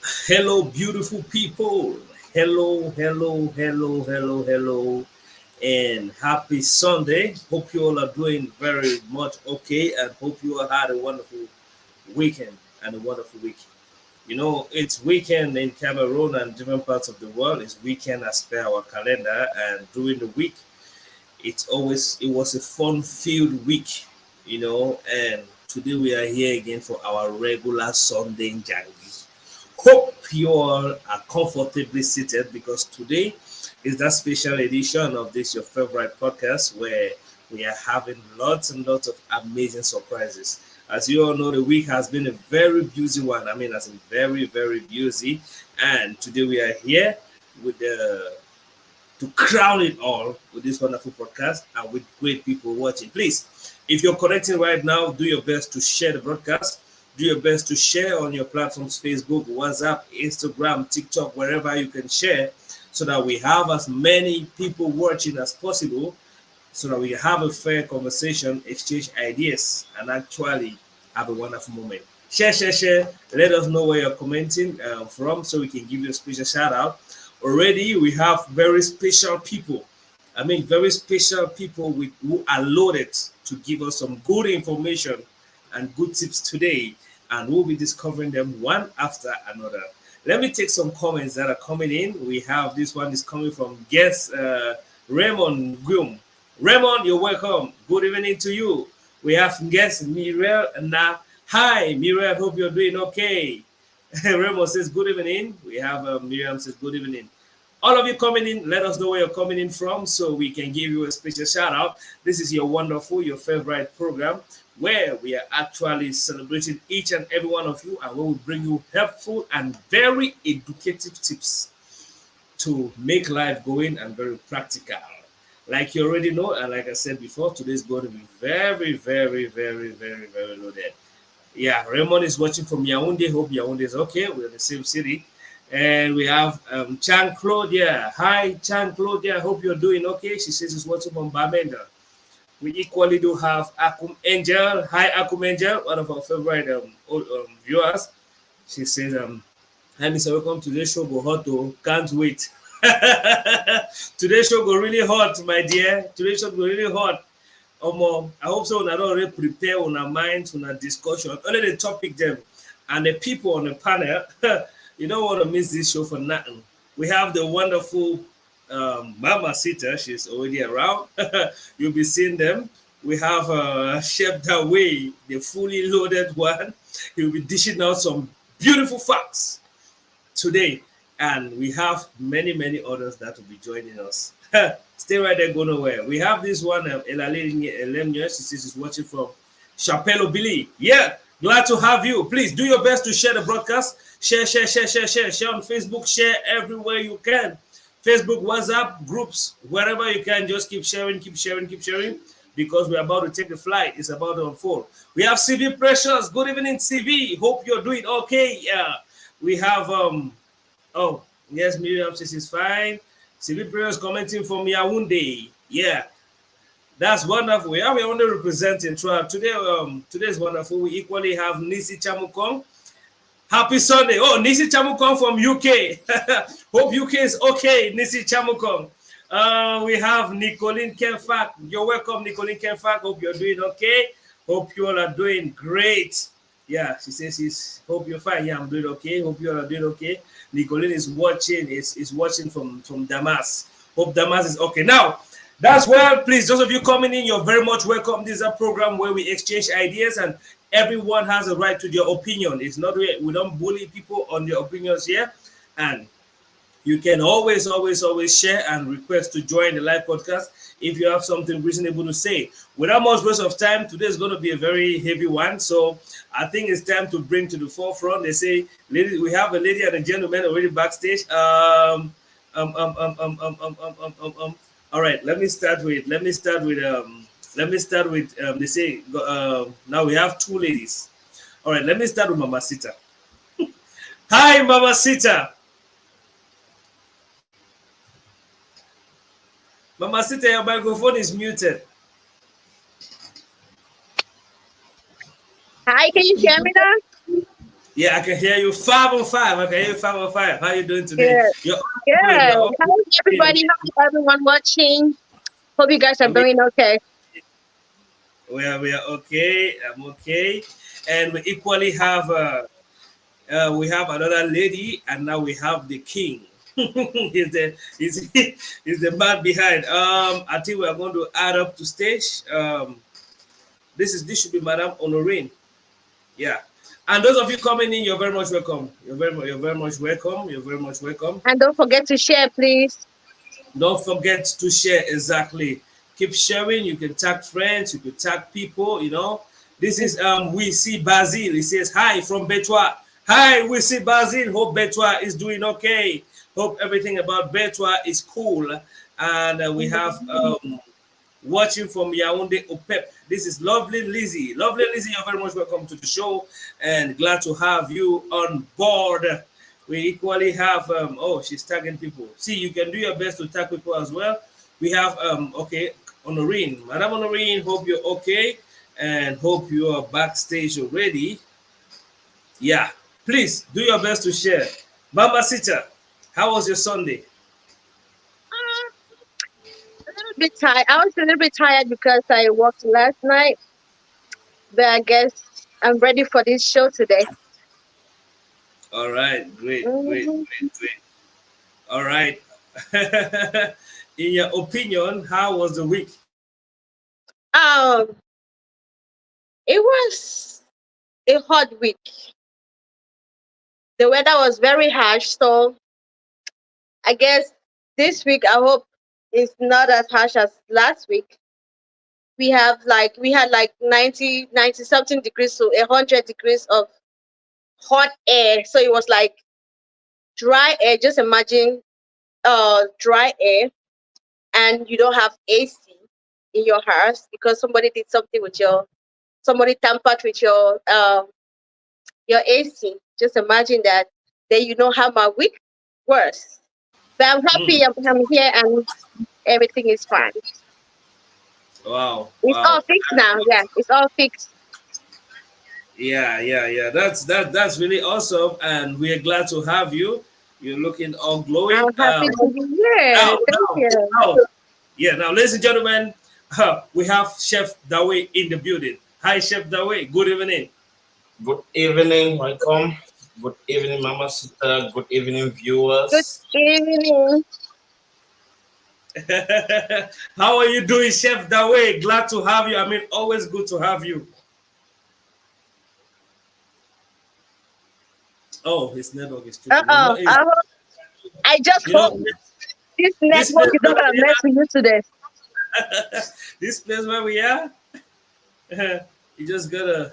Hello, beautiful people. Hello, and happy Sunday. Hope you all are doing very much okay, and hope you all had a wonderful weekend and a wonderful week. You know, it's weekend in Cameroon and different parts of the world. It's weekend as per our calendar, and during the week, it was a fun-filled week. And today we are here again for our regular Sunday jangi. Hope you all are comfortably seated because today is that special edition of this your favorite podcast where we are having lots and lots of amazing surprises. As you all know, the week has been a very busy one. I mean, as in very busy. And today we are here with the to crown it all with this wonderful podcast and with great people watching. Please, if you're connecting right now, do your best to share the broadcast. Do your best to share on your platforms Facebook, WhatsApp, Instagram, TikTok, wherever you can share, so that we have as many people watching as possible, so that we have a fair conversation, exchange ideas, and actually have a wonderful moment. Share. Let us know where you're commenting from so we can give you a special shout out. Already, we have very special people. I mean, very special people who are loaded to give us some good information and good tips today, and we'll be discovering them one after another. Let me take some comments that are coming in. We have this one is coming from guest Raymond Gum. Raymond, you're welcome. Good evening to you. We have guest Miriel Na. Hi, Miriel. Hope you're doing okay. Raymond says good evening. We have Miriam says good evening. All of you coming in, let us know where you're coming in from so we can give you a special shout out. This is your wonderful, your favorite program where we are actually celebrating each and every one of you and we will bring you helpful and very educative tips to make life going and very practical. Like you already know, and like I said before, today is going to be very loaded. Yeah, Raymond is watching from Yaoundé. Hope Yaoundé is okay. We're in the same city. And we have Chan Claudia. Hi, Chan Claudia. Hope you're doing okay. She says she's watching from Bamenda. We equally do have Akum Angel. Hi, Akum Angel, one of our favorite viewers. She says, hi, Mr. Welcome to today's show. Go hot, though. Can't wait. Today's show go really hot, my dear. Today's show go really hot. I hope so. I don't already prepare on our minds, on our discussion, only the topic them and the people on the panel. You don't want to miss this show for nothing. We have the wonderful Mama Sita. She's already around. You'll be seeing them. We have Chef Dawei, the fully loaded one. He'll be dishing out some beautiful facts today. And we have many others that will be joining us. Stay right there, go nowhere. We have this one, Elamnia. She says she's watching from Chapello Billy. Yeah, glad to have you. Please do your best to share the broadcast. Share. Share on Facebook, share everywhere you can. Facebook, WhatsApp, groups, wherever you can, just keep sharing, because we're about to take the flight. It's about to unfold. We have CV Precious. Good evening, CV. Hope you're doing okay. Yeah. We have, oh, yes, Miriam says it's fine. CV Precious commenting from Yaoundé. Yeah. That's wonderful. We are only representing throughout. Today's wonderful. We equally have Nisi Chamukong. Happy Sunday. Oh, Nisi Chamukong from UK. Hope UK is okay, Nisi Chamukong. We have Nicolene Kenfak. You're welcome, Nicolene Kenfak. Hope you're doing okay. Hope you all are doing great. Yeah, she says hope you're fine. Yeah, I'm doing okay. Hope you all are doing okay. Nicolene is watching, is watching from Damas. Hope Damas is okay. Now, that's well, please, those of you coming in, you're very much welcome. This is a program where we exchange ideas and everyone has a right to their opinion. It's not we don't bully people on their opinions here. And you can always share and request to join the live podcast if you have something reasonable to say. Without much waste of time, today is going to be a very heavy one. So I think it's time to bring to the forefront. They say, ladies, we have a lady and a gentleman already backstage. All right, let me start with they say now we have two ladies. All right, let me start with Mama Sita. Hi, Mama Sita. Mama Sita, your microphone is muted. Hi, can you hear me now? Yeah, I can hear you 5 on 5. I can hear you 5 on 5. How you doing today? Good. You're all good. Good. You're all Hello, good. everybody. How's everyone watching? Hope you guys are I mean, doing okay. we are okay. I'm okay, and we equally have we have another lady, and now we have the king. He's the man behind. I think we are going to add up to stage. This should be Madame Honorine. Yeah. And those of you coming in, you're very much welcome. You're very much welcome. You're very much welcome. And don't forget to share, please. Don't forget to share exactly. Keep sharing. You can tag friends. You can tag people. This is we see Basil. He says hi from Betwa. Hi, we see Basil. Hope Betwa is doing okay. Hope everything about Betwa is cool. And we have watching from Yaoundé Opep. This is lovely Lizzie. Lovely Lizzie, you're very much welcome to the show and glad to have you on board. We equally have, she's tagging people. See, you can do your best to tag people as well. We have, Honorine. Madam Honorine, hope you're okay and hope you are backstage already. Yeah, please do your best to share. Mama Sita, how was your Sunday? A little bit tired. I was a little bit tired because I worked last night, but I guess I'm ready for this show today. All right, great, great, hmm great, great. All right. In your opinion, how was the week? Um, it was a hot week. The weather was very harsh, so I guess this week I hope it's not as harsh as last week. We had like 90 something degrees to 100 degrees of hot air. So it was like dry air. Just imagine dry air and you don't have AC in your house because somebody tampered with your AC. Just imagine that. Then you know how my week was. But I'm Mm. happy I'm here and everything is fine. Wow, It's all wow. fixed now. Yeah, it's all fixed. Yeah, yeah, yeah. That's really awesome, and we are glad to have you. You're looking all I'm glowing. happy to be here. Now, Thank now, you. now. Yeah, now, ladies and gentlemen, we have Chef Dawe in the building. Hi, Chef Dawe. Good evening. Good evening, welcome. Good evening, Mama Sister. Good evening, Good viewers. evening. How are you doing, Chef Dawe? Glad to have you. I mean, always good to have you. Oh, his network is tripping. Uh-oh. I just You hope know, this this network place is where not gonna we mess with you today. are, this place where we are, you just gotta,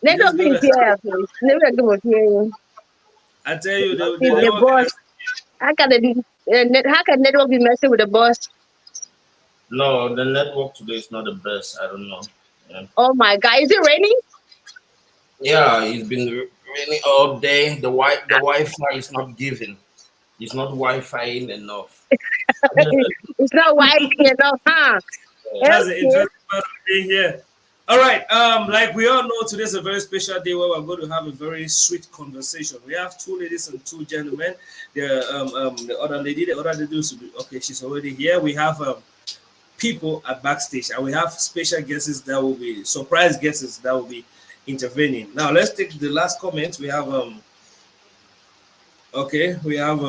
you Network just is gotta. here, please. Network will hear you. I tell you, the Is the network. boss? How can network be messing with the boss? No, the network today is not the best. I don't know. Yeah, Oh my God! Is it raining? yeah, it's been raining all day. The Wi-Fi is not giving. It's not Wi-Fi enough. It's not wiping enough, huh? That's the Okay. interesting part of being here. All right, like we all know, today's a very special day where we're going to have a very sweet conversation. We have two ladies and two gentlemen. The other lady, is okay. She's already here. We have people at backstage, and we have special guests that will be surprise guests that will be intervening. Now, let's take the last comment. We have we have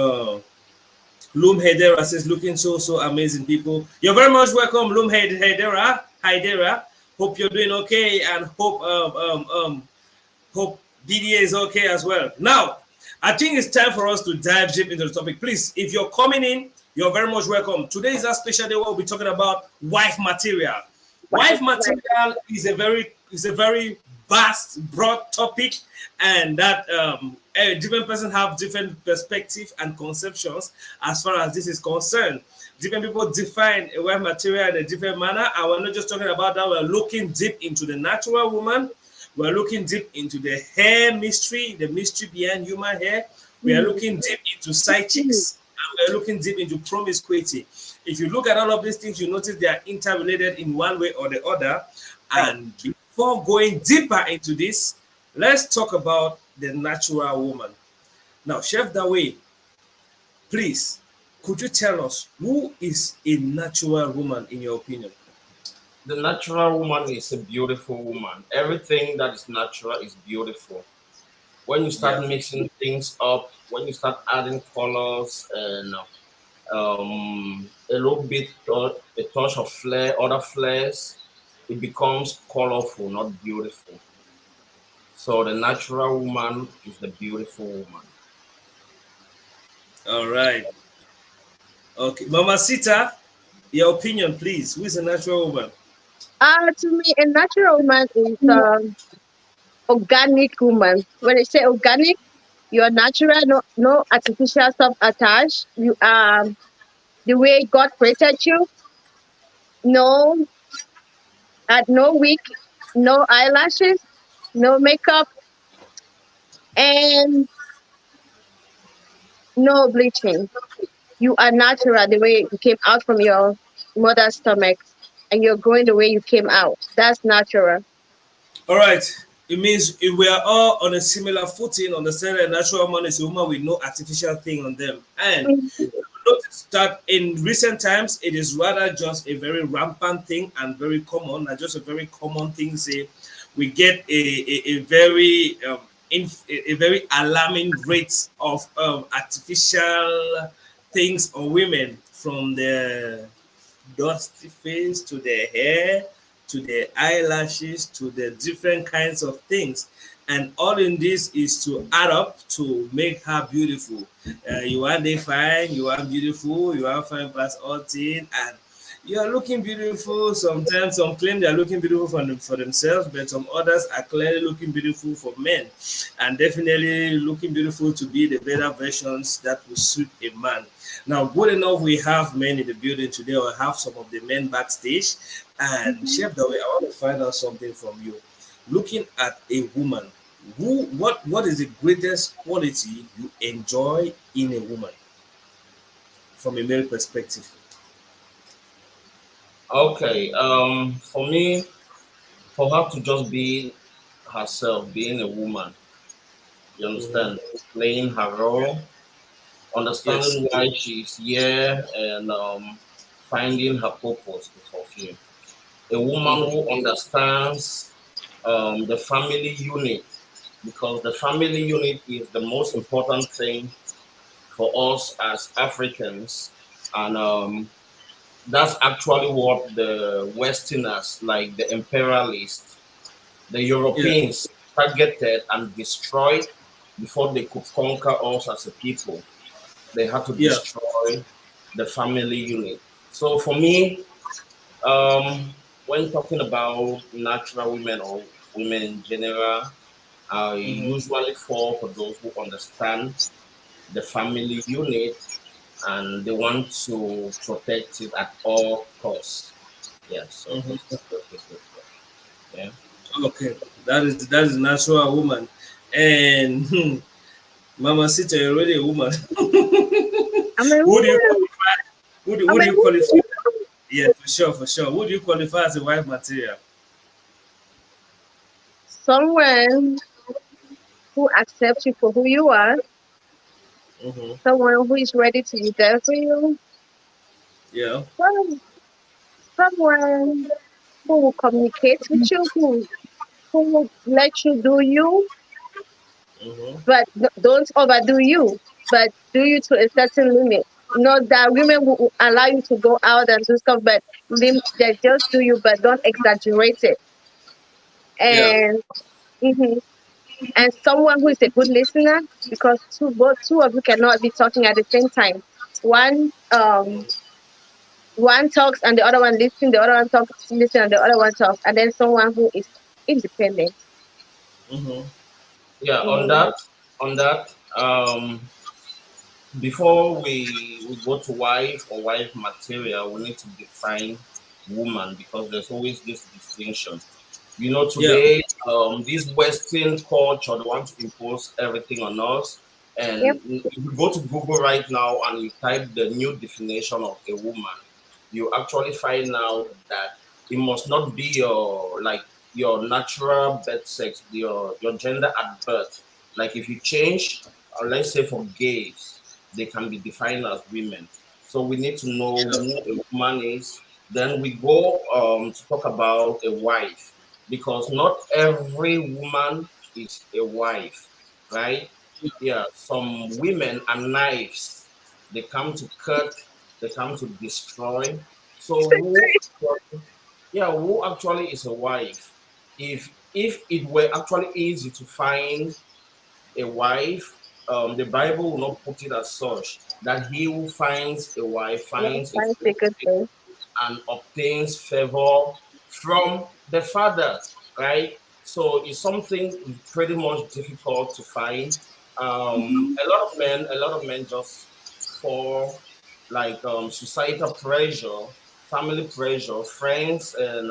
Loom Hedera says, looking so amazing, people. You're very much welcome, Loom Hedera. Hope you're doing okay and hope DDA is okay as well. Now, I think it's time for us to dive deep into the topic. Please, if you're coming in, you're very much welcome. Today is a special day where we'll be talking about wife material. Wife material is a very vast, broad topic, and that different persons have different perspective and conceptions as far as this is concerned. Different people define a wife material in a different manner, and we're not just talking about that. We're looking deep into the natural woman. We're looking deep into the hair mystery, the mystery behind human hair. We are looking deep into side chicks, and we're looking deep into promiscuity. If you look at all of these things, you notice they are interrelated in one way or the other. And before going deeper into this, let's talk about the natural woman. Now, Chef Dawei, please, could you tell us who is a natural woman in your opinion? The natural woman is a beautiful woman. Everything that is natural is beautiful. When you start Yeah. mixing things up, when you start adding colors and a little bit a touch of flair, other flares, it becomes colorful, not beautiful. So the natural woman is the beautiful woman. All right. Okay. Mama Sita, your opinion, please. Who is a natural woman? To me, a natural woman is organic woman. When I say organic, you are natural, no artificial stuff attached. You are the way God created you. No, no wig, no eyelashes, no makeup, and no bleaching. You are natural the way you came out from your mother's stomach, and you're growing the way you came out. That's natural. All right. It means if we are all on a similar footing, understand that a natural woman is a woman with no artificial thing on them. And Mhm. notice that in recent times, it is rather just a very rampant thing and very common, and just a very common thing. Say, we get a very a very alarming rate of artificial things on women, from the dusty face to the hair to the eyelashes to the different kinds of things, and all in this is to add up to make her beautiful. You are they fine, you are beautiful, you are fine past all things, and you are looking beautiful. Sometimes some claim they are looking beautiful for themselves, but some others are clearly looking beautiful for men, and definitely looking beautiful to be the better versions that will suit a man. Now, good enough, we have men in the building today, or have some of the men backstage. And Mhm. Chef Dawei, I want to find out something from you. Looking at a woman, what is the greatest quality you enjoy in a woman from a male perspective? Okay, for me, for her to just be herself, being a woman, you Mhm. understand, playing her role, Yes. understanding why she's here, and finding her purpose to fulfill. A woman Mhm. who understands the family unit, because the family unit is the most important thing for us as Africans, and that's actually what the Westerners, like the imperialists, the Yeah. Europeans, targeted and destroyed before they could conquer us as a people. They had to Yeah. destroy the family unit. So for me, um, when talking about natural women or women in general, I Mhm. usually fall for those who understand the family unit and they want to protect it at all costs. Yeah, so Mhm. yeah. Okay. That is natural woman. And Mama Sita, you're already a woman. I'm a Who do you woman. I'm who a do you qualify? woman. Yeah, for sure, for sure. Who do you qualify as a wife material? Someone who accepts you for who you are, Mm-hmm. someone who is ready to be there for you, Yeah. some- someone who will communicate with you, who will let you do you, Mm-hmm. but don't overdo you, but do you to a certain limit. Not that women will allow you to go out and do stuff, but they just do you, but don't exaggerate it. Yeah. And mhm. And someone who is a good listener, because both two of you cannot be talking at the same time. One one talks and the other one listens, the other one talks, listen, and the other one talks, and then someone who is independent. Mm-hmm. Yeah, Hmm. on that, before we go to wife or wife material, we need to define woman because there's always this distinction. You know, Yeah. today, this Western culture, they want to impose everything on us. Yep. And if you go to Google right now and you type the new definition of a woman, you actually find out that it must not be your like your natural birth sex, your gender at birth. Like if you change, let's say for gays, they can be defined as women. So we need to know who a woman is. Then we go to talk about a wife, because not every woman is a wife, right? Yeah, some women are knives. They come to cut, they come to destroy. So yeah, who actually is a wife? If it were actually easy to find a wife, the Bible will not put it as such that he who finds a wife Yeah, finds a trying good good thing thing. and obtains favor from the Father, right? So it's something pretty much difficult to find. A lot of men just fall like societal pressure, family pressure, friends, and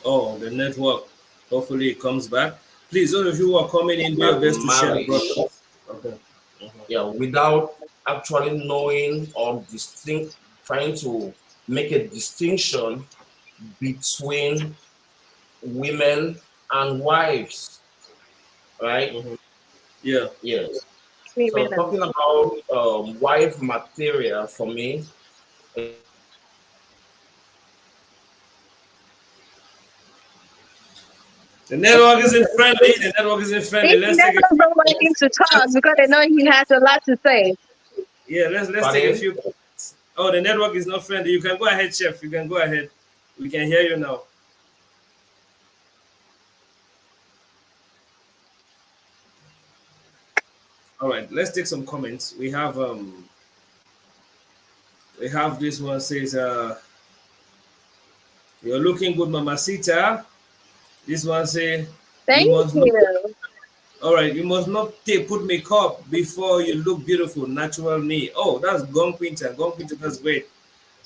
Oh, the network. Hopefully it comes back. Please, those of you who are coming in, do your best to share, bro. marriage. Okay. Mhm. Yeah, without actually knowing or distinct, trying to make a distinction between women and wives, right? Mhm. Yeah. Yes. So Amen. talking about wife material for me, The network isn't friendly. The network isn't friendly. See, Let's take a never few know what him to talk comments. because they know he has a lot to say. Yeah, let's take a pardon? few comments. Oh, the network is not friendly. You can go ahead, chef. You can go ahead. We can hear you now. All right, let's take some comments. We have this one says you're looking good, Mamacita. This one say you Thank must not. you. All right, you must not put makeup before you look beautiful. Natural me. Oh, that's Gong Quinta. Gong Quinta, that's great.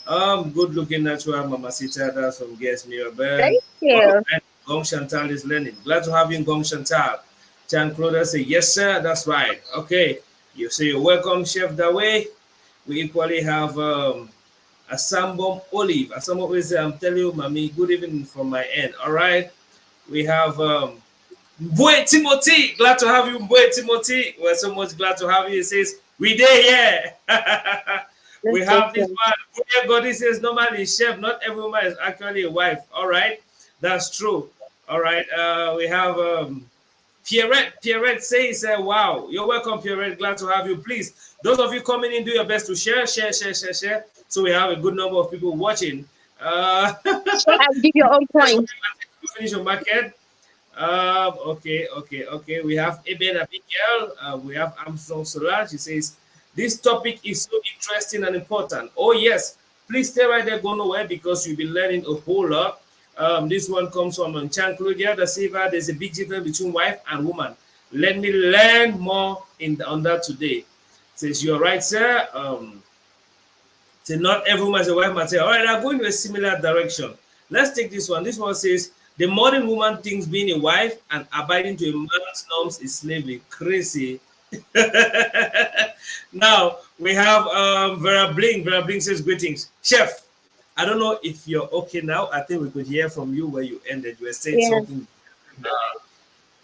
Good looking natural Mamacita. That's from Guess Mirabel. Thank Wow, you. and Gong Chantal is learning. Glad to have you in Gong Chantal. Chan Claude say yes, sir. That's right. Okay, you say you're welcome, Chef Daway. We equally have a Sambom Olive. A Sambom Olive say, I'm telling you, mommy, good evening from my end. All right. We have Mbwe Timothy. Glad to have you, Mbwe Timothy. We're so much glad to have you. He says, we there here. We Let's take have this him. one. Mbwe God, he says, normally, chef, not every woman is actually a wife. All right. That's true. All right. We have Pierrette. Pierrette says, wow, you're welcome, Pierrette. Glad to have you. Please, those of you coming in, do your best to share, share, share, share, share. So we have a good number of people watching. Share and give your own point. Finish your market. Okay, okay, okay. We have Eben Abigail. We have Armstrong Solar. She says, this topic is so interesting and important. Oh, yes. Please stay right there, go nowhere because you'll be learning a whole lot. This one comes from Chan Claudia da Silva. There's a big difference between wife and woman. Let me learn more on that today. Says, you're right, sir. Say not every woman is a wife material. All right, I'm going to a similar direction. Let's take this one. This one says the modern woman thinks being a wife and abiding to a man's norms is slavery. Crazy. Now we have Vera Bling. Vera Bling says greetings, chef. I don't know if you're okay now. I think we could hear from you where you ended. You were saying Yeah. something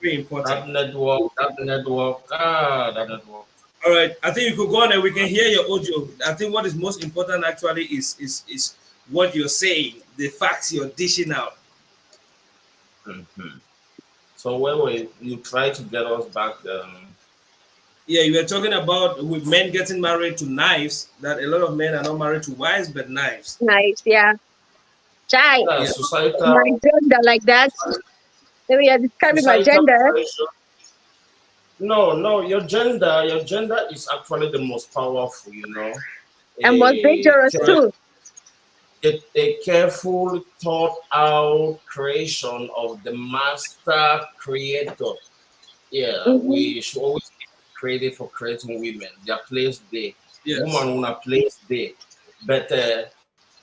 very important. That network. All right, I think you could go on and we can hear your audio. I think what is most important actually is what you're saying, the facts you're dishing out. Mhm. So when you try to get us back, Yeah, you were talking about with men getting married to knives. That a lot of men are not married to wives but knives. Nice. Yeah. Chai. yeah, Yeah, My gender like that. Maybe you're describing my societal gender. pressure. No, no, your gender is actually the most powerful. And was A, dangerous too. a careful, thought out creation of the master creator. Yeah, Mm-hmm. we should always give credit for creating women. Their place there. yes, Woman una place there. But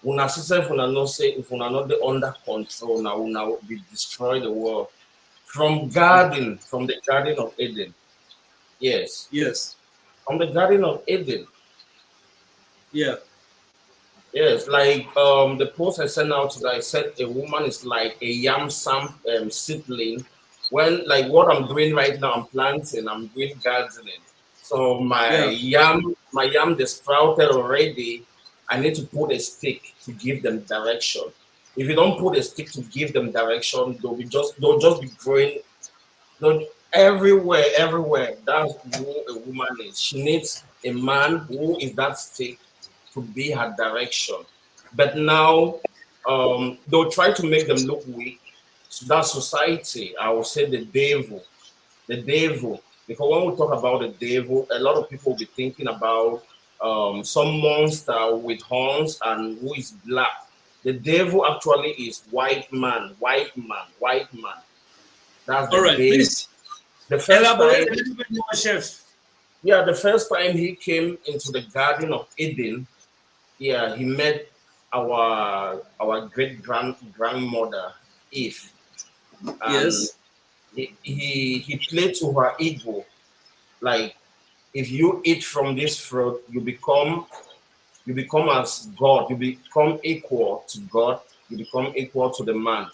una self una not say if una not the under control now una will destroy the world. From the Garden of Eden. Yes. yes, From the Garden of Eden. yeah. Yes, like the post I sent out today, I said a woman is like a seedling. When like what I'm doing right now, I'm planting, I'm doing gardening. So Yeah. my yam they sprouted already. I need to put a stick to give them direction. If you don't put a stick to give them direction, they'll just be growing. Everywhere, everywhere. That's who a woman is. She needs a man who is that stick to be her direction. But now, they'll try to make them look weak. So that society, I would say the devil, the devil. Because when we talk about the devil, a lot of people will be thinking about some monster with horns and who is black. The devil actually is white man, white man, white man. That's All the right. devil. Please The first elaborate time, a little bit more, Chef. yeah, the first time he came into the Garden of Eden, yeah, he met our great grandmother Eve, and Yes. he played to her ego. Like if you eat from this fruit, you become as God. You become equal to God. You become equal to the man.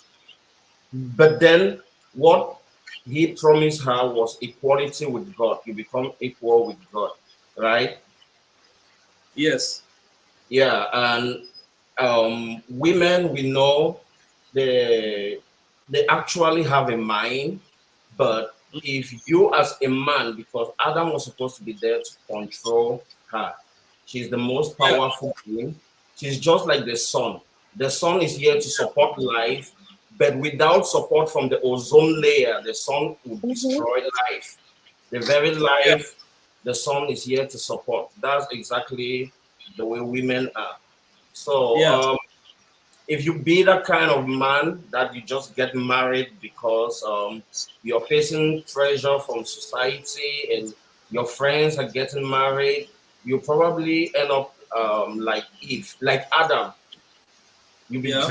But then what he promised her was equality with God. You become equal with God, right? Yes. Yeah, and women we know they they actually have a mind, but if you as a man, because Adam was supposed to be there to control her, she's the most Yeah. powerful being. She's just like the sun. The sun is here to support life, but without support from the ozone layer, the sun would Mm-hmm. destroy life. The very Yeah. life the sun is here to support. That's exactly the way women are. So Yeah. if you be that kind of man that you just get married because you're facing pressure from society and your friends are getting married, you probably end up like Eve, like Adam. Yeah.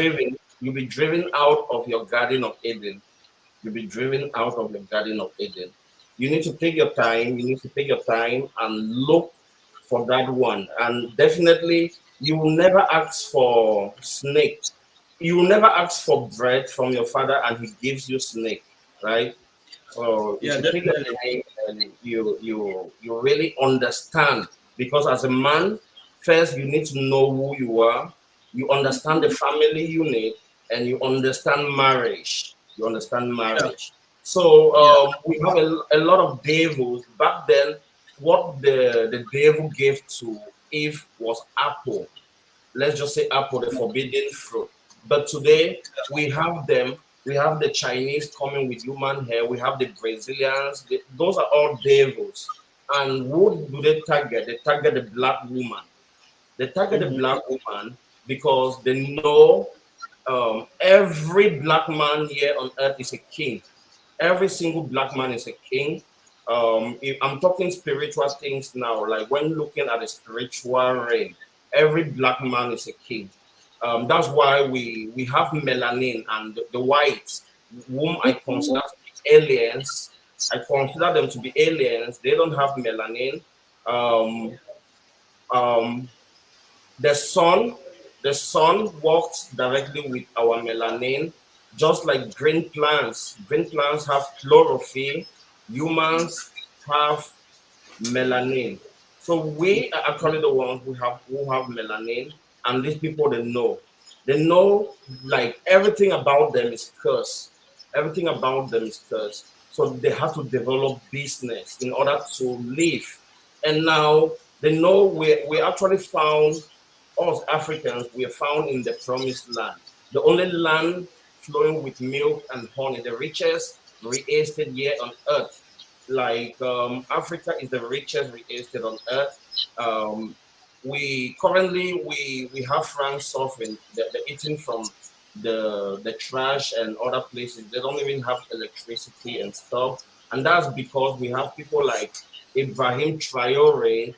You'll be driven out of your Garden of Eden. You'll be driven out of the Garden of Eden. You need to take your time. You need to take your time and look for that one. And definitely, you will never ask for snake. You will never ask for bread from your father and he gives you snake, right? So you Yeah. should take your Definitely. time and you really understand because as a man, first you need to know who you are. You understand the family unit and you understand marriage. You understand Yeah. marriage. So Yeah. we have a lot of devils back then. What the devil gave to Eve was apple, let's just say apple, the forbidden fruit. But today we have them. We have the Chinese coming with human hair. We have the Brazilians. Those are all devils. And who do they target? They target the black woman. They target the Mm-hmm. black woman because they know every black man here on earth is a king. Every single black man is a king. If I'm talking spiritual things now, like when looking at the spiritual realm, every black man is a king. That's why we have melanin and the whites, whom I consider to be aliens. I consider them to be aliens. They don't have melanin. Um, um, the sun, the sun works directly with our melanin, just like green plants. Green plants have chlorophyll. Humans have melanin. So we are actually the ones who have melanin, and these people they know. They know like everything about them is cursed. Everything about them is cursed. So they have to develop business in order to live. And now they know we actually found us Africans, we are found in the promised land. The only land flowing with milk and honey, the richest real estate here on earth. Like Africa is the richest real estate on earth. Um, we currently we have France suffering. They're eating from the trash and other places. They don't even have electricity and stuff. And that's because we have people like Ibrahim Traore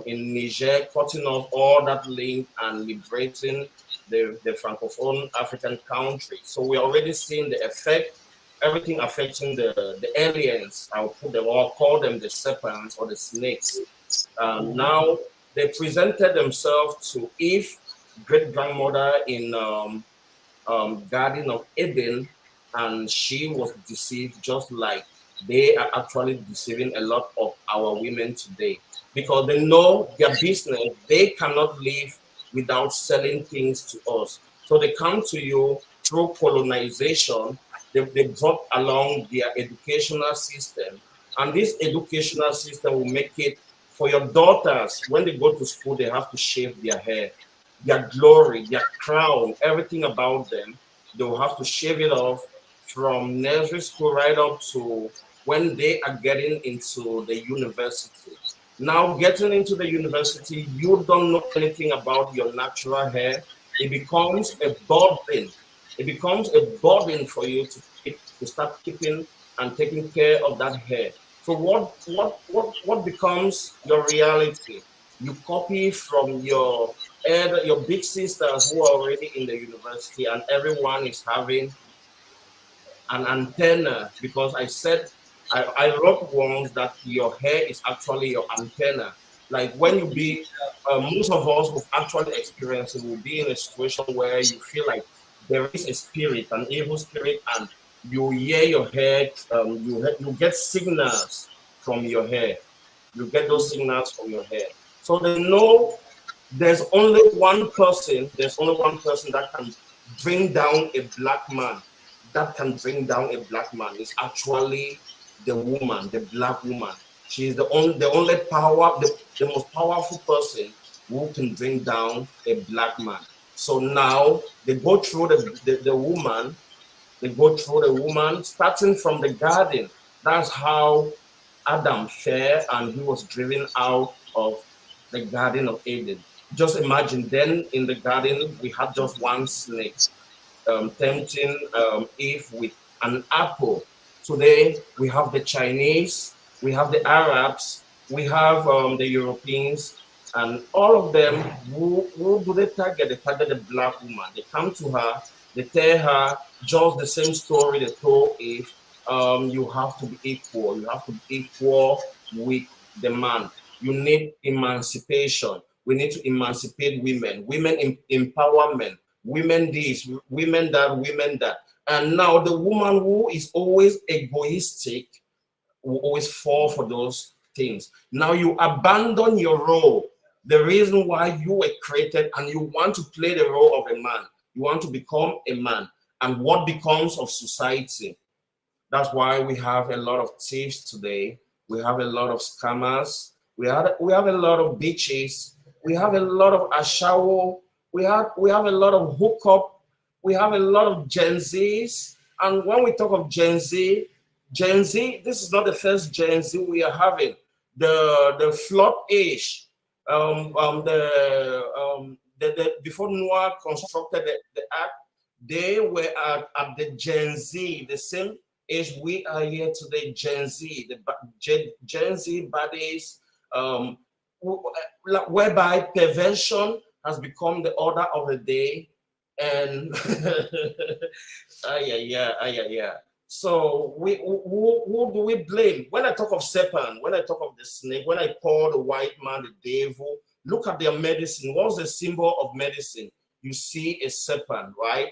in Niger cutting off all that link and liberating the Francophone African countries. So we're already seeing the effect, everything affecting the aliens. I'll put them or call them the serpents or the snakes. Now they presented themselves to Eve great grandmother in Garden of Eden, and she was deceived just like they are actually deceiving a lot of our women today because they know their business. They cannot live without selling things to us. So they come to you through colonization. They brought along their educational system. And this educational system will make it for your daughters, when they go to school, they have to shave their hair, their glory, their crown, everything about them. They will have to shave it off from nursery school right up to when they are getting into the university. Now, getting into the university, you don't know anything about your natural hair. It becomes a burden. It becomes a burden for you to keep, to start keeping and taking care of that hair. So what becomes your reality? You copy from your big sisters who are already in the university, and everyone is having an antenna, because I said, I wrote once that your hair is actually your antenna. Like when you be, most of us who've actually experienced it will be in a situation where you feel like there is a spirit, an evil spirit, and you hear your hair, you get signals from your hair. You get those signals from your hair. So they know there's only one person that can bring down a black man, that can bring down a black man. Is actually the woman, the black woman. She is the only power, the most powerful person who can bring down a black man. So now they go through the woman, they go through the woman, starting from the garden. That's how Adam fell, and he was driven out of the Garden of Eden. Just imagine, then in the garden, we had just one snake tempting Eve with an apple. Today, we have the Chinese, we have the Arabs, we have the Europeans, and all of them, who do they target? They target the black woman. They come to her, they tell her just the same story they told Eve. You have to be equal. You have to be equal with the man. You need emancipation. We need to emancipate women. Women empowerment. Women this, women that, women that. And now the woman who is always egoistic will always fall for those things. Now you abandon your role, the reason why you were created, and you want to play the role of a man. You want to become a man. And what becomes of society? That's why we have a lot of thieves today. We have a lot of scammers. We have a lot of bitches. We have a lot of ashawo. We have a lot of hookup. We have a lot of Gen Zs. And when we talk of Gen Z, this is not the first Gen Z we are having. The flood age, before Noah constructed the ark, they were at the Gen Z, the same age we are here today, Gen Z, Gen Z bodies, um, whereby perversion has become the order of the day. And yeah. So who do we blame? When I talk of serpent, when I talk of the snake, when I call the white man the devil, look at their medicine. What's the symbol of medicine? You see a serpent, right?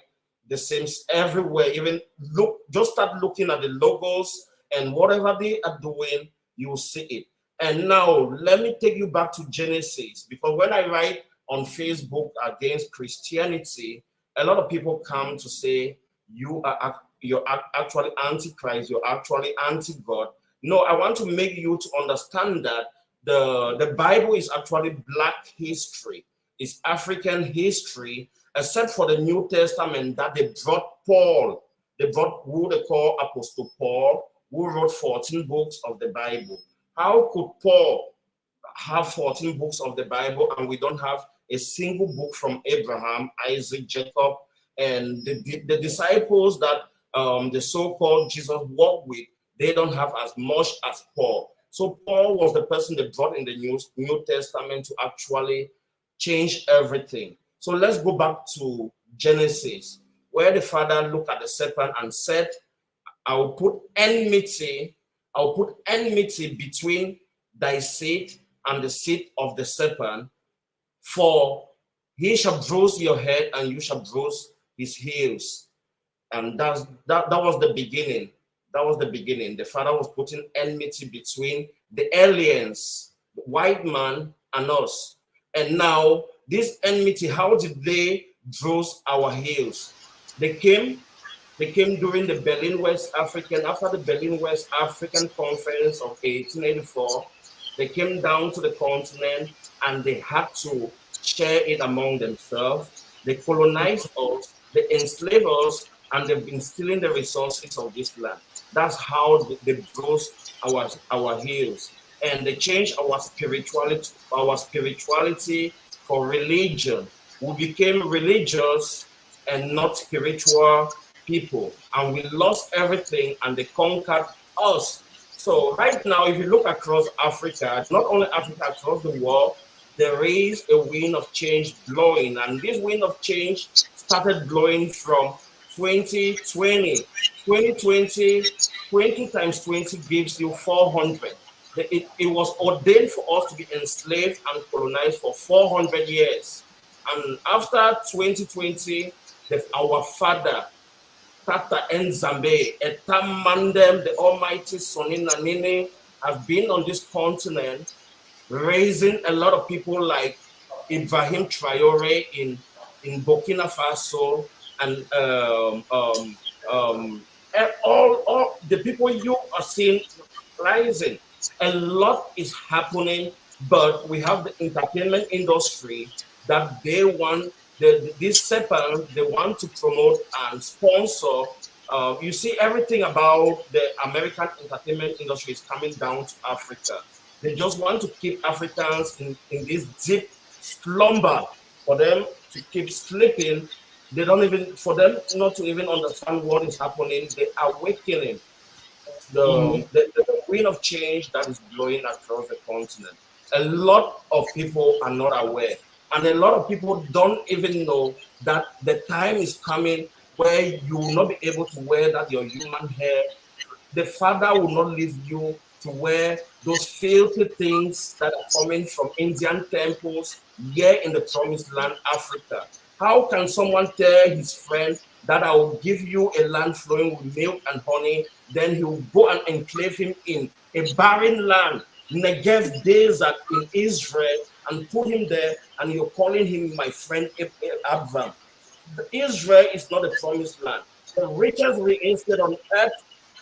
The same everywhere. Even look, just start looking at the logos and whatever they are doing, you will see it. And now let me take you back to Genesis, because when I write on Facebook against Christianity, a lot of people come to say you're actually antichrist, you're actually anti-God. No, I want to make you to understand that the Bible is actually black history, it's African history, except for the New Testament that they brought Paul. They brought who they call Apostle Paul, who wrote 14 books of the Bible. How could Paul have 14 books of the Bible and we don't have a single book from Abraham, Isaac, Jacob, and the disciples that the so-called Jesus walked with? They don't have as much as Paul. So Paul was the person they brought in the New Testament to actually change everything. So let's go back to Genesis, where the father looked at the serpent and said, I will put enmity, between thy seed and the seed of the serpent, for He shall bruise your head, and you shall bruise his heels. And that was the beginning. That was the beginning. The Father was putting enmity between the aliens, the white man, and us. And now, this enmity, how did they bruise our heels? They came they came during the Berlin West African, after the Berlin West African Conference of 1884. They came down to the continent and they had to share it among themselves. They colonized us, they enslaved us, and they've been stealing the resources of this land. That's how they bruised our heels. And they changed our spirituality for religion. We became religious and not spiritual people, and we lost everything, and they conquered us. So right now, if you look across Africa, not only Africa, across the world, there is a wind of change blowing, and this wind of change started blowing from 2020. 2020, 20 times 20 gives you 400. It was ordained for us to be enslaved and colonized for 400 years. And after 2020, our father, Tata Nzambe, Etamandem, the Almighty Sonina Nini, have been on this continent, raising a lot of people like Ibrahim Traore in Burkina Faso, and all the people you are seeing rising. A lot is happening, but we have the entertainment industry that they want this sector, they want to promote and sponsor. You see, everything about the American entertainment industry is coming down to Africa. They just want to keep Africans in this deep slumber, for them to keep sleeping. They don't even, for them not to even understand what is happening. They are awakening the wind of change that is blowing across the continent. A lot of people are not aware, and a lot of people don't even know that the time is coming where you will not be able to wear that your human hair. The Father will not leave you to wear those filthy things that are coming from Indian temples here in the promised land, Africa. How can someone tell his friend that I will give you a land flowing with milk and honey, then he will go and enclave him in a barren land, Negev desert in Israel, and put him there, and you're calling him my friend Abraham? Israel is not a promised land. The richest real estate on earth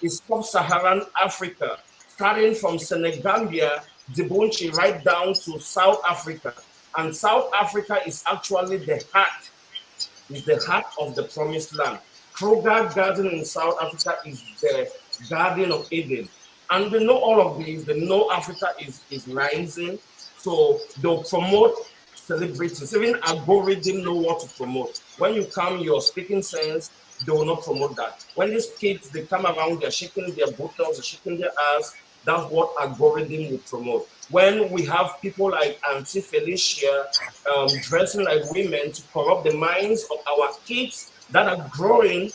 is sub-Saharan Africa, starting from Senegambia, Djibouti, right down to South Africa. And South Africa is actually the heart of the promised land. Kruger Garden in South Africa is the Garden of Eden. And they know all of these. They know Africa is rising. So they'll promote celebrities. Even algorithm know what to promote. When you come, you're speaking sense, they will not promote that. When these kids, they come around, they're shaking their buttocks, they're shaking their ass, that's what algorithm will promote. When we have people like Auntie Felicia dressing like women to corrupt the minds of our kids that are growing,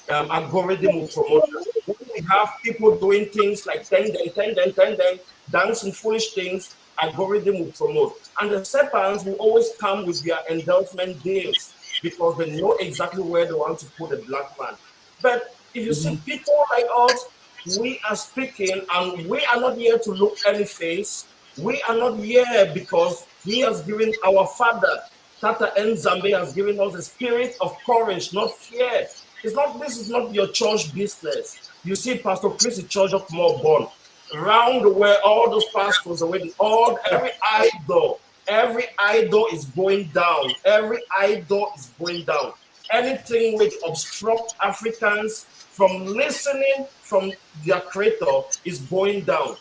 algorithm will promote that. When we have people doing things like ten, dancing foolish things, algorithm will promote. And the serpents will always come with their endorsement deals because they know exactly where they want to put a black man. But if you see people like us, we are speaking and we are not here to look any face. We are not here because he has given our father, Tata Nzambe has given us a spirit of courage, not fear. This is not your church business. You see, Pastor Chris is Church of More Born. Around where all those pastors are waiting, every idol is going down. Every idol is going down. Anything which obstruct Africans from listening from their creator is going down.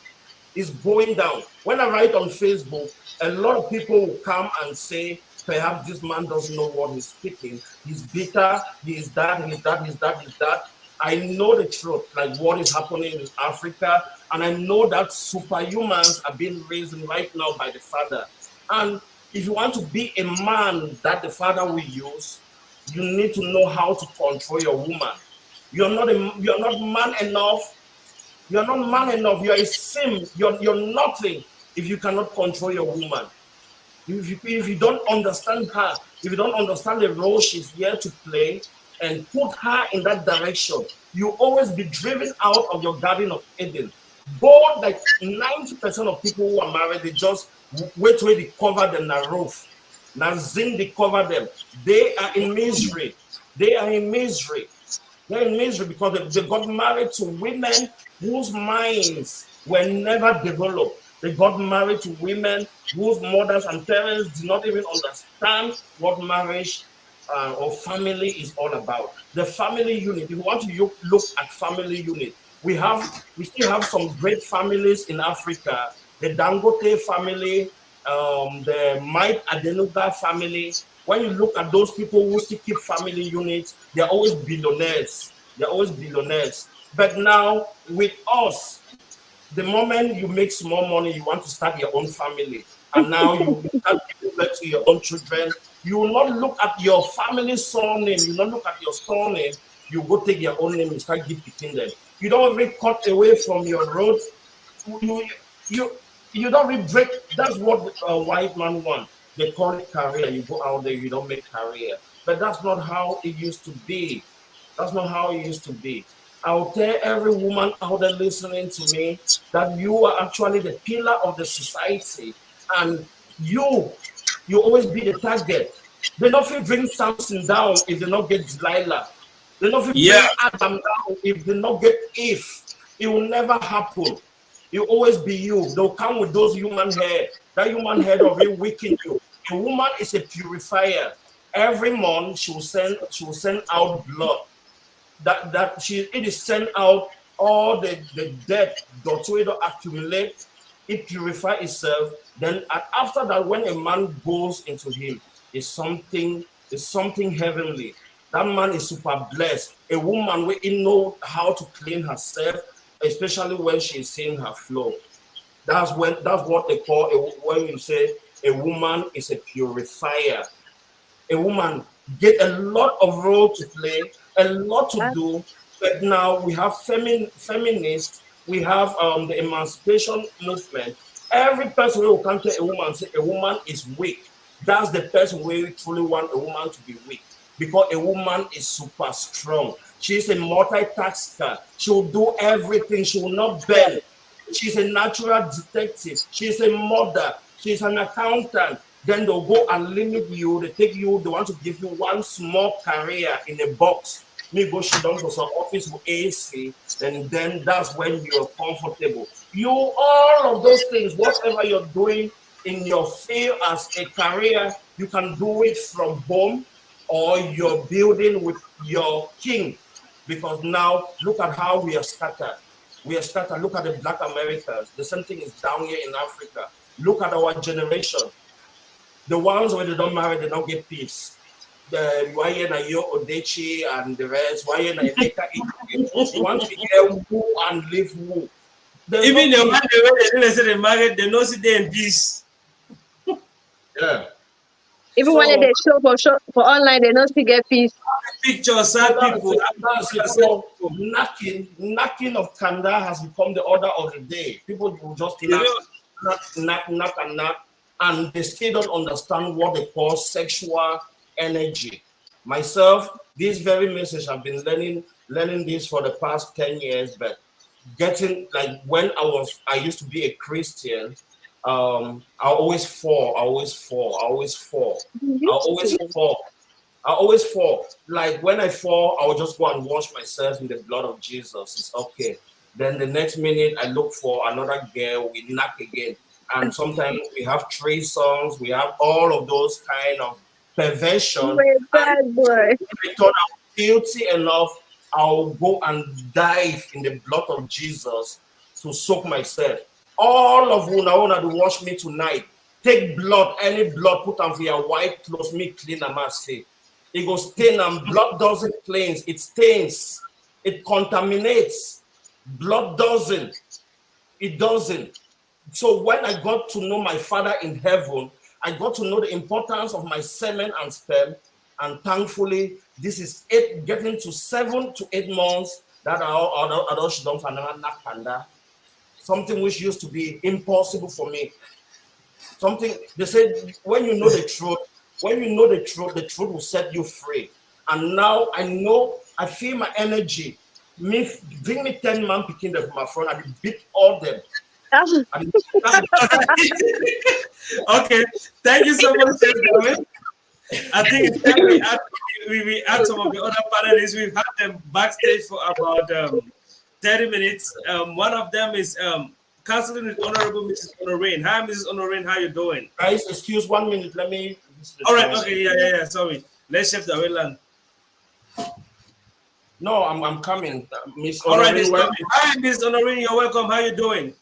Is going down. When I write on Facebook, a lot of people will come and say, perhaps this man doesn't know what he's speaking. He's bitter, he is that, he's that, he's that, he's that. I know the truth, like what is happening in Africa, and I know that superhumans are being raised right now by the Father. And if you want to be a man that the Father will use, you need to know how to control your woman. You're not man enough. You're not man enough. You're a sim. You're nothing if you cannot control your woman. If you don't understand her, if you don't understand the role she's here to play and put her in that direction, you always be driven out of your Garden of Eden. Go like 90% of people who are married, they just wait till they cover them na roof. Now zinc they cover them. They are in misery. They are in misery. They're in misery because they got married to women whose minds were never developed. They got married to women whose mothers and parents did not even understand what marriage or family is all about. The family unit. If you want to look at family unit, we still have some great families in Africa. The Dangote family, the Mike Adenuga family. When you look at those people who still keep family units, they're always billionaires. They're always billionaires. But now with us, the moment you make small money, you want to start your own family. And now you start giving birth to your own children. You will not look at your family surname. You will not look at your surname. You go take your own name and start giving them. You don't really cut away from your roots. You you you don't really break. That's what a white man want. They call it career. You go out there, you don't make career. But that's not how it used to be. That's not how it used to be. I'll tell every woman out there listening to me that you are actually the pillar of the society, and you always be the target. They don't feel bring Samson down if they not get Delilah. They don't feel Yeah. bring Adam down if they not get Eve. It will never happen. It will always be you. They'll come with those human hair. That human hair will really weaken you. A woman is a purifier. Every month she will send out blood that she it is sent out all the debt that will accumulate, it purify itself. Then after that, when a man goes into him, is something heavenly. That man is super blessed. A woman will know how to clean herself, especially when she's seeing her flow. That's what they call when you say a woman is a purifier. A woman get a lot of role to play, a lot to do. But now we have feminists, we have the emancipation movement. Every person who can tell a woman say a woman is weak. That's the person who truly want a woman to be weak. Because a woman is super strong. She's a multitasker. She will do everything. She will not bend. She's a natural detective. She's a mother. She's an accountant. Then they'll go and limit you. They take you. They want to give you one small career in a box. Me go sit down for some office with AC. Then that's when you're comfortable. You all of those things, whatever you're doing in your field as a career, you can do it from home or you're building with your king. Because now look at how we are scattered. We are scattered. Look at the Black Americans. The same thing is down here in Africa. Look at our generation. The ones where they don't marry, they don't get peace. The Waye na Yo Odechi and the rest, Waye na Emeka Ike. You want to hear who and live who. There's Even no the peace. one they didn't say they married, they know see they in peace. Yeah. Even when So they show for online, they don't still get peace. Pictures, So sad people. that's it. Sad So people. knocking of Kanda has become the order of the day. People will just You know, knock, and they still don't understand what they call sexual energy. Myself, this very message I've been learning this for the past 10 years, but getting like when I used to be a Christian, I always fall, I always fall, I always fall, You I used always to. fall. I always fall. Like when I fall, I'll just go and wash myself in the blood of Jesus. It's okay. Then the next minute, I look for another girl. We knock again. And sometimes we have three songs. We have all of those kind of perversion. You were a And bad boy. when I thought I'm guilty enough, I'll go and dive in the blood of Jesus to soak myself. All of you now want to wash me tonight. Take blood, any blood, put on for your white clothes, me clean and say. It goes stain and blood doesn't cleanse, it stains, it contaminates. Blood doesn't, it doesn't. So when I got to know my Father in heaven, I got to know the importance of my semen and sperm. And thankfully, this is getting to 7 to 8 months that I don't something which used to be impossible for me. Something they said, when you know the truth, the truth will set you free. And now I know, I feel my energy. Me bring me 10 man picking them from my front, I will beat all them. I will Okay, thank you so much, Chef David. I think it's time we add some of the other panelists. We've had them backstage for about 30 minutes. One of them is counseling with Honorable Mrs. Honorine. Hi, Mrs. Honorine, how you doing? guys, excuse 1 minute. Let me. All right, okay, yeah. Sorry. Let's Chef David land. No, I'm coming. Miss All right, Honorine, well, hi, Mrs. Honorine, you're welcome. How you doing?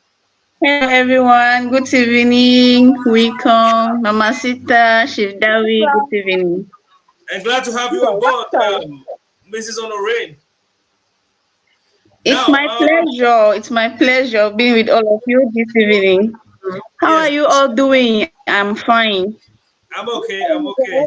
Hello everyone, good evening, welcome, Mama Sita, Chef Dawi, good evening. And glad to have you on board, Mrs. Honorine. It's Now, my pleasure being with all of you this evening. How are yes, you all doing? I'm fine. I'm okay. I'm okay.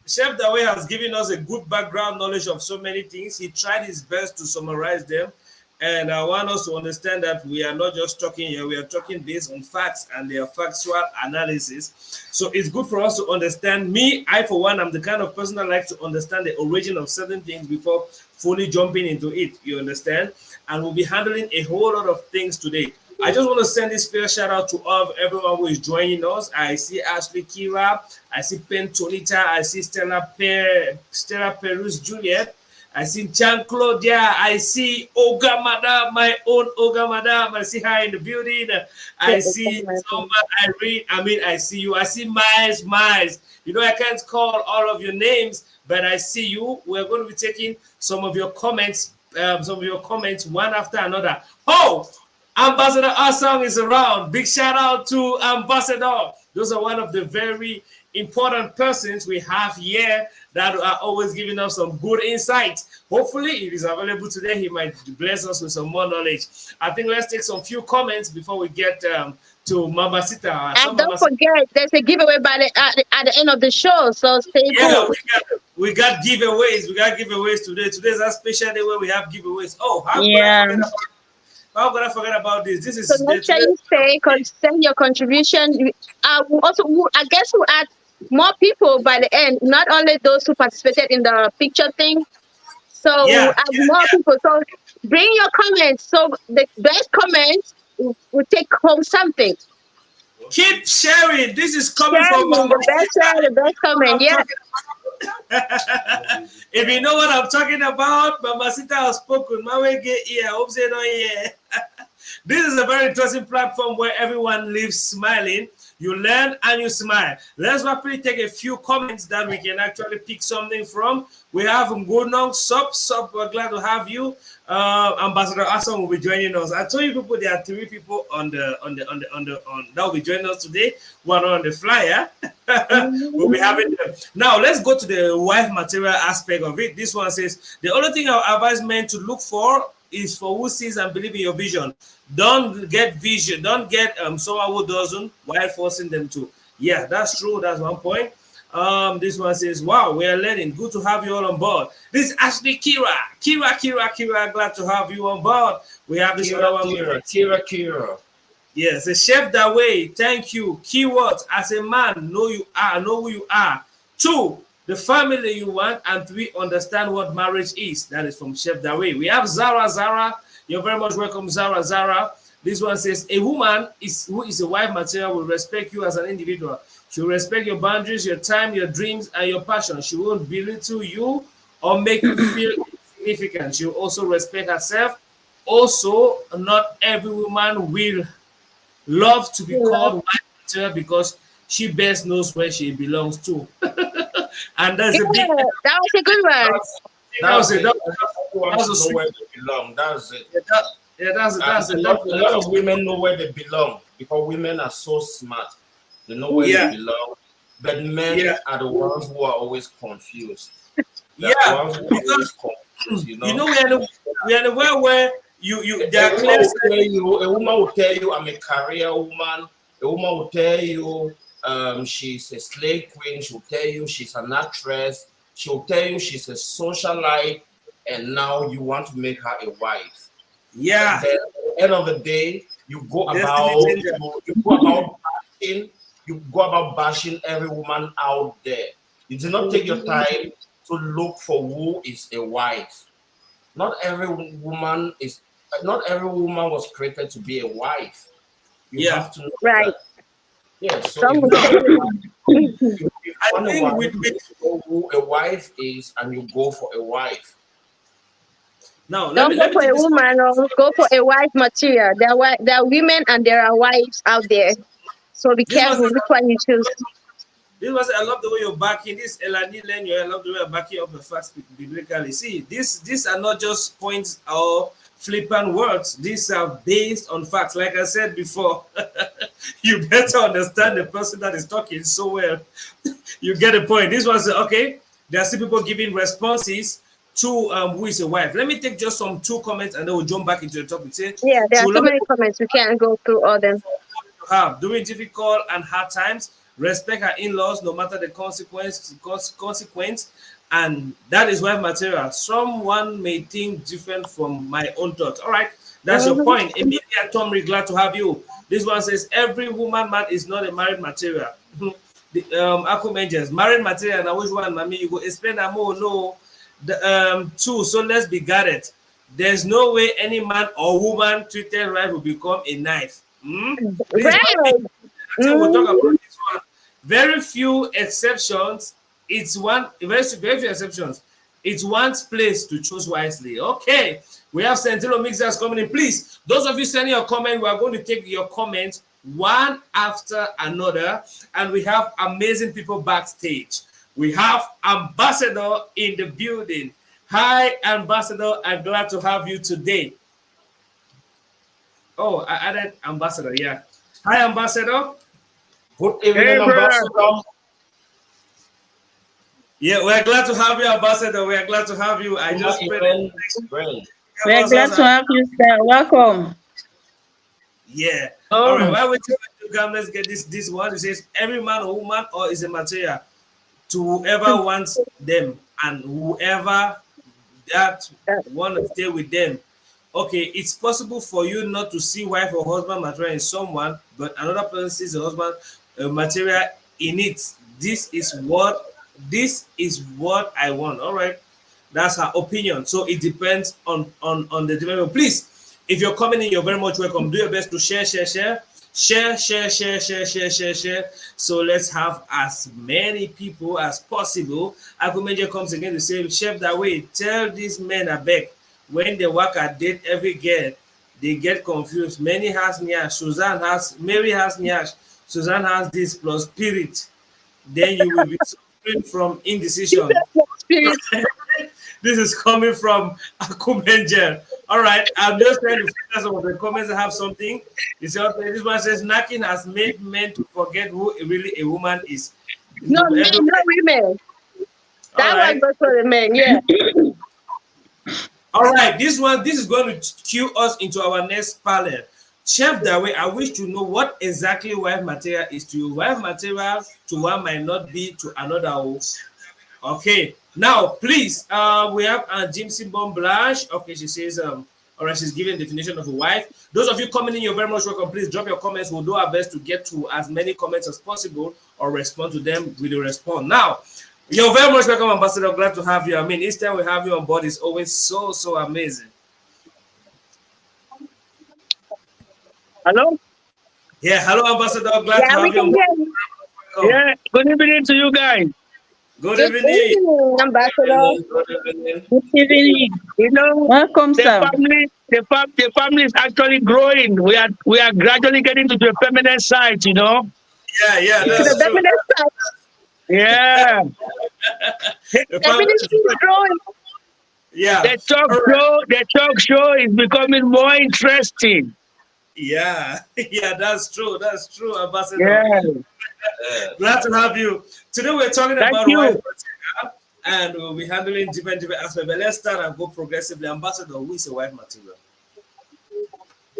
Chef Dawe has given us a good background knowledge of so many things. He tried his best to summarize them. And I want us to understand that we are not just talking here, we are talking based on facts and their factual analysis. So it's good for us to understand. Me, I, for one, I'm the kind of person that likes to understand the origin of certain things before fully jumping into it. You understand? And we'll be handling a whole lot of things today. I just want to send this special shout out to all of everyone who is joining us. I see Ashley Kira, I see Pentonita, I see Stella Perus Juliet, I see Jean Claudia, I see Oga Madam, my own Oga Madam. I see her in the building. I see Irene. I see you. I see Miles. You know, I can't call all of your names, but I see you. We're going to be taking some of your comments, one after another. Oh, Ambassador Asang is around. Big shout out to Ambassador. Those are one of the very important persons we have here that are always giving us some good insights. Hopefully, if he's available today, he might bless us with some more knowledge. I think let's take some few comments before we get to Mama Sita. And don't forget, there's a giveaway at the end of the show, so stay tuned. We got giveaways. We got giveaways today. Today's a special day where we have giveaways. Oh, how could I forget about this? This is so make sure you send your contribution. I guess we'll add more people by the end, not only those who participated in the picture thing. So we'll add more people. So bring your comments. So the best comments will take home something. Keep sharing. This is coming from the best comment. Yeah. If you know what I'm talking about, Mama Sita has spoken. I hope they know here. This is a very interesting platform where everyone lives smiling. You learn and you smile. Let's rapidly take a few comments that we can actually pick something from. We have Ngunong Sup. We're glad to have you. Ambassador Asam will be joining us. I told you people there are 3 people on that will be joining us today. One on the flyer. We'll be having them. Now let's go to the wife material aspect of it. This one says the only thing I advise men to look for is for who sees and believes in your vision. Don't get vision. Don't get someone who doesn't while forcing them to. Yeah, that's true. That's one point. This one says, wow, we are learning. Good to have you all on board. This is Ashley Kira. Glad to have you on board. We have this other one. Kira. Yes, a chef that way. Thank you. Keywords, as a man, know who you are. 2, the family you want. And 3, understand what marriage is. That is from Chef Dawe. We have Zara. You're very much welcome, Zara. This one says, a woman who is a wife material will respect you as an individual. She will respect your boundaries, your time, your dreams, and your passion. She won't belittle you or make you feel insignificant. She will also respect herself. Also, not every woman will love to be called wife material because she best knows where she belongs to. And that's a big. That was a good one. That's it. Know where they belong. That's it. That's it. A lot of women know where they belong because women are so smart. They know where they belong. But men are the ones who are always confused. Because you know we are in a world where a woman will tell you I'm a career woman. A woman will tell you she's a slave queen. She'll tell you she's an actress. She'll tell you she's a socialite, and now you want to make her a wife. Yeah. Then at the end of the day, you go about you go about bashing every woman out there. You do not take your time to look for who is a wife. Not every woman is. Not every woman was created to be a wife. You Yeah. have to know Right. that. Yeah. So Some if will you say, want, if you I want a think wife, with, you with need to know who a wife is, and you go for a wife. now let me don't go let me for take a this comment. woman or go for a wife material. There are women and there are wives out there. So be This was careful which one you choose. I love the way you're backing this Elani Lenyo. I love the way you're backing up the facts biblically. See, these are not just points or flippant words. These are based on facts. Like I said before, you better understand the person that is talking so well. You get the point. This was okay. There are still people giving responses to who is a wife. Let me take just some two comments and then we'll jump back into the topic. Say, Yeah, there she are will so always many comments. We can't go through all them. have during difficult and hard times. Respect her in-laws, no matter the consequence, and that is why material. Someone may think different from my own thoughts. All right, that's your Mm-hmm. point. Emilia Tomri, glad to have you. This one says every woman man is not a married material. The Akumenjas, married material. Now which one, mommy? You go explain that more. No, the two. So let's be guarded. There's no way any man or woman treated right will become a knife. Please, mommy, Right. we'll talk about Mm-hmm. this one. Very few exceptions. It's one very few exceptions. It's one's place to choose wisely. Okay, we have Sentilo Mixers coming in. Please, those of you sending your comment, we are going to take your comments one after another, and we have amazing people backstage. We have Ambassador in the building. Hi, Ambassador. I'm glad to have you today. Oh, I added Ambassador. Yeah. Hi, Ambassador. Good Hey, evening, brother. Ambassador. Yeah, we're glad to have you, Ambassador. We're glad to have you. I Uma just spread the event brain. We are glad to next. have you, sir. Welcome. Yeah. All right. Oh, While we to come, let's get this one. It says every man or woman or is a material to whoever wants them and whoever that want to stay with them. Okay, it's possible for you not to see wife or husband material in someone, but another person sees a husband material in it. This is what I want. All right, that's her opinion. So it depends on the different. Please, if you're coming in, you're very much welcome. Do your best to share. So let's have as many people as possible. Akumeje comes again to say, Chef that way, tell these men a beg when they work at date every girl, they get confused. Many has Nyash, Mary has Nyash, Suzanne has this plus spirit. Then you will be suffering from indecision. Spirit. This is coming from Akumenjer. All right, I'm just trying to figure some of the comments that have something. You see, okay, this one says, Knacking has made men to forget who really a woman is. No men, Everywhere. no women. All That one right. goes for the men. Yeah. All right, this is going to cue us into our next panel. Chef Dawe, I wish to know what exactly wife material is to you. Wife material to one might not be to another. Okay, now please, we have Jimsy Bomb Blanche. Okay, she says, all right, she's giving a definition of a wife. Those of you coming in, you're very much welcome. Please drop your comments. We'll do our best to get to as many comments as possible or respond to them with a response. Now, you're very much welcome, Ambassador. Glad to have you. I mean, each time we have you on board is always so amazing. hello. Yeah, hello, Ambassador. Glad to Yeah, we have you can on board. hear you. Welcome. Yeah, good evening to you guys. Good Good evening. evening, Ambassador. Good evening. Good evening. You know, Welcome, the sir. the family is actually growing. We are gradually getting to the feminine side. You know. Yeah, To the that's Yes. true. feminist side. Yeah. The The family ministry is growing. yeah. The talk All right. show, the talk show is becoming more interesting. Yeah, yeah, that's true. That's true, Ambassador. Yeah. Glad to have you. Today we're talking Thank about wife you. material and we'll be handling different aspects. But let's start and go progressively. Ambassador, who is a wife material?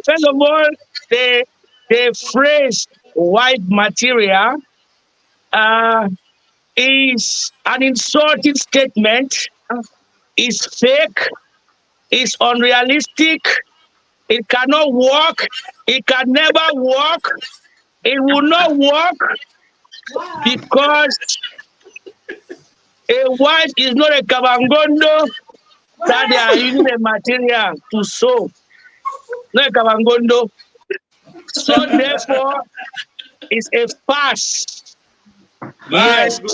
First of all, the the phrase "white material" uh, is an insulting statement. Is fake. Is unrealistic. It cannot work. It can never work. It will not work. Because a wife is not a kabangondo that they are using the material to sew. Not a kabangondo. So therefore, it's a fast. My Yes. good.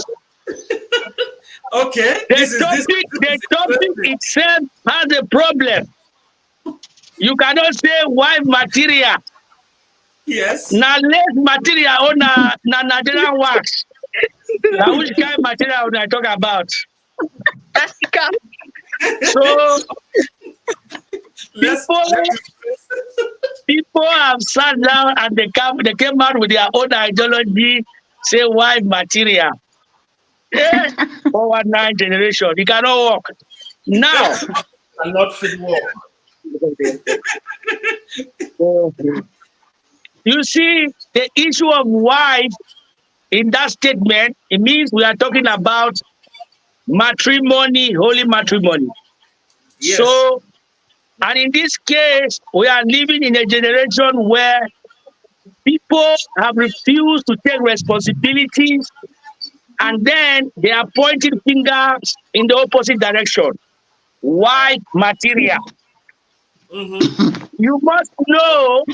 Okay, The this is topic interesting. itself has a problem. You cannot say wife material. Yes. Now less material on na Nigerian wax. Now which kind of material would I talk about? Jessica. So Let's people let people have sat down and they came out with their own ideology, say wife material. Yeah. 419 generation. It cannot work. Now And not fit work. you see the issue of wife in that statement, it means we are talking about matrimony, holy matrimony. yes. So, and in this case, we are living in a generation where people have refused to take responsibilities and then they are pointing fingers in the opposite direction. Why material? Mm-hmm. You must know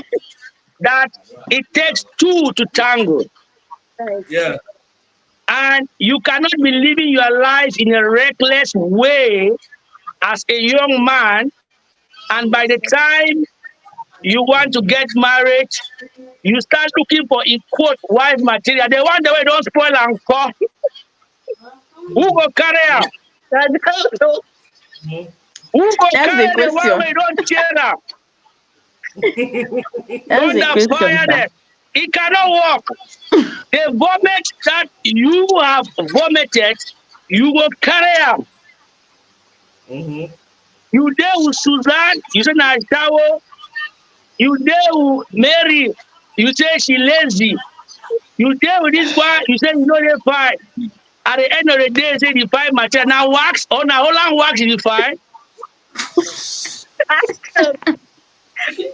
that it takes two to tango. Yeah. And you cannot be living your life in a reckless way as a young man. And by the time you want to get married, you start looking for in quote wife material. The one the way don't spoil and call. Who go carry am? I don't know. Mm-hmm. Who go That's the carry the one question. way don't cheer am? That's the Thunder question, fire sir. them. It cannot work. The vomit that you have vomited, you will carry am. Mm-hmm. You there with Suzanne, you say na shower. You there with Mary, you say she lazy. You there with this one, you say you know they fine. At the end of the day, say the fine material. Now wax or now Holland wax is the fine. Ask them.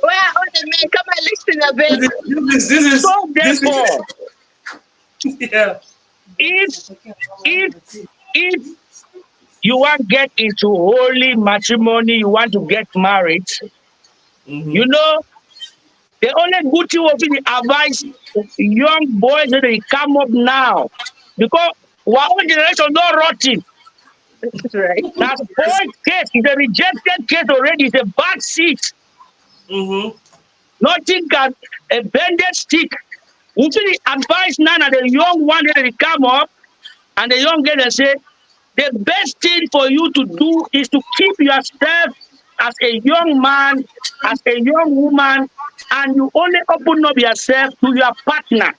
Where are all the men? Come and listen a bit. So This therefore, is yeah. if if if you want to get into holy matrimony, you want to get married, Mm-hmm. you know, the only good thing of it advise young boys that they come up now. Because our own generation not rotting. Right. That spoiled case is a rejected case already, it's a bad seat. Mm-hmm. Nothing can a bended stick. We should advise now that the young one that they come up and the young girl they say the best thing for you to do is to keep yourself as a young man, as a young woman, and you only open up yourself to your partner.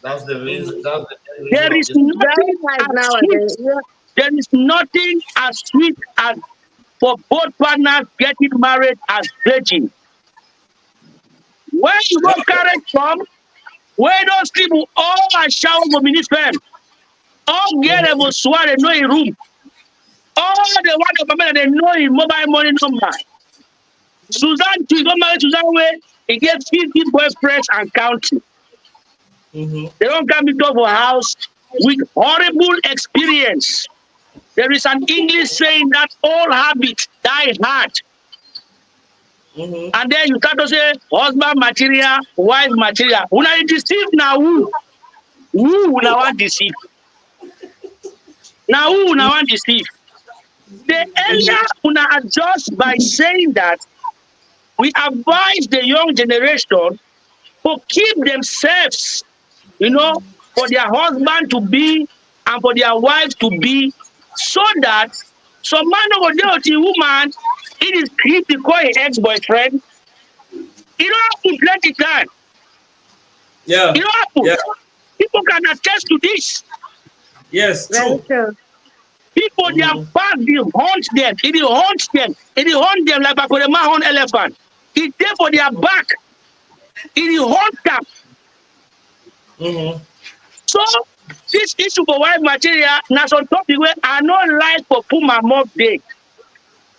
That's the reason. Mm-hmm. That's the main reason There of is this. nothing Very nice as sweet. nowadays. Yeah. There is nothing as sweet as for both partners getting married as virgin. When you go carry from, where don't sleep with all and shower for mini firm. All get them will swear they know a room. All the one of them they know his mobile money number. Suzanne, you don't marry Suzanne way, he get 50 boyfriends and counting. Mm-hmm. They don't come into our house with horrible experience. There is an English saying that all habits die hard. Mm-hmm. And then you start to say husband material, wife material. When I deceive now who? Who now want deceive? Now who now want deceive? The earlier una adjust by saying that we advise the young generation to keep themselves, you know, for their husband to be and for their wives to be, so that some man over there with the woman, it is creep to call his ex-boyfriend. It don't happen plenty time. Yeah. It don't happen. Yeah. People can attest to this. Yes. Very True. true. People, they are Mm-hmm. past, they hunt them. It hunts them. It hunt them like Bakurema hunt elephant. It's there for their back. It hunt them. Mm-hmm. So this issue for wife material, now some topic where I not like for put my mouth there.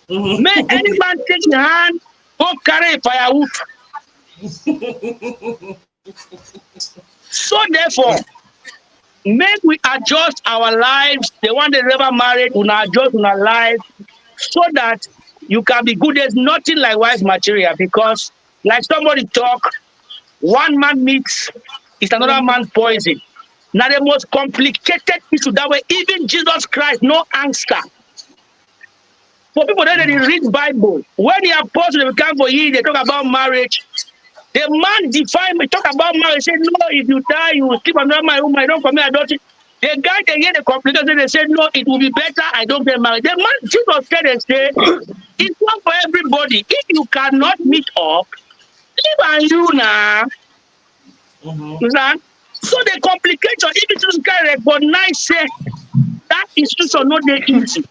May any Mm-hmm. man take your hand, go carry firewood. So therefore, make we adjust our lives. The one that never married, we adjust our life so that you can be good. There's nothing like wife material because, like somebody talk, one man meat is another man's poison. Now the most complicated issue that way, even Jesus Christ, no answer. For people that they read Bible, when the apostle they come for you, they talk about marriage. The man define, talk about marriage, say, no, if you die, you will sleep another man, woman, I don't commit adultery. The guy, they hear the complication, they say, no, it will be better, I don't get married. The man, Jesus said, and say, it's not for everybody. If you cannot meet up, leave and you now. So the complication, if it is recognize, say, that institution not that easy.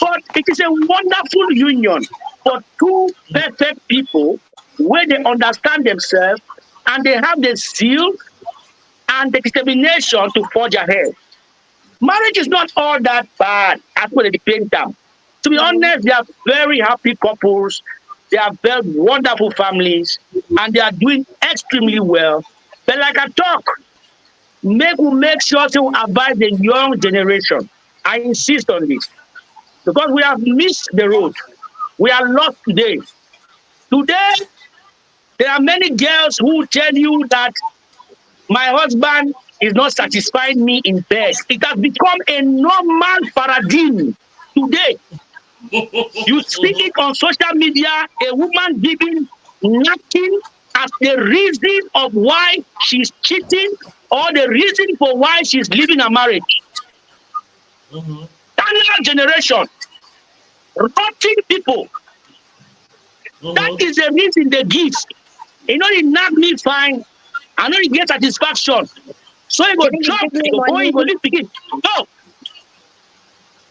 But it is a wonderful union for two perfect people where they understand themselves and they have the zeal and the determination to forge ahead. Marriage is not all that bad as well as the paint down. To be honest, they are very happy couples, they are very wonderful families, and they are doing extremely well. But like I talk, make sure to advise the young generation. I insist on this. Because we have missed the road. We are lost today. Today, there are many girls who tell you that my husband is not satisfying me in bed. It has become a normal paradigm today. You see it on social media, a woman giving nothing as the reason of why she's cheating or the reason for why she's leaving a marriage. Standard generation, rotting people. That is the reason they give. You know, it knock me fine. I know you get satisfaction. So you go drop, or you go live begin.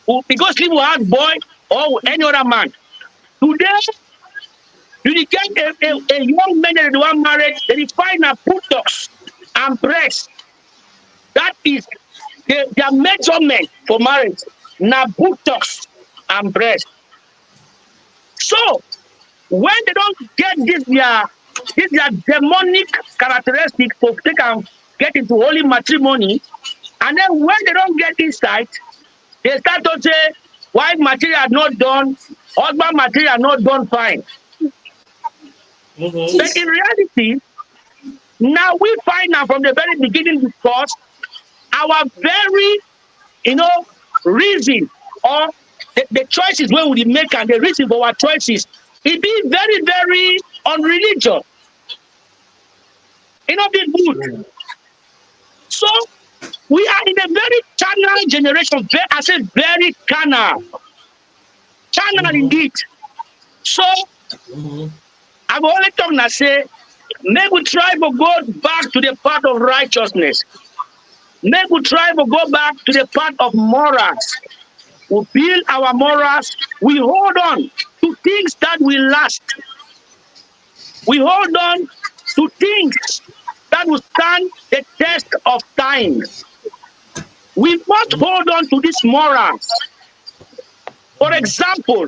No. Because people have boy or any other man. Today, you get a young man that want married, they find a buttocks and breast. That is their measurement for marriage. Now buttocks and breast. So when they don't get this their demonic characteristics to take and get into holy matrimony, and then when they don't get insight, they start to say, wife material not done, husband material not done fine. But in reality, now we find out from the very beginning because our very, reason or the choices where we make and the reason for our choices, it be very, very unreligious. It not be good. So we are in a very carnal generation. I say very carnal. Carnal indeed. So I'm only talking to say, may we try to go back to the path of righteousness. May we try to go back to the path of morals. We build our morals. We hold on to things that will last. We hold on to things that will stand the test of time. We must hold on to these morals. For example,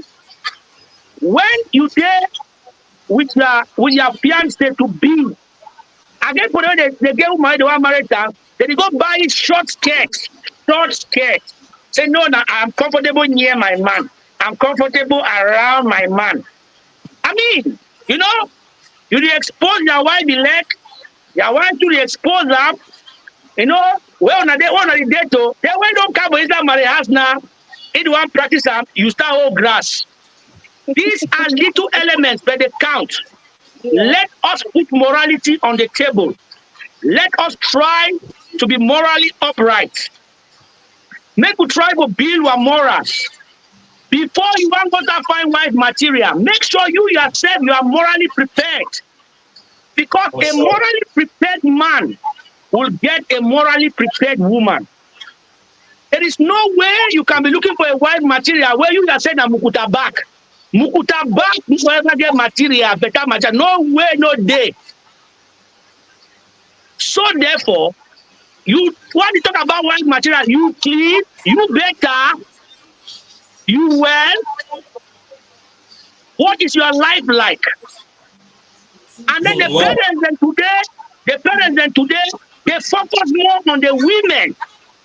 when you there with your fiancé to be, again for the girl married, the one married down, they go buy short skirts. Say, no, I'm comfortable near my man. I'm comfortable around my man. I mean, you expose your wife the leg, your wife to expose them, well, on the day to, they when don't come inside my house now, it one practice them, you start all grass. These are little elements, but they count. Let us put morality on the table. Let us try to be morally upright. Make we try to build our morals. Before you want to find wife material, make sure you yourself you are morally prepared. Because a morally prepared man will get a morally prepared woman. There is no way you can be looking for a wife material where you are saying a mukuta back. Mukuta back, you ever get material, better material. No way, no day. So therefore, you want to talk about wife material, you clean, you better, you well. What is your life like? And then the parents then today, they focus more on the women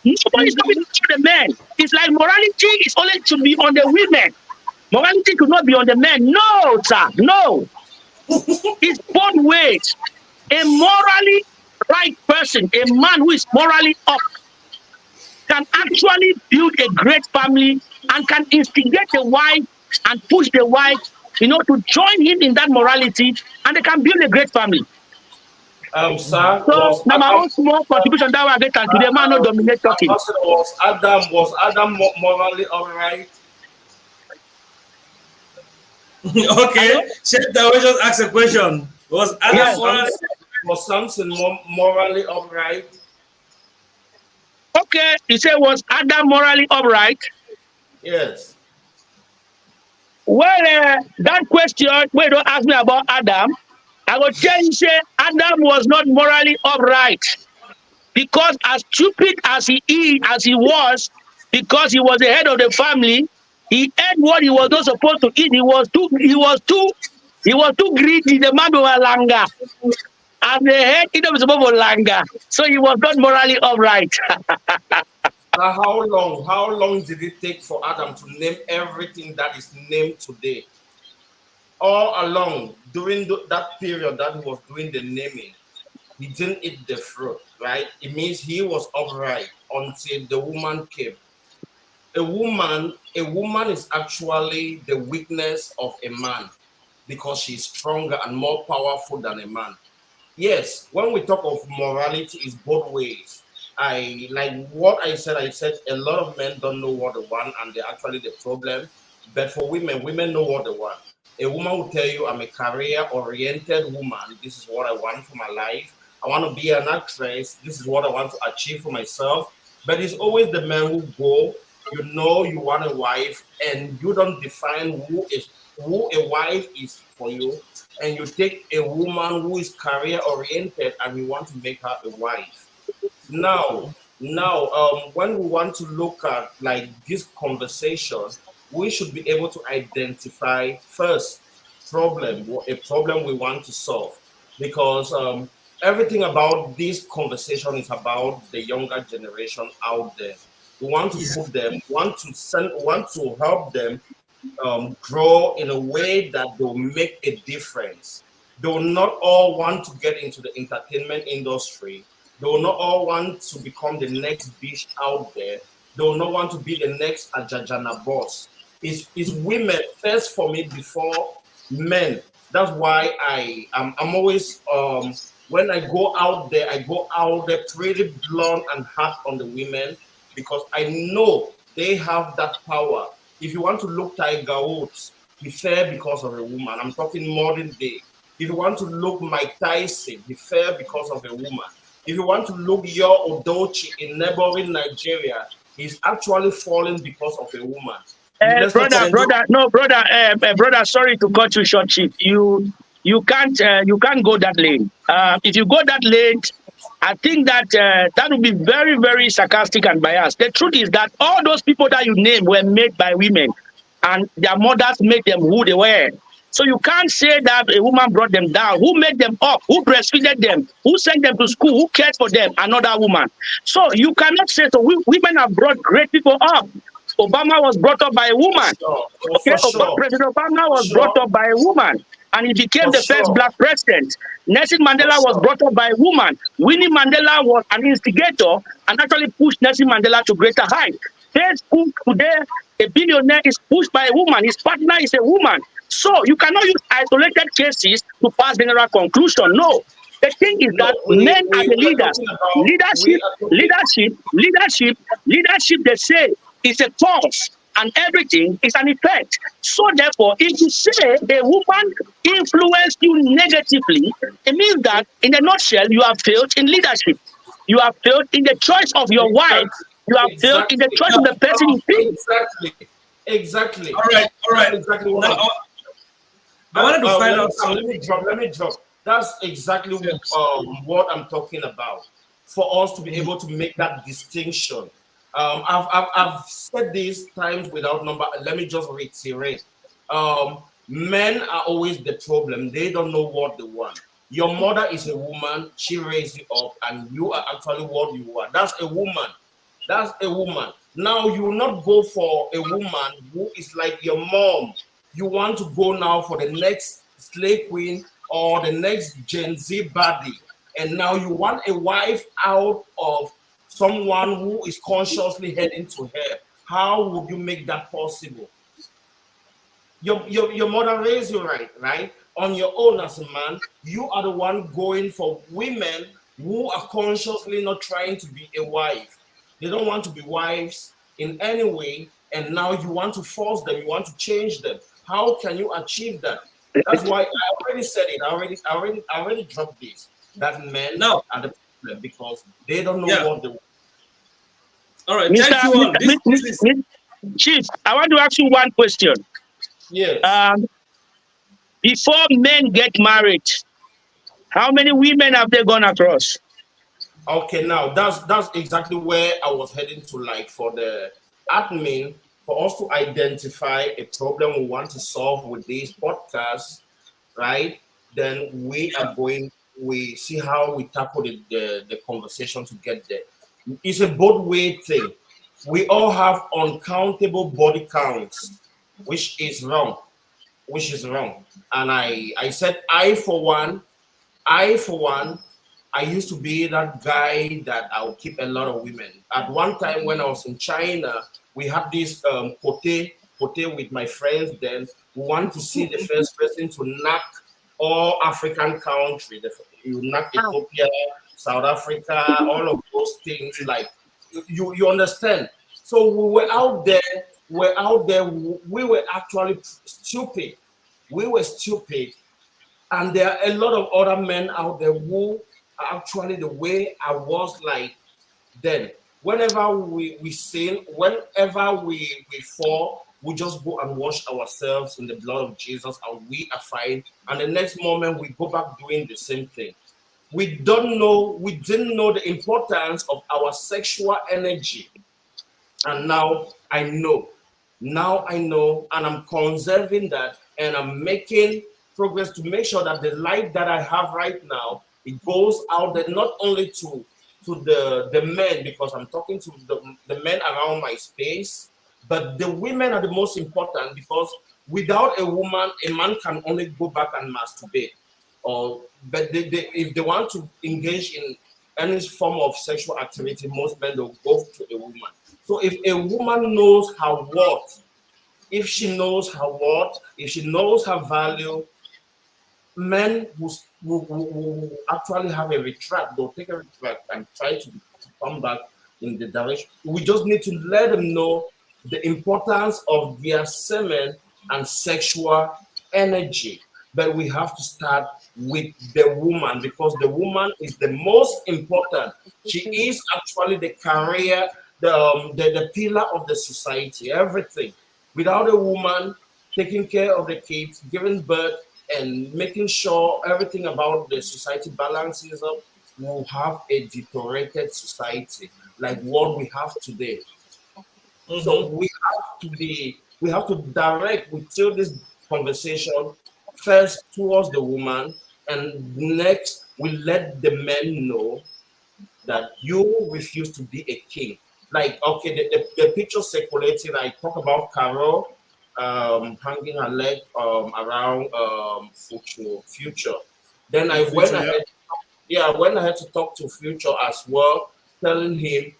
Nobody's talking about the men. It's like morality is only to be on the women. Morality should not be on the men. No, sir. No. It's both ways. A morally right person, a man who is morally up, can actually build a great family and can instigate the wife and push the wife, to join him in that morality, and they can build a great family. Sir, So now my own small contribution that I get and today man not dominate talking. Was Adam morally alright? Okay, Chef, I will just ask a question. Was Adam morally? Was Samson morally upright? Okay, you say was Adam morally upright? Yes. Well, that question, wait, don't ask me about Adam. I will tell you, say Adam was not morally upright because as stupid as he was, because he was the head of the family, he ate what he was not supposed to eat. He was too greedy. The man was langa, and the head he was supposed to langa, so he was not morally upright. Now, how long did it take for Adam to name everything that is named today? All along, during that period that he was doing the naming, he didn't eat the fruit, right? It means he was upright until the woman came. A woman is actually the weakness of a man because she's stronger and more powerful than a man. Yes, when we talk of morality, it's both ways. I like what I said. I said a lot of men don't know what they want, and they're actually the problem. But for women know what they want. A woman will tell you, I'm a career-oriented woman. This is what I want for my life. I want to be an actress. This is what I want to achieve for myself. But it's always the men who go. You know you want a wife, and you don't define who a wife is for you, and you take a woman who is career-oriented and you want to make her a wife. Now, when we want to look at like this conversation, we should be able to identify first a problem we want to solve, because everything about this conversation is about the younger generation out there. We want to put them, want to help them grow in a way that they'll make a difference. They will not all want to get into the entertainment industry. They will not all want to become the next dish out there. They will not want to be the next Ajajana boss. It's women first for me before men. That's why I'm always when I go out there pretty blunt and hard on the women, because I know they have that power. If you want to look Tiger Woods, he fell because of a woman. I'm talking modern day. If you want to look Mike Tyson, he fell because of a woman. If you want to look Yo Odochi in neighboring Nigeria, he's actually falling because of a woman. Brother, sorry to cut you short, Chief. You can't go that lane. If you go that lane, I think that that would be very, very sarcastic and biased. The truth is that all those people that you name were made by women, and their mothers made them who they were. So you can't say that a woman brought them down. Who made them up? Who breastfeeded them? Who sent them to school? Who cared for them? Another woman. So you cannot say so. Women have brought great people up. Obama was brought up by a woman. President Obama was brought up by a woman, and he became the first black president. Nelson Mandela was brought up by a woman. Winnie Mandela was an instigator and actually pushed Nelson Mandela to greater heights. Facebook today, a billionaire is pushed by a woman. His partner is a woman. So you cannot use isolated cases to pass general conclusion. No. The thing is that men are the leaders. Leadership, they say, is a cause and everything is an effect. So therefore, if you say a woman influenced you negatively, it means that in a nutshell, you have failed in leadership. You have failed in the choice of your wife. You have failed in the choice of the person you pick. Exactly. All right. Exactly what now, I wanted to find out. Let me drop. That's exactly what I'm talking about. For us to be able to make that distinction. I've said this times without number. Let me just reiterate. Men are always the problem. They don't know what they want. Your mother is a woman. She raised you up, and you are actually what you are. That's a woman. That's a woman. Now you will not go for a woman who is like your mom. You want to go now for the next slave queen or the next Gen Z body. And now you want a wife out of someone who is consciously heading to her. How would you make that possible? Your mother raised you right? On your own as a man, you are the one going for women who are consciously not trying to be a wife. They don't want to be wives in any way, and now you want to force them, you want to change them. How can you achieve that? That's why I already said it. I already dropped this. That men Now, are the problem because they don't know yeah. what they want. All right. Mr. Thank you all. This is Chief, I want to ask you one question. Yes. Um, before men get married, how many women have they gone across? Okay, now that's exactly where I was heading to, like for the admin, for us to identify a problem we want to solve with this podcast, right? Then we see how we tackle the conversation to get there. It's a both way thing. We all have uncountable body counts, which is wrong, which is wrong. And I said I, for one, I used to be that guy that I would keep a lot of women. At one time when I was in China, we had this pote with my friends. Then we want to see the first person to knock all African country. You knock Ah, Ethiopia, South Africa, all of those things. Like you understand. So we were out there. We're out there. We were actually stupid. We were stupid, and there are a lot of other men out there who are actually the way I was like then. Whenever we sin, whenever we fall, we just go and wash ourselves in the blood of Jesus and we are fine. And the next moment we go back doing the same thing. We didn't know the importance of our sexual energy. And now I know. Now I know, and I'm conserving that, and I'm making progress to make sure that the light that I have right now, it goes out there not only to the men, because I'm talking to the men around my space, but the women are the most important, because without a woman, a man can only go back and masturbate. Or but if they want to engage in any form of sexual activity, most men will go to a woman. So if a woman knows her worth, if she knows her worth, if she knows her value, men will actually have a retract. They'll take a retract and try to come back in the direction. We just need to let them know the importance of their semen and sexual energy. But we have to start with the woman, because the woman is the most important. She is actually the career, the pillar of the society, everything. Without a woman taking care of the kids, giving birth, and making sure everything about the society balances up, we'll have a deteriorated society like what we have today. So mhm. we have to direct, we tilt this conversation first towards the woman, and next we let the men know that you refuse to be a king. Like, okay, the picture circulating, I talk about Carol hanging her leg around future. Then In I went future, yeah. ahead, yeah, I went ahead to talk to Future as well, telling him,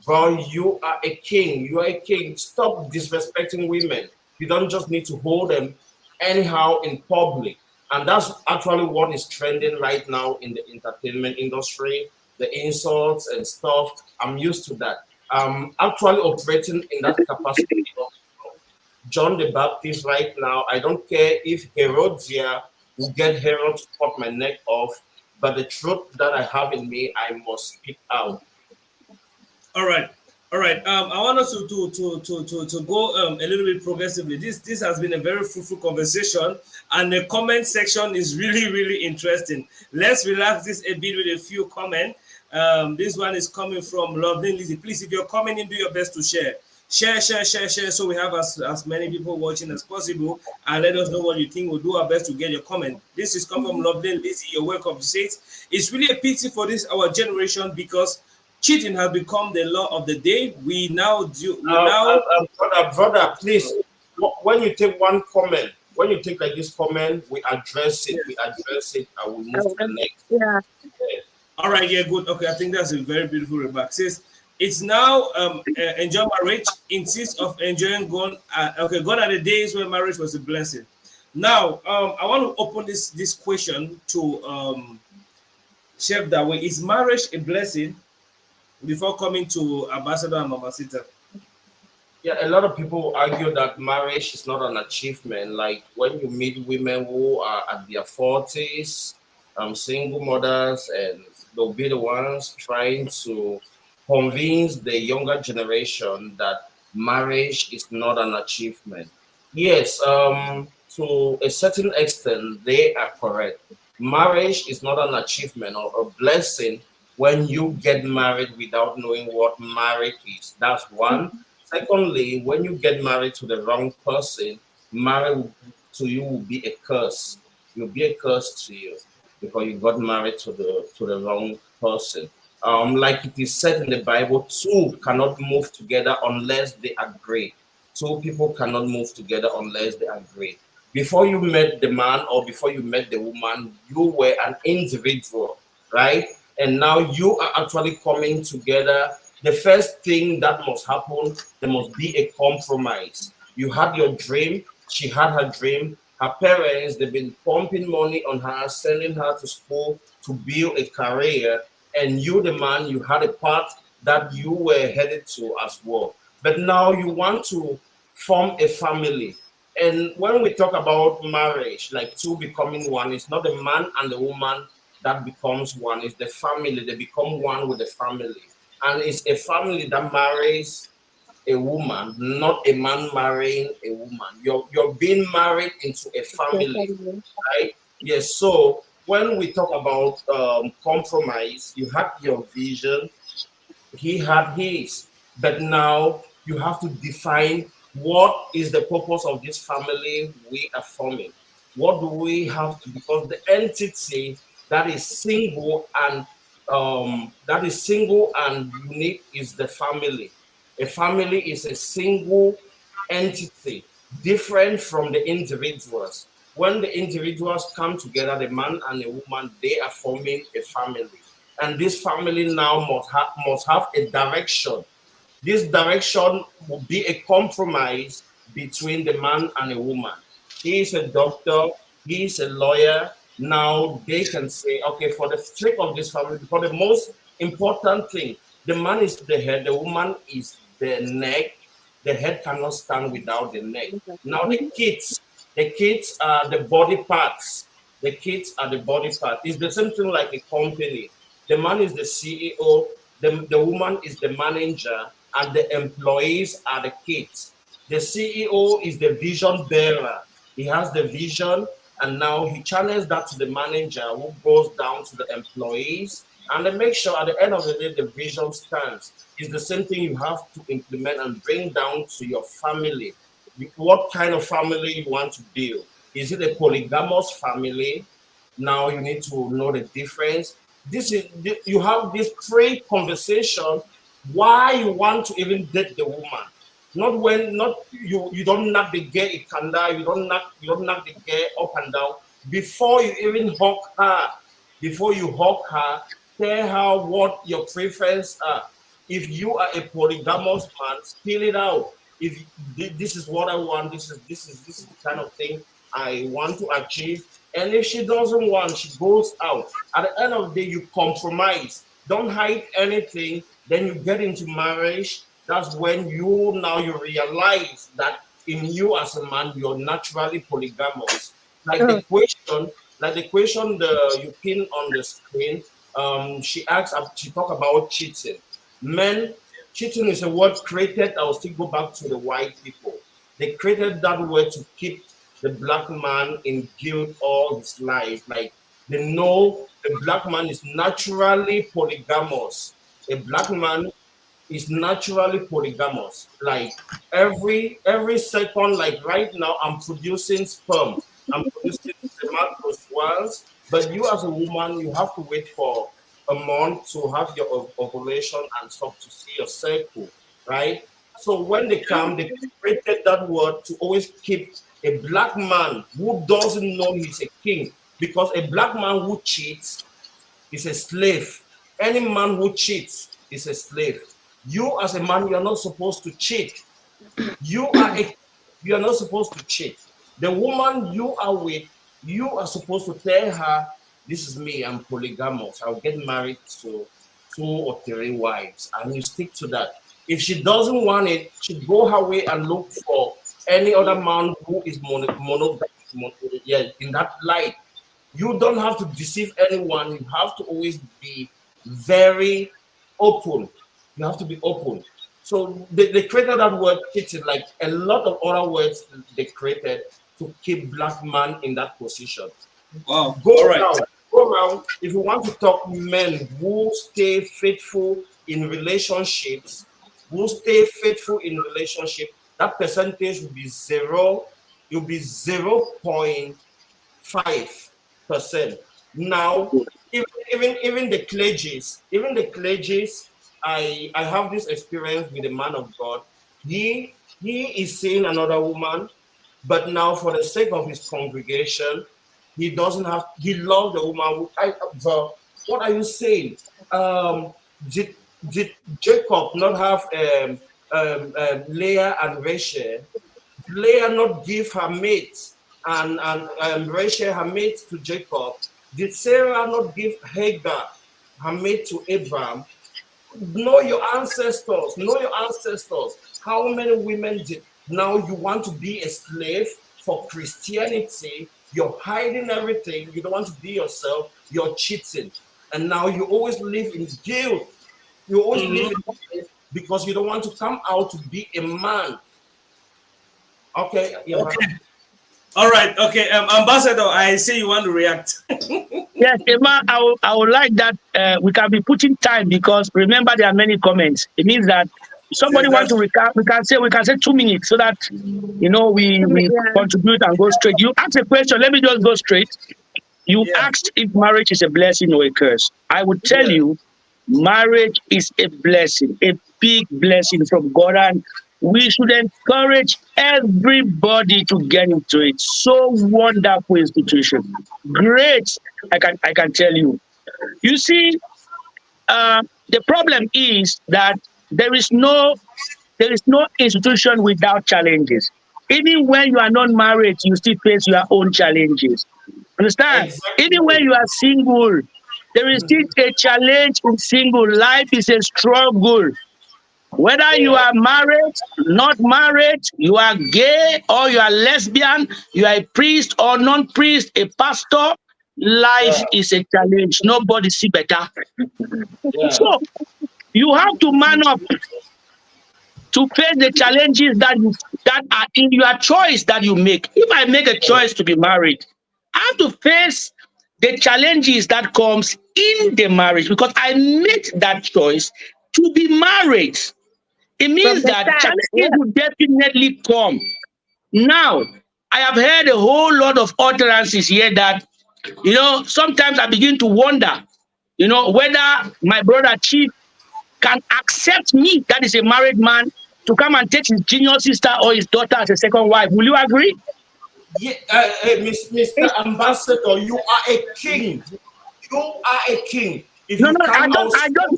bro, you are a king. You are a king. Stop disrespecting women. You don't just need to hold them anyhow in public. And that's actually what is trending right now in the entertainment industry, the insults and stuff. I'm used to that. I'm actually operating in that capacity of John the Baptist right now. I don't care if Herodia will get Herod to cut my neck off, but the truth that I have in me, I must speak out. All right. All right. I want us to go a little bit progressively. This has been a very fruitful conversation, and the comment section is really interesting. Let's relax this a bit with a few comments. This one is coming from Lovely Lizzie. Please, if you're coming in, do your best to share. Share, so we have as many people watching as possible, and let us know what you think. We'll do our best to get your comment. This is coming from Lovely Lizzie. You're welcome. She says it's really a pity for this our generation, because cheating has become the law of the day. We now Brother, please, when you take one comment, when you take like this comment, we address it, and we move to the next. Yeah. Yeah. all right, yeah, good. Okay, I think that's a very beautiful remark. Says it's now enjoy marriage, insist of enjoying gone. Okay, gone are the days when marriage was a blessing. Now, I want to open this question to Chef that way. Is marriage a blessing? Before coming to Ambassador and Mamacita. Yeah, a lot of people argue that marriage is not an achievement. Like when you meet women who are at their 40s, single mothers, and they'll be the ones trying to convince the younger generation that marriage is not an achievement. Yes, to a certain extent, they are correct. Marriage is not an achievement or a blessing when you get married without knowing what marriage is. That's one. Secondly, when you get married to the wrong person, married to you will be a curse. Will be a curse to you because you got married to the wrong person. Like it is said in the Bible, two cannot move together unless they agree. Two people cannot move together unless they agree. Before you met the man or before you met the woman, you were an individual, right? And now you are actually coming together. The first thing that must happen, there must be a compromise. You had your dream, she had her dream. Her parents, they've been pumping money on her, sending her to school to build a career. And you, the man, you had a path that you were headed to as well. But now you want to form a family. And when we talk about marriage, like two becoming one, it's not the man and the woman that becomes one, it's the family. They become one with the family. And it's a family that marries a woman, not a man marrying a woman. You're being married into a family, right? Yes. So when we talk about compromise, you have your vision, he had his. But now you have to define what is the purpose of this family we are forming. What do we have to? Because the entity that is single and unique is the family. A family is a single entity, different from the individuals. When the individuals come together, the man and the woman, they are forming a family, and this family now must have a direction. This direction will be a compromise between the man and a woman. He is a doctor, he is a lawyer. Now they can say, okay, for the sake of this family, for the most important thing, the man is the head, the woman is the neck. The head cannot stand without the neck. Now the kids are the body parts. The kids are the body part. It's the same thing like a company. The man is the CEO, the woman is the manager, and the employees are the kids. The CEO is the vision bearer. He has the vision, and now he channels that to the manager who goes down to the employees and then make sure at the end of the day the vision stands. It's the same thing you have to implement and bring down to your family. What kind of family you want to build? Is it a polygamous family? Now you need to know the difference. You have this pre-conversation why you want to even date the woman. Not when not you don't knock the girl ikanda, you don't knock the girl up and down before you even hug her. Before you hug her, tell her what your preference are. If you are a polygamous man, spill it out. If this is what I want, this is the kind of thing I want to achieve. And if she doesn't want, she goes out. At the end of the day, you compromise. Don't hide anything. Then you get into marriage. That's when you realize that in you as a man, you're naturally polygamous. Like the question, like the question you pin on the screen, she talked about cheating. Men, cheating is a word created. I will still go back to the white people. They created that word to keep the black man in guilt all his life. Like they know the black man is naturally polygamous. A black man is naturally polygamous. Like every second, like right now, I'm producing sperm. I'm producing spermatozoans. But you as a woman, you have to wait for a month to have your ovulation and stuff to see your cycle, right? So when they come, they created that word to always keep a black man who doesn't know he's a king, because a black man who cheats is a slave. Any man who cheats is a slave. You as a man, you're not supposed to cheat. You are not supposed to cheat. The woman you are with, you are supposed to tell her, this is me, I'm polygamous. I'll get married to 2 or 3 wives. And you stick to that. If she doesn't want it, she go her way and look for any other man who is yeah, in that light. You don't have to deceive anyone. You have to always be very open. You have to be open. So they created that word cheating, like a lot of other words they created to keep black man in that position. Wow. Go All right. around, go around. If you want to talk men who stay faithful in relationships, that percentage will be zero. It will be 0.5%. Now, even the clergies, I have this experience with a man of God. He is seeing another woman, but now for the sake of his congregation, he doesn't have. He loves the woman. What are you saying? Did Jacob not have Leah and Rachel? Leah not give her mates and Rachel her mate to Jacob? Did Sarah not give Hagar her mate to Abraham? Know your ancestors. Know your ancestors. How many women did? Now you want to be a slave for Christianity. You're hiding everything. You don't want to be yourself. You're cheating. And now you always live in guilt. You always live in guilt because you don't want to come out to be a man. Okay. Yeah. Okay. All right. Okay. Ambassador, I see you want to react. Yes, Emma, I would like that we can be putting time, because remember there are many comments. It means that if somebody wants to recap, we can say 2 minutes, so that we contribute and go straight. You ask a question, let me just go straight. You asked if marriage is a blessing or a curse. I would tell you, marriage is a blessing, a big blessing from God, and we should encourage everybody to get into it. So wonderful institution, great. I can tell you. You see, the problem is that there is no institution without challenges. Even when you are not married, you still face your own challenges. Understand? Exactly. Even when you are single, there is still a challenge in single. Life is a struggle. Whether you are married, not married, you are gay or you are lesbian, you are a priest or non-priest, a pastor, life is a challenge. Nobody see better. So you have to man up to face the challenges that are in your choice that you make. If I make a choice to be married, I have to face the challenges that comes in the marriage, because I made that choice to be married. It means that challenges will definitely come. Now, I have heard a whole lot of utterances here that, sometimes I begin to wonder, whether my brother Chief can accept me, that is a married man, to come and take his junior sister or his daughter as a second wife. Will you agree? Yeah, Mr. Ambassador, you are a king. You are a king. If No, you come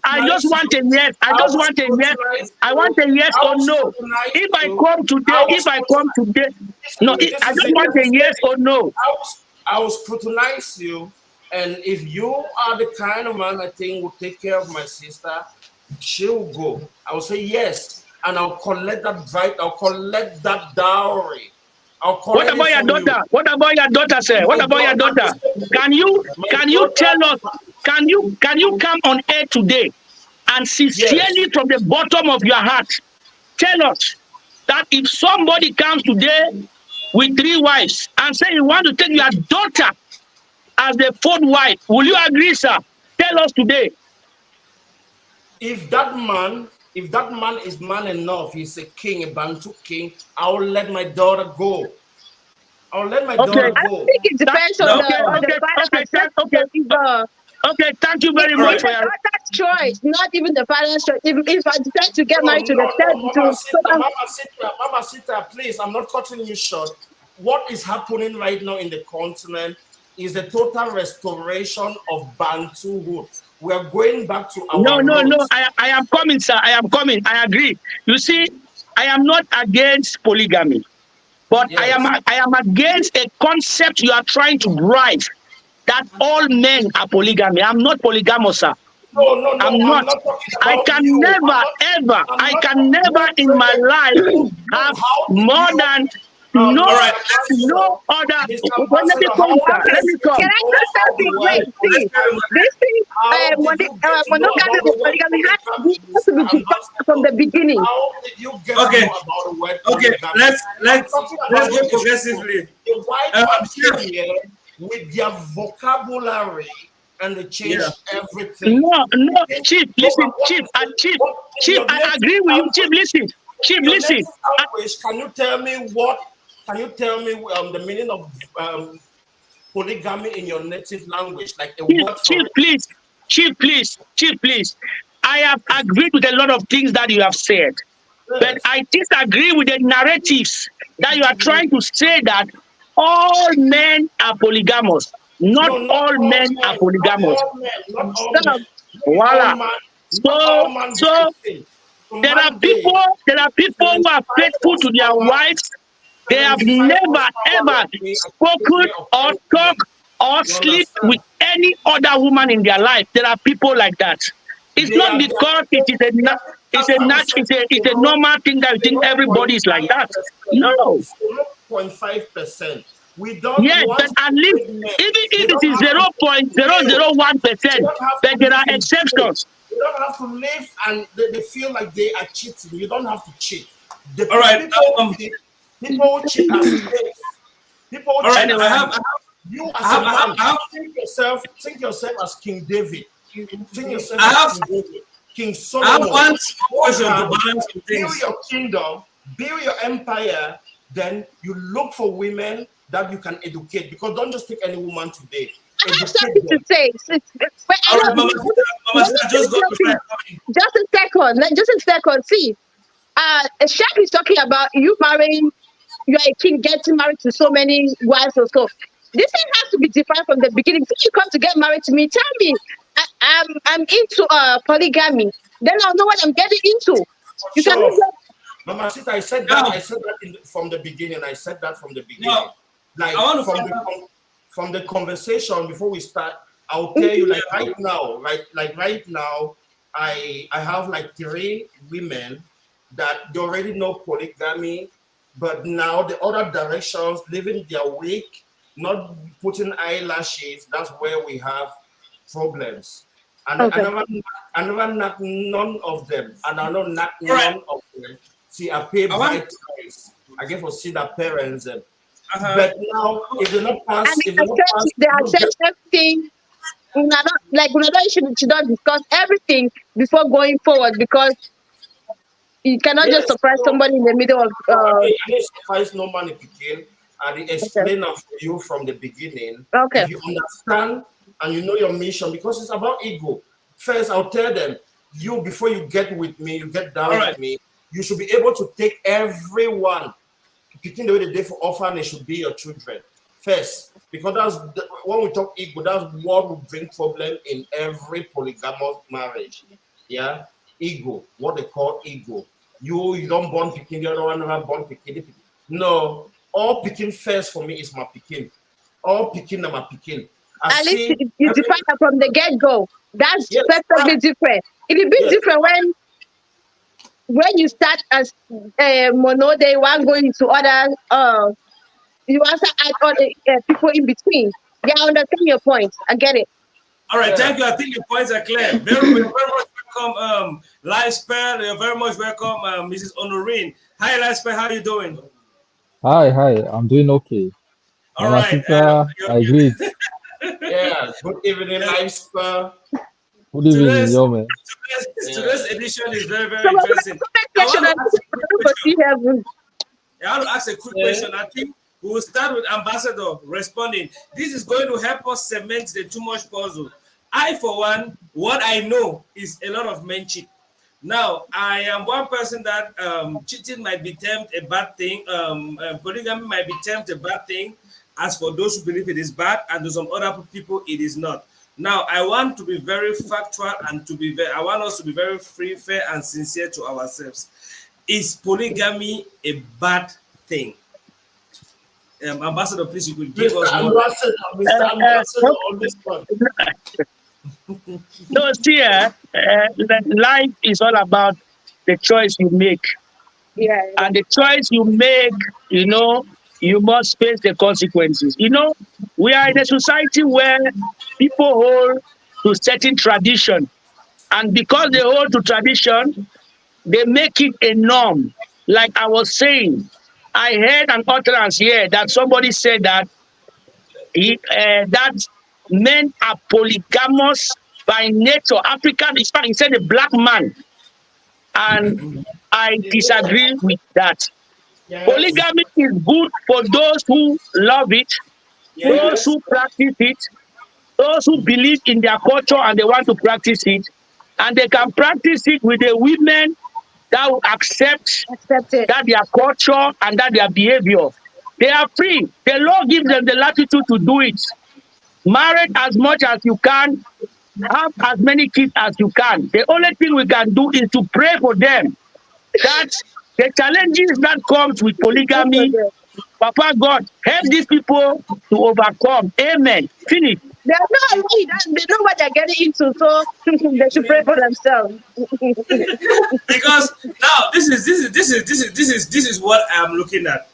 I just want a yes. I just want a yes. I want a yes or no. If I come today, no, I just want a yes or no. I will scrutinize you, and if you are the kind of man I think will take care of my sister, she will go. I will say yes, and I'll collect that right. I'll collect that dowry. What about your daughter? What about your daughter, sir? What about your daughter? Can you tell us? Can you come on air today and sincerely from the bottom of your heart tell us that if somebody comes today with 3 wives and say you want to take your daughter as the 4th wife, will you agree, sir? Tell us today. If that man is man enough, he's a king, a Bantu king, I will let my daughter go. I'll let my daughter go. I think it depends on the Okay, thank you very It's much the for your. daughter's choice, not even the father's choice. If I decide to get No, married to the third, Mama Sita, Mama Sita, please, I'm not cutting you short. What is happening right now in the continent is the total restoration of Bantuhood. We are going back to No, our no, no. roots. I am coming, sir. I am coming. I agree. You see, I am not against polygamy, but Yes. I am against a concept you are trying to drive that all men are polygamy. I'm not polygamous, sir. No, I'm I'm not. not talking I about can you. never, ever, I'm I not can never who in my created life who, have how did more you than no, All right, Ambassador, other. Mr. Well, let me Ambassador, come, how sir. did Let Okay, me you come. can I know just tell about the you? word Wait, let's see, get him. polygamy? this thing, How did you get to know monogamy about and the word polygamy polygamy, has to be Mr. defined from Ambassador? the beginning. How did you get to Okay, know about the word okay. polygamy? Let's I'm let's talking let's about go the people. progressively. The white man Chef, came here with their vocabulary and they yeah. changed everything. No, no, Chief, No, listen, but what Chief, is Chief, what in Chief, your I native agree with you, Chief, language? listen, Chief, In your listen. native language, can you tell me what? Can you tell me the meaning of polygamy in your native language, like a Chief, word Chief, for it? please, Chief, please, Chief, please. I have agreed with a lot of things that you have said, but Yes. I disagree with the narratives that you are trying to say that all men are polygamous. Not No, not all all men are men, not polygamous. all men, not all men. Stop. Maybe Voila. not all So, man do so the same. So there are man people, day, who are 75 faithful to their horsepower, wives. They have 75 never horsepower ever like me, I can take spoken care of or 10 talk women. or You sleep with understand? any other woman in their life. There are people like that. It's They not are, because it is a that's why we said it's a normal thing that you think everybody is like that. No. 0.5%. We don't Yes, want but to at least degrade men. even They if it don't is have to live. They 0.001%, don't have but to there live are in shame. exceptions. They don't have to live and they feel like they are cheating. You don't have to cheat. The All right. people who cheat are slaves. People who All right. cheat are Anyway, slaves. You as a man, I have, think yourself as King David. Think yourself I as have, King David, King I have Solomon. one Work question to hard, balance some build things. your kingdom, build your empire. Then you look for women that you can educate. Because don't just take any woman today. I have Educate something to them. say. But I All know, right, Mama let me Sita, just finish go your before I piece. come in. Just a second. Just a second. See, Shaq is talking about you marrying, you're a king getting married to so many wives or so. This thing has to be defined from the beginning. If you come to get married to me, tell me I'm into polygamy. Then I'll know what I'm getting into. For You cannot sure. just Mama Sita, I said that. Now, I said that from the beginning. I said that from the beginning. now, Like I want to find out. from the conversation before we start, I'll tell you like right now, I have like 3 women that they already know polygamy, but now the other directions, living their week, not putting eyelashes. That's where we have problems. And okay. I never knock none of them, and I don't knock All right. none of them. See, I pay I want. bright price. I get for see their parents. Uh-huh. But now, And if they not pass, they you don't get. accept everything. Una don't should not discuss everything before going forward because you cannot just Yes, surprise somebody in the middle of no, I need suffice no money picking. I dey okay. explain am for you from the beginning. Okay. If you understand and you know your mission, because it's about ego. First, I'll tell them, you before you get with me, you get All down right. with me, you should be able to take everyone. Picking the way they did for orphanage should be your children first, because when we talk ego, that's what will bring problem in every polygamous marriage. Yeah, ego, what they call ego. You don't born picking, the other one never born picking. No, all picking first for me is my picking. All picking are my picking. I At least see you every define that from the get go. That's yes, perfectly right, different. It'll be yes, different when you start as mono, they want going into other you also add other people in between. Yeah, I understand your point. I get it. All right. yeah. Thank you. I think your points are clear. Very much welcome, Live Spell. You're very much welcome, Mrs. Honorine. Hi, Live Spell. How are you doing? Hi, I'm doing okay. All Mama right. Sita, I greet. Yeah, good evening, Yes, life spur. Good evening, today's yo, man. today's Yeah. edition is very, So very my interesting. comment I section, want I to ask a quick don't go question. see heaven. I want to ask a quick Yeah. question. I think we will start with Ambassador responding. This is going to help us cement the too much puzzle. I, for one, what I know is a lot of men cheat. Now, I am one person that cheating might be termed a bad thing. Polygamy might be termed a bad thing. As for those who believe it is bad, and to some other people, it is not. Now, I want to be very factual and to be very, I want us to be very free, fair, and sincere to ourselves. Is polygamy a bad thing? Ambassador, please, you could give Mr. us more. Ambassador, Mr. Ambassador on this one. No, see, life is all about the choice you make. Yeah. And the choice you make, you must face the consequences. We are in a society where people hold to certain tradition. And because they hold to tradition, they make it a norm. Like I was saying, I heard an utterance here that somebody said that that men are polygamous by nature. African, in fact, he said a black man. And I disagree with that. Yes. Polygamy is good for those who love it, those Yes. who practice it, those who believe in their culture and they want to practice it. And they can practice it with the women that will accept Accept it. that their culture and that their behavior. They are free. The law gives them the latitude to do it. Marry as much as you can, have as many kids as you can. The only thing we can do is to pray for them that the challenges that comes with polygamy, Papa God, help these people to overcome. Amen. Finish. They are not aware that they know what they're getting into, so they should pray for themselves. Because now this is what I'm looking at.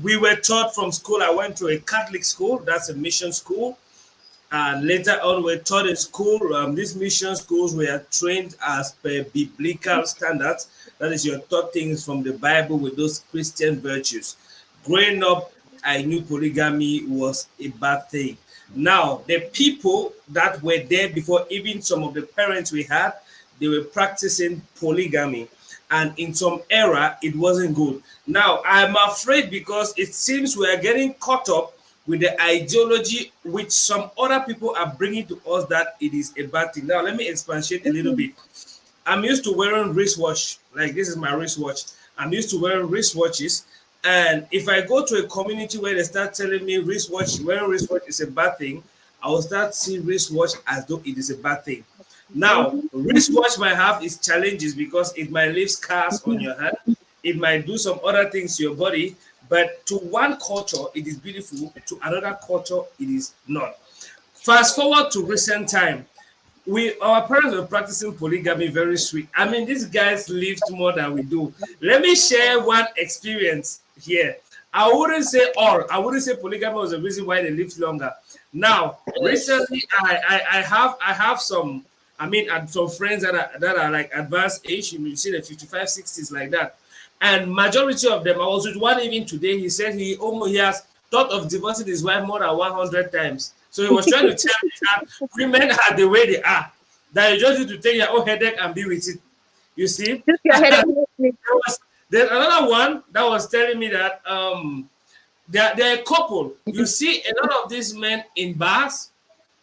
We were taught from school. I went to a Catholic school, that's a mission school, and later on we're taught in school. These mission schools were trained as per biblical standards. That is, you're taught things from the Bible with those Christian virtues. Growing up, I knew polygamy was a bad thing. Now, the people that were there before, even some of the parents we had, they were practicing polygamy. And in some era, it wasn't good. Now, I'm afraid because it seems we are getting caught up with the ideology which some other people are bringing to us that it is a bad thing. Now, let me expatiate a little bit. I'm used to wearing wristwatch. Like, this is my wristwatch. I'm used to wearing wristwatches. And if I go to a community where they start telling me wearing wristwatch is a bad thing, I will start seeing wristwatch as though it is a bad thing. Now, wristwatch might have its challenges because it might leave scars on your hand. It might do some other things to your body. But to one culture, it is beautiful. To another culture, it is not. Fast forward to recent time. Our parents were practicing polygamy very sweet. I mean, these guys lived more than we do. Let me share one experience here. I wouldn't say all. I wouldn't say polygamy was the reason why they lived longer. Now, recently, I have some. I mean, some friends that are like advanced age. You see the 55, 60s like that, and majority of them. I was with one even today. He said he has thought of divorcing his wife more than 100 times. So he was trying to tell me that women are the way they are. That you just need to take your own headache and be with it. You see? There's another one that was telling me that they're a couple. You see a lot of these men in bars,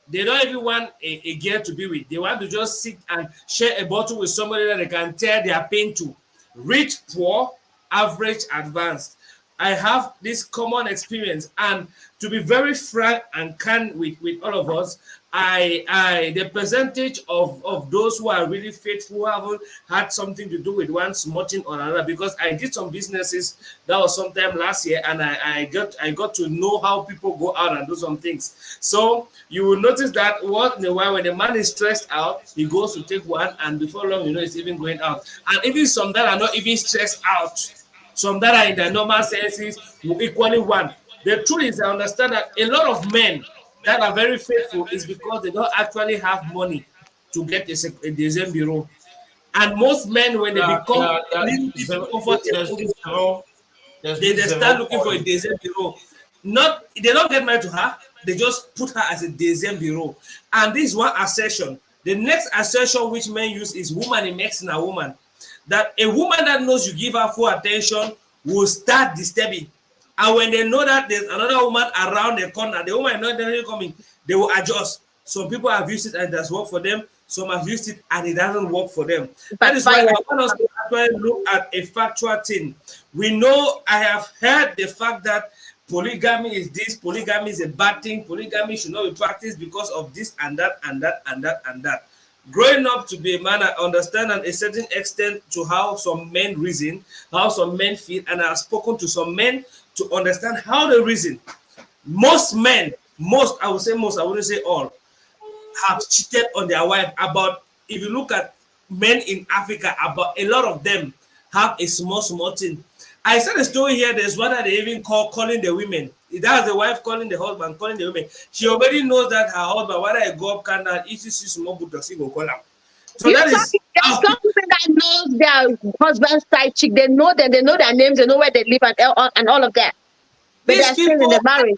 they don't even want a girl to be with. They want to just sit and share a bottle with somebody that they can tear their pain to. Rich, poor, average, advanced. I have this common experience, and to be very frank and candid with all of us, the percentage of those who are really faithful, who haven't had something to do with one smutting or another, because I did some businesses that was sometime last year, and I got to know how people go out and do some things. So you will notice that once in a while, when the man is stressed out, he goes to take one, and before long, it's even going out. And even some that are not even stressed out, some that are in their normal senses will equally want. The truth is, I understand that a lot of men that are very faithful is because they don't actually have money to get a deuxième bureau. And most men, when they become a little bit comfortable, they start looking for a deuxième bureau. They don't get married to her, they just put her as a deuxième bureau. And this is one assertion. The next assertion which men use is woman in Mexican a woman. That a woman that knows you give her full attention will start disturbing. And when they know that there's another woman around the corner, the woman is not really coming, they will adjust. Some people have used it and it does work for them. Some have used it and it doesn't work for them. That But is why fire. I want us to actually look at a factual thing. We know, I have heard the fact that polygamy is this, polygamy is a bad thing, polygamy should not be practiced because of this and that and that and that and that. Growing up to be a man, I understand at a certain extent to how some men reason, how some men feel, and I've spoken to some men to understand how they reason. Most men, most, I would say most, I wouldn't say all, have cheated on their wife. About, if you look at men in Africa, about a lot of them have a small thing. I said a story here. There's one that they even calling the women. That's the wife calling the husband, calling the women. She already knows that her husband, whether I go up Canada, if she sees small book, she go call him. So You that some, is there's some women that knows their husband's side chick. They know them, they know their names, they know where they live, and all of that. But these they're still in people. the marriage.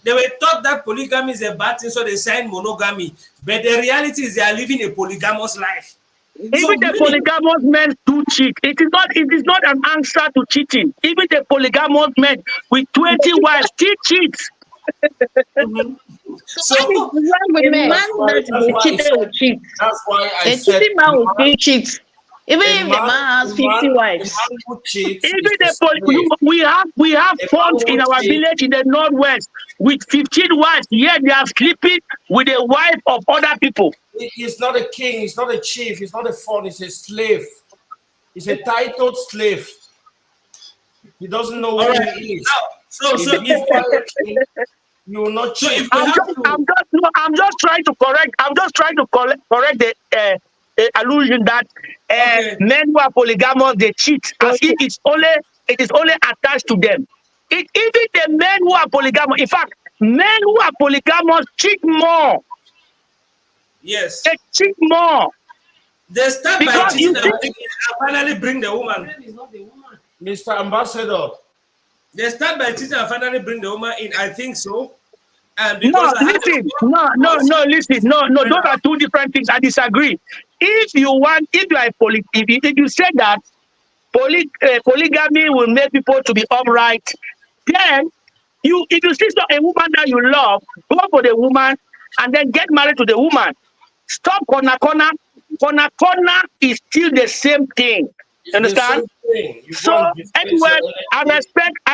They were taught that polygamy is a bad thing, so they signed monogamy. But the reality is they are living a polygamous life. So Even the polygamous men do cheat. It is not an answer to cheating. Even the polygamous men with 20 wives still cheat. So what is wrong with A men? man that cheated will cheat. That's why I A said cheating man will still cheat. Even a if the man, man has a 50 man, wives. a man who cheats Even is a the slave. we have A folks man in who our cheats, village in the northwest with 15 wives, yet they are sleeping with the wife of other people. he's not a king, he's not a chief, he's not a fawn, he's a slave. He's a titled slave. He doesn't know all who right. he is. Now, so If if you are a king, you will not so cheat. if we have to, I'm just trying to correct. I'm just trying to correct the allusion that okay, men who are polygamous they cheat, as if it is only attached to them. Even the men who are polygamous, in fact, men who are polygamous cheat more. yes, They cheat more they start by because cheating you see. and finally bring the woman. Mr. Ambassador, They start by cheating and finally bring the woman in. I think so, and No, because I had listen. Listen. No. Those are two different things. I disagree. If you are if you say that polygamy will make people to be upright, then if you see a woman that you love, go for the woman and then get married to the woman. Stop corner. Corner is still the same thing. it's the Understand? same thing. You So go and disgrace anyway, your I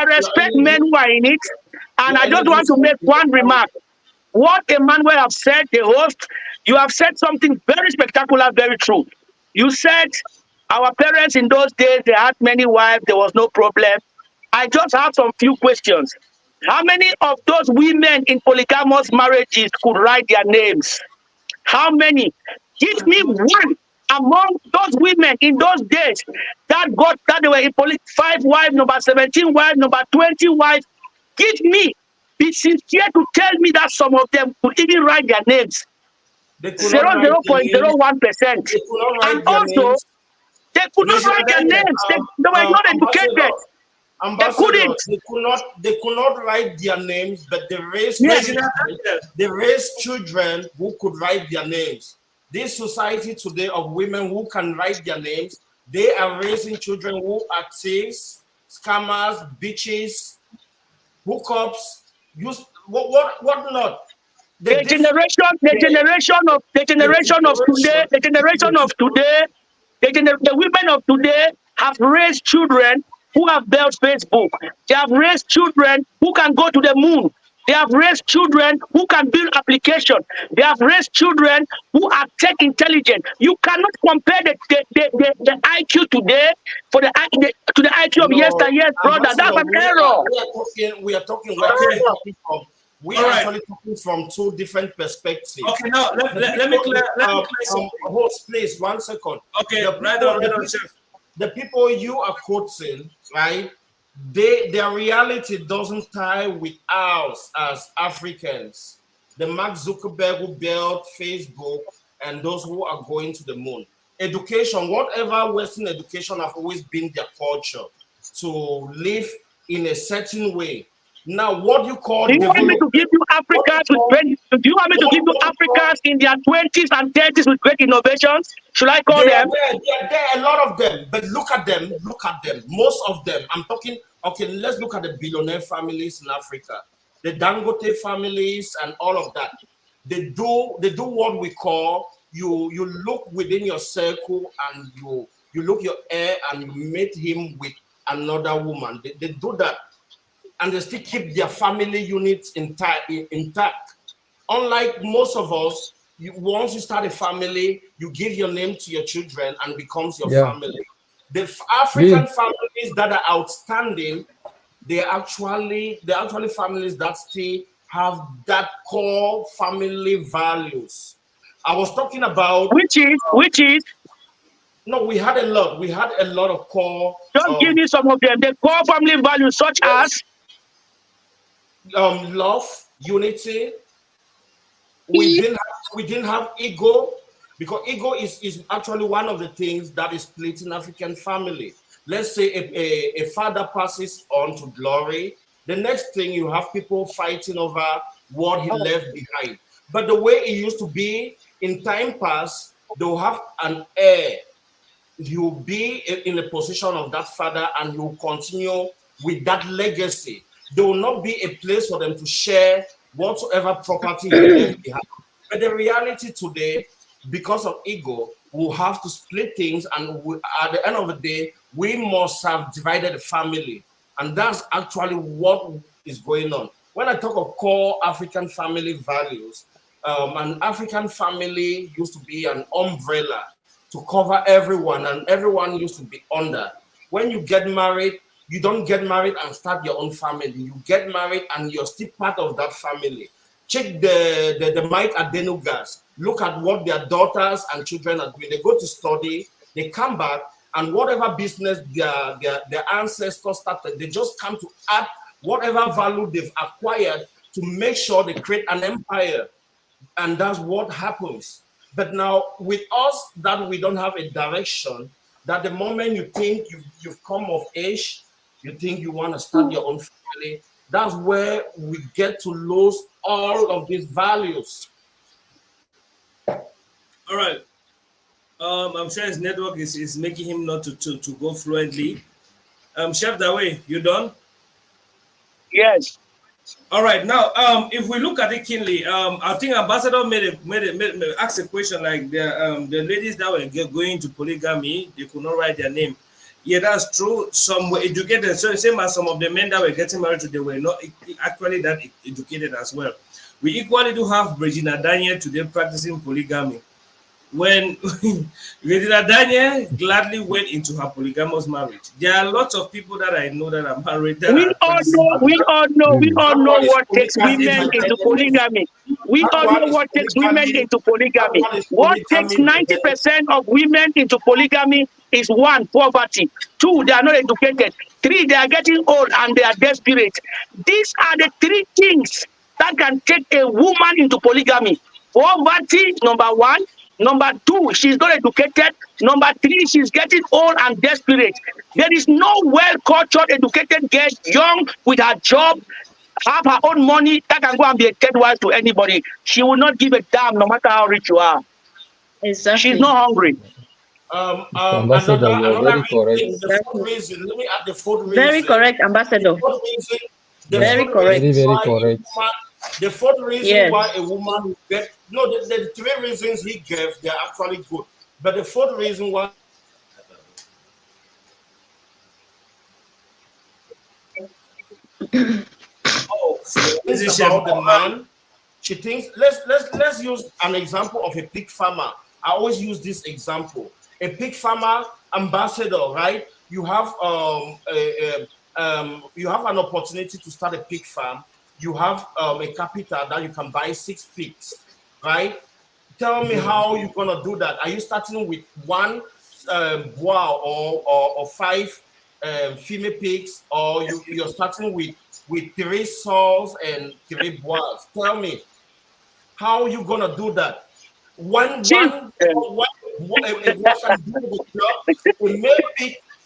your respect men energy, who are in it, and your I just energy want is to make one marriage. remark. What Emmanuel have said, the host, you have said something very spectacular, very true. You said our parents in those days, they had many wives, there was no problem. I just have some few questions. How many of those women in polygamous marriages could write their names? How many? Give me one among those women in those days that they were in 5 wives, number 17 wives, number 20 wives. Give me. Be sincere to tell me that some of them could even write their names. They could not write their names. 0.01%. They could not And write their also, names. they could not write their names. They were not educated. Ambassador, couldn't. they could not write their names, but they raised Yes. children who could write their names. This society today of women who can write their names, they are raising children who are thieves, scammers, bitches, hookups, what not. The generation the women of today have raised children who have built Facebook. They have raised children who can go to the moon. They have raised children who can build application. They have raised children who are tech intelligent. You cannot compare the IQ today to the IQ of yesteryear, brother. That's an error. We are talking from two different perspectives. Okay, now let me clear something. Host, please, 1 second. Okay, the people you are quoting, right? Their reality doesn't tie with ours as Africans. The Mark Zuckerberg who built Facebook and those who are going to the moon. Education, whatever Western education have always been their culture to live in a certain way. Now, what you call Do you want me to give you Africans in their 20s and 30s with great innovations? Should I call them? There are a lot of them, but look at them. Most of them. I'm talking, okay, let's look at the billionaire families in Africa, the Dangote families and all of that. they do what we call you look within your circle and you look your heir and you meet him with another woman. They do that, and they still keep their family units intact. Unlike most of us, once you start a family, you give your name to your children and becomes your Yeah. family. The Will, African families that are outstanding, they're actually families that still have that core family values. I was talking about which is, no, we had a lot. We had a lot of core just give me some of them. The core family values such as love, unity. We didn't have ego, because ego is actually one of the things that is splitting African family. Let's say a father passes on to glory. The next thing, you have people fighting over what he left behind. But the way it used to be in time past, they'll have an heir. He'll be in the position of that father and he'll continue with that legacy. There will not be a place for them to share whatsoever property he left behind. But the reality today, because of ego, we'll have to split things, and at the end of the day, we must have divided the family. And that's actually what is going on. When I talk of core African family values, an African family used to be an umbrella to cover everyone, and everyone used to be under. When you get married, you don't get married and start your own family. You get married and you're still part of that family. Check the Mike Adenugas. Look at what their daughters and children are doing. They go to study, they come back, and whatever business their ancestors started, they just come to add whatever value they've acquired to make sure they create an empire. And that's what happens. But now with us, that we don't have a direction, that the moment you think you've come of age, you think you want to start your own family, that's where we get to lose all of these values. All right. I'm sure his network is making him not to go fluently. Chef Dawei, you done? yes. All right. Now, if we look at it keenly, I think Ambassador made asked a question like the ladies that were going to polygamy, they could not write their name. Yeah, that's true. Some were educated, so same as some of the men that were getting married to, they were not actually that educated as well. We equally do have Regina Daniel today practicing polygamy. When Regina Daniel gladly went into her polygamous marriage. There are lots of people that I know that are married that We are all practicing know, we polygamy all know, we really. all That know one is what takes as women polygamy. into educated. polygamy. We That all one know is what takes women polygamy. into That polygamy. one is What takes polygamy. 90% of women into polygamy is one, poverty. Two, they are not educated. Three, they are getting old and they are desperate. These are the three things that can take a woman into polygamy. Poverty, number one. Number two, she's not educated. Number three, she's getting old and desperate. There is no well-cultured, educated girl, young, with her job, have her own money, that can go and be a third wife to anybody. She will not give a damn no matter how rich you are. She's Exactly. not hungry. Mr. Another Ambassador, you are very correct. reason, the fourth Exactly. reason. Let me add the fourth Very reason. correct, The Ambassador. fourth reason. The Yeah, Very fourth correct. reason very, very why a correct. woman. The fourth reason Yes. why a woman will get no. The three reasons he gave, they are actually good. But the fourth reason why Oh, thinks this is Chef. about the man. She thinks let's use an example of a pig farmer. I always use this example. A pig farmer ambassador, right? You have an opportunity to start a pig farm. You have a capital that you can buy 6 pigs, right? Tell me how you're gonna do that. Are you starting with one wow or five female pigs, or you're starting with three sows and three bois? Tell me how you gonna do that. Chief, A bois can do the job.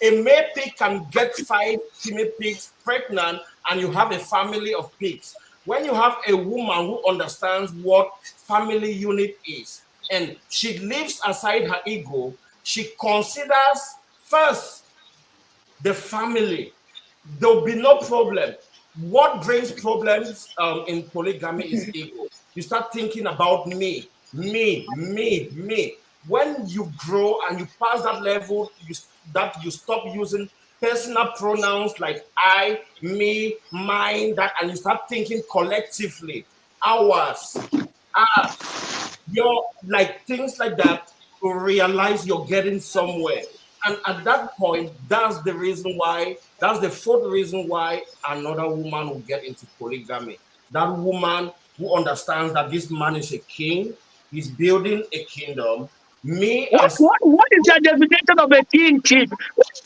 A male pig can get 5 female pigs pregnant, and you have a family of pigs. When you have a woman who understands what family unit is, and she leaves aside her ego, she considers first the family, there'll be no problem. What brings problems in polygamy is ego. You start thinking about me, me, me, me. When you grow and you pass that level, you stop using personal pronouns like I, me, mine, that, and you start thinking collectively, ours, us, your, like things like that, to realize you're getting somewhere. And at that point, that's the reason why, that's the fourth reason why another woman will get into polygamy. That woman who understands that this man is a king, he's building a kingdom. Me as What is your definition of a king, chief?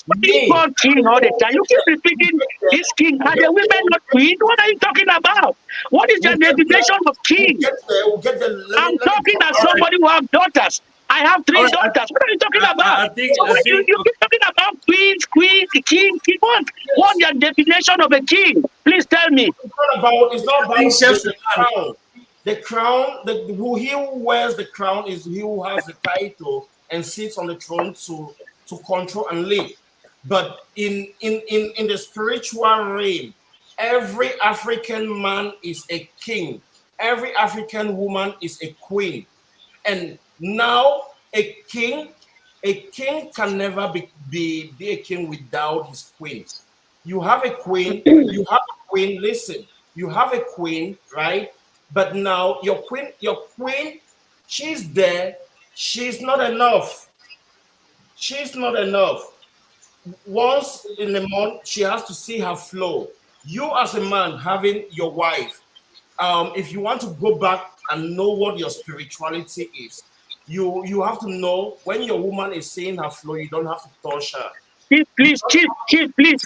What do you me, call king all the time? You keep repeating this king. Are the women not queen? What are you talking about? What is your we'll get there, definition of we'll king? get there, we'll get there. I'm Let me talking as All right, somebody who have daughters. I have all three right. daughters. What are you talking about? I think, So when you okay. keep talking about queens, queen, king, what's your definition of a king? Please tell me. it's not I think about Chef the Sudan. crown. The crown, he who wears the crown is he who has the title and sits on the throne to control and lead. But in the spiritual realm, every African man is a king. Every African woman is a queen. And now a king, a king can never be a king without his queen. You have a queen, you have a queen, listen, you have a queen, right? But now your queen, she's there, she's not enough. She's not enough. Once in a month, she has to see her flow. You as a man having your wife, if you want to go back and know what your spirituality is, you have to know when your woman is seeing her flow, you don't have to touch her. Chief, please, chief, please.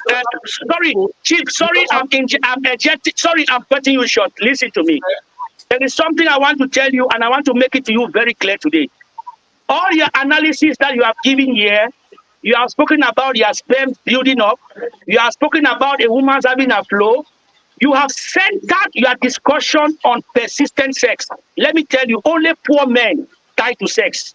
Sorry, chief. Sorry, I'm ejecting. Sorry, I'm cutting you short. Listen to me. There is something I want to tell you, and I want to make it to you very clear today. All your analysis that you have given here, you have spoken about your sperm building up. You have spoken about a woman's having a flow. You have centered your discussion on persistent sex. Let me tell you, only poor men tie to sex.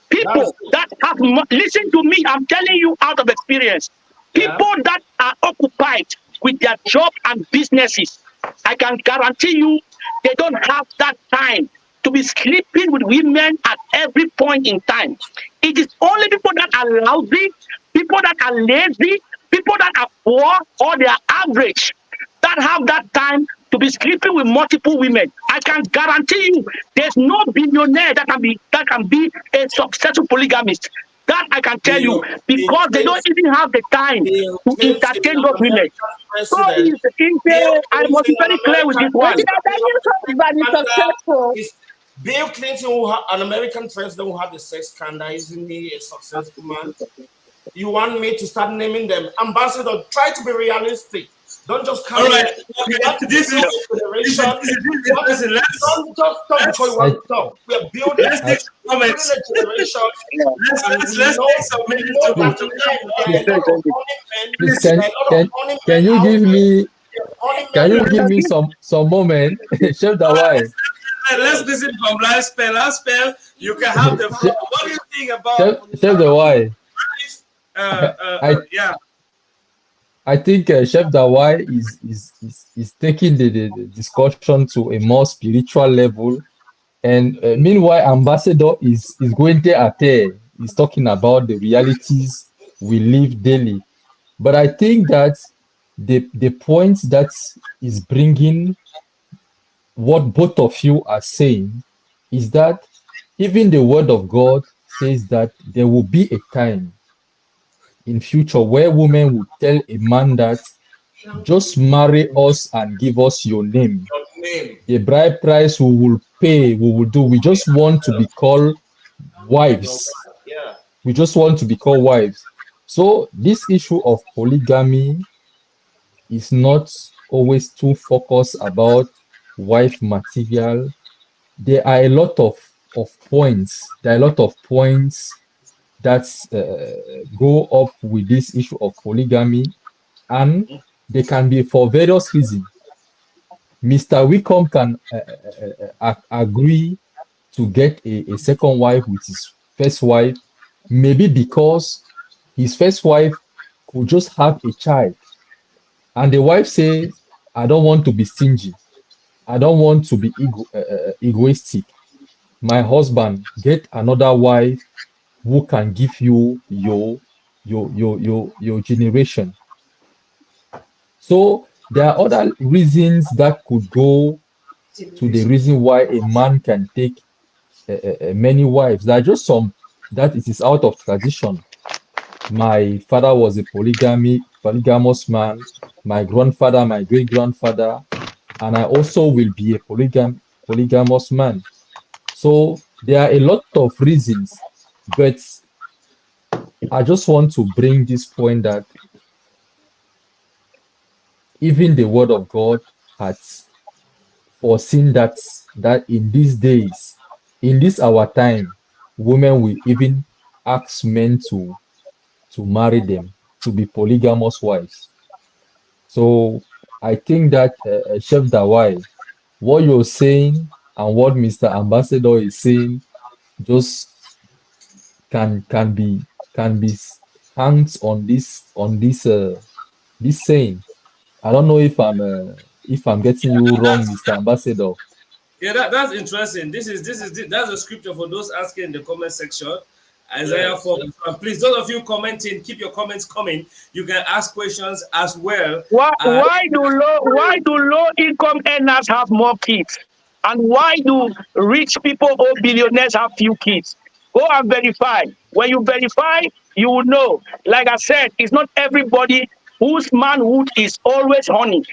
People that have, listen to me, I'm telling you out of experience. People that are occupied with their job and businesses, I can guarantee you they don't have that time to be sleeping with women at every point in time. It is only people that are lousy, people that are lazy, people that are poor, or they are average that have that time to be sleeping with multiple women. I can guarantee you there's no billionaire that can be a successful polygamist. That I can tell you, because they don't even have the time Bill to Clinton, entertain an those women. American So president. I must be very clear with this one. But that you can be successful. Is Bill Clinton, an American president who had the sex scandal, isn't he a successful man? You want me to start naming them? Ambassador, try to be realistic. Don't just come All in. right. You want to This build is a generation. listen. Don't just talk before you want to talk. We are building, Let's take some building comments. a generation. And we Let's know, take some we minutes know to that to men, there are a lot of honey men. Please, There are a lot of honey can men you out give there. me There are honey can men you out give me some moment, Chef Dawai? Let's listen from last spell. Last spell, you can have the floor. What do you think about Chef Dawai. yeah. I think Chef Dawai is taking the discussion to a more spiritual level, and meanwhile, Ambassador is going there at there. He's talking about the realities we live daily. But I think that the point that is bringing what both of you are saying is that even the Word of God says that there will be a time in future where women will tell a man that just marry us and give us your name. your name. The bride price we will pay, we will do. We just want to be called wives. Yeah. We just want to be called wives. So this issue of polygamy is not always too focused about wife material. There are a lot of points. There are a lot of points that go up with this issue of polygamy, and they can be for various reasons. Mr. Wickham can agree to get a second wife with his first wife, maybe because his first wife could just have a child, and the wife says, I don't want to be stingy. I don't want to be egoistic. My husband, get another wife who can give you your generation. So there are other reasons that could go to the reason why a man can take many wives. There are just some that it is out of tradition. My father was a polygamous man. My grandfather, my great grandfather, and I also will be a polygamous man. So there are a lot of reasons, but I just want to bring this point that even the word of God has foreseen that in these days, in this our time, women will even ask men to marry them, to be polygamous wives. So I think that Chef Dawai, what you're saying and what Mr. Ambassador is saying just can be can be hands on this saying. I don't know if I'm getting you wrong, That's Mr. Ambassador. yeah, that's interesting. That's a scripture for those asking in the comment section. Isaiah Yes. 4. Please, those of you commenting, keep your comments coming. You can ask questions as well. Why do low income earners have more kids? And why do rich people or billionaires have few kids? Go and verify. When you verify, you will know. Like I said, it's not everybody whose manhood is always honey.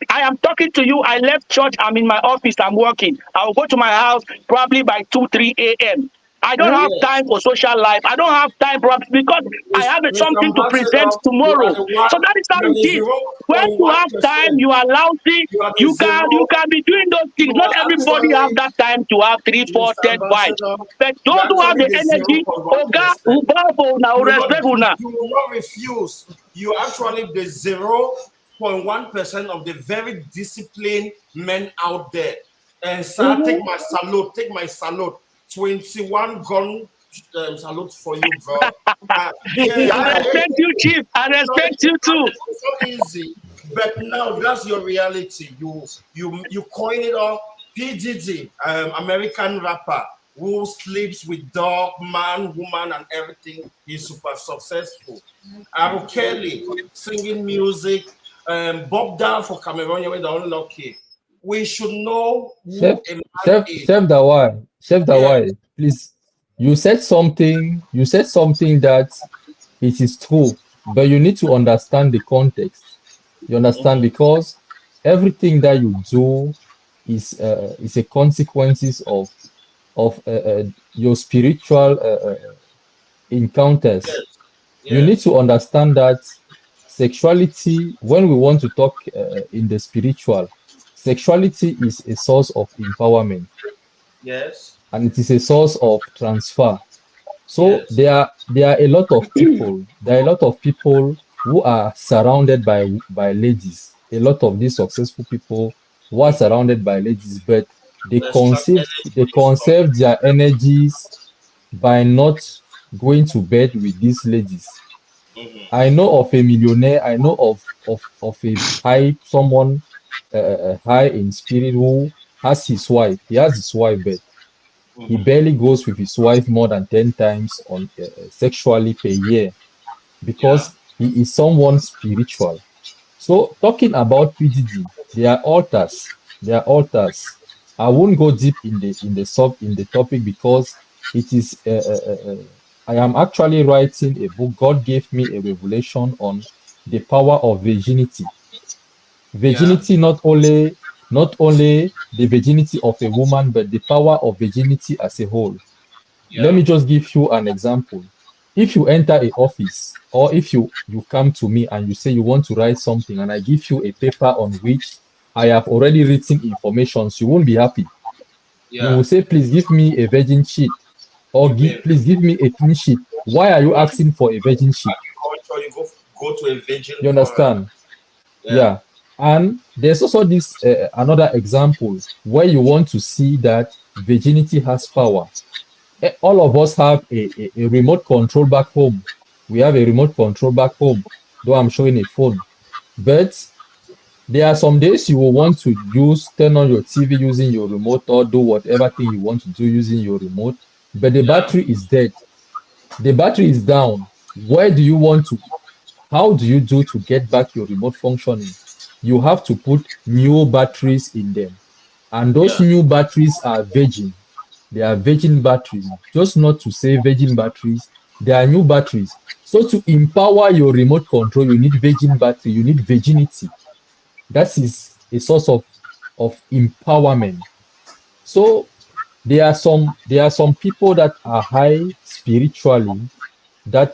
I am talking to you. I left church. I'm in my office. I'm working. I'll go to my house probably by 2, 3 a.m. I don't have Yes. time for social life. I don't have time probably because I have Mr. something to present Ambassador, you are tomorrow. the one, So that is how you are it the is. When you have time, 0.1%. you are lousy. You are the You can be doing those things. you Not are everybody have actually, that time to have three, four, Mr. 10 wives. Ambassador, But you those are who have actually the the energy, oh God, 0.1%. who bow for now, You will not, respect now. you will not refuse. You are actually the 0.1% of the very disciplined men out there. And sir, Mhm. take my salute. 21 gun salute for you, bro. Yeah, I respect you, Chief. I respect you too. it's not easy, but now that's your reality. You coin it all. PGG, American rapper who sleeps with dog, man, woman, and everything. He's super successful. Aaron Kelly singing music. Bob Down for Cameroon, you're the only lucky. We should know Chef, who a man Chef, is. Chef Yeah. Dawai, please. You said something that it is true, but you need to understand the context. You understand Mhm. because everything that you do is a consequences of your spiritual encounters. Yes. You need Yes. to understand that sexuality, when we want to talk in the spiritual, sexuality is a source of empowerment Yes. and it is a source of transfer. So Yes. there are a lot of people. There are a lot of people who are surrounded by ladies. A lot of these successful people who are surrounded by ladies, but The strong they energy is from. conserve their energies by not going to bed with these ladies. Mhm. I know of a millionaire. I know of a high someone high in spirit who has his wife. He has his wife, but he Mhm. barely goes with his wife more than 10 times on sexually per year Yeah. because he is someone spiritual. So talking about PDD, there are altars. There are altars. I won't go deep in the topic because it is I am actually writing a book. God gave me a revelation on the power of virginity. Yeah. Virginity not only the virginity of a woman, but the power of virginity as a whole. Let Yeah. me just give you an example. If you enter a office or if you come to me and you say you want to write something and I give you a paper on which I have already written information, so you won't be happy. You Yeah. will say, please give me a virgin sheet or Give me a please give me a clean sheet. Why are you asking for a virgin sheet? agriculture. You go to a virgin You forest. understand? Yeah. Yeah. And there's also this another example where you want to see that virginity has power. All of us have a remote control back home. We have a remote control back home, though I'm showing a phone. But There are some days you will want to turn on your TV using your remote or do whatever thing you want to do using your remote, but the Yeah. battery is dead. The battery is down. Where do you want to How do you do to get back your remote functioning? You have to put new batteries in them. And those Yeah. new batteries are virgin. They are virgin batteries. Just not to say virgin batteries, they are new batteries. So to empower your remote control, you need virgin battery, you need virginity. That is a source of empowerment. So there are some people that are high spiritually that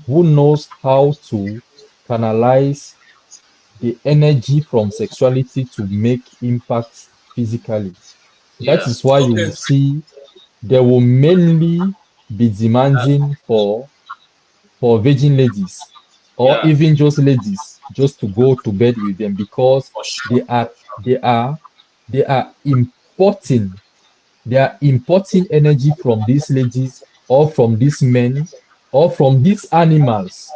who knows how to canalize the energy from sexuality to make impacts physically. That Yeah. is why you will Okay. see they will mainly be demanding for virgin ladies or Yeah. even just ladies just to go to bed with them because For sure. they are they are they are importing they are importing energy from these ladies or from these men or from these animals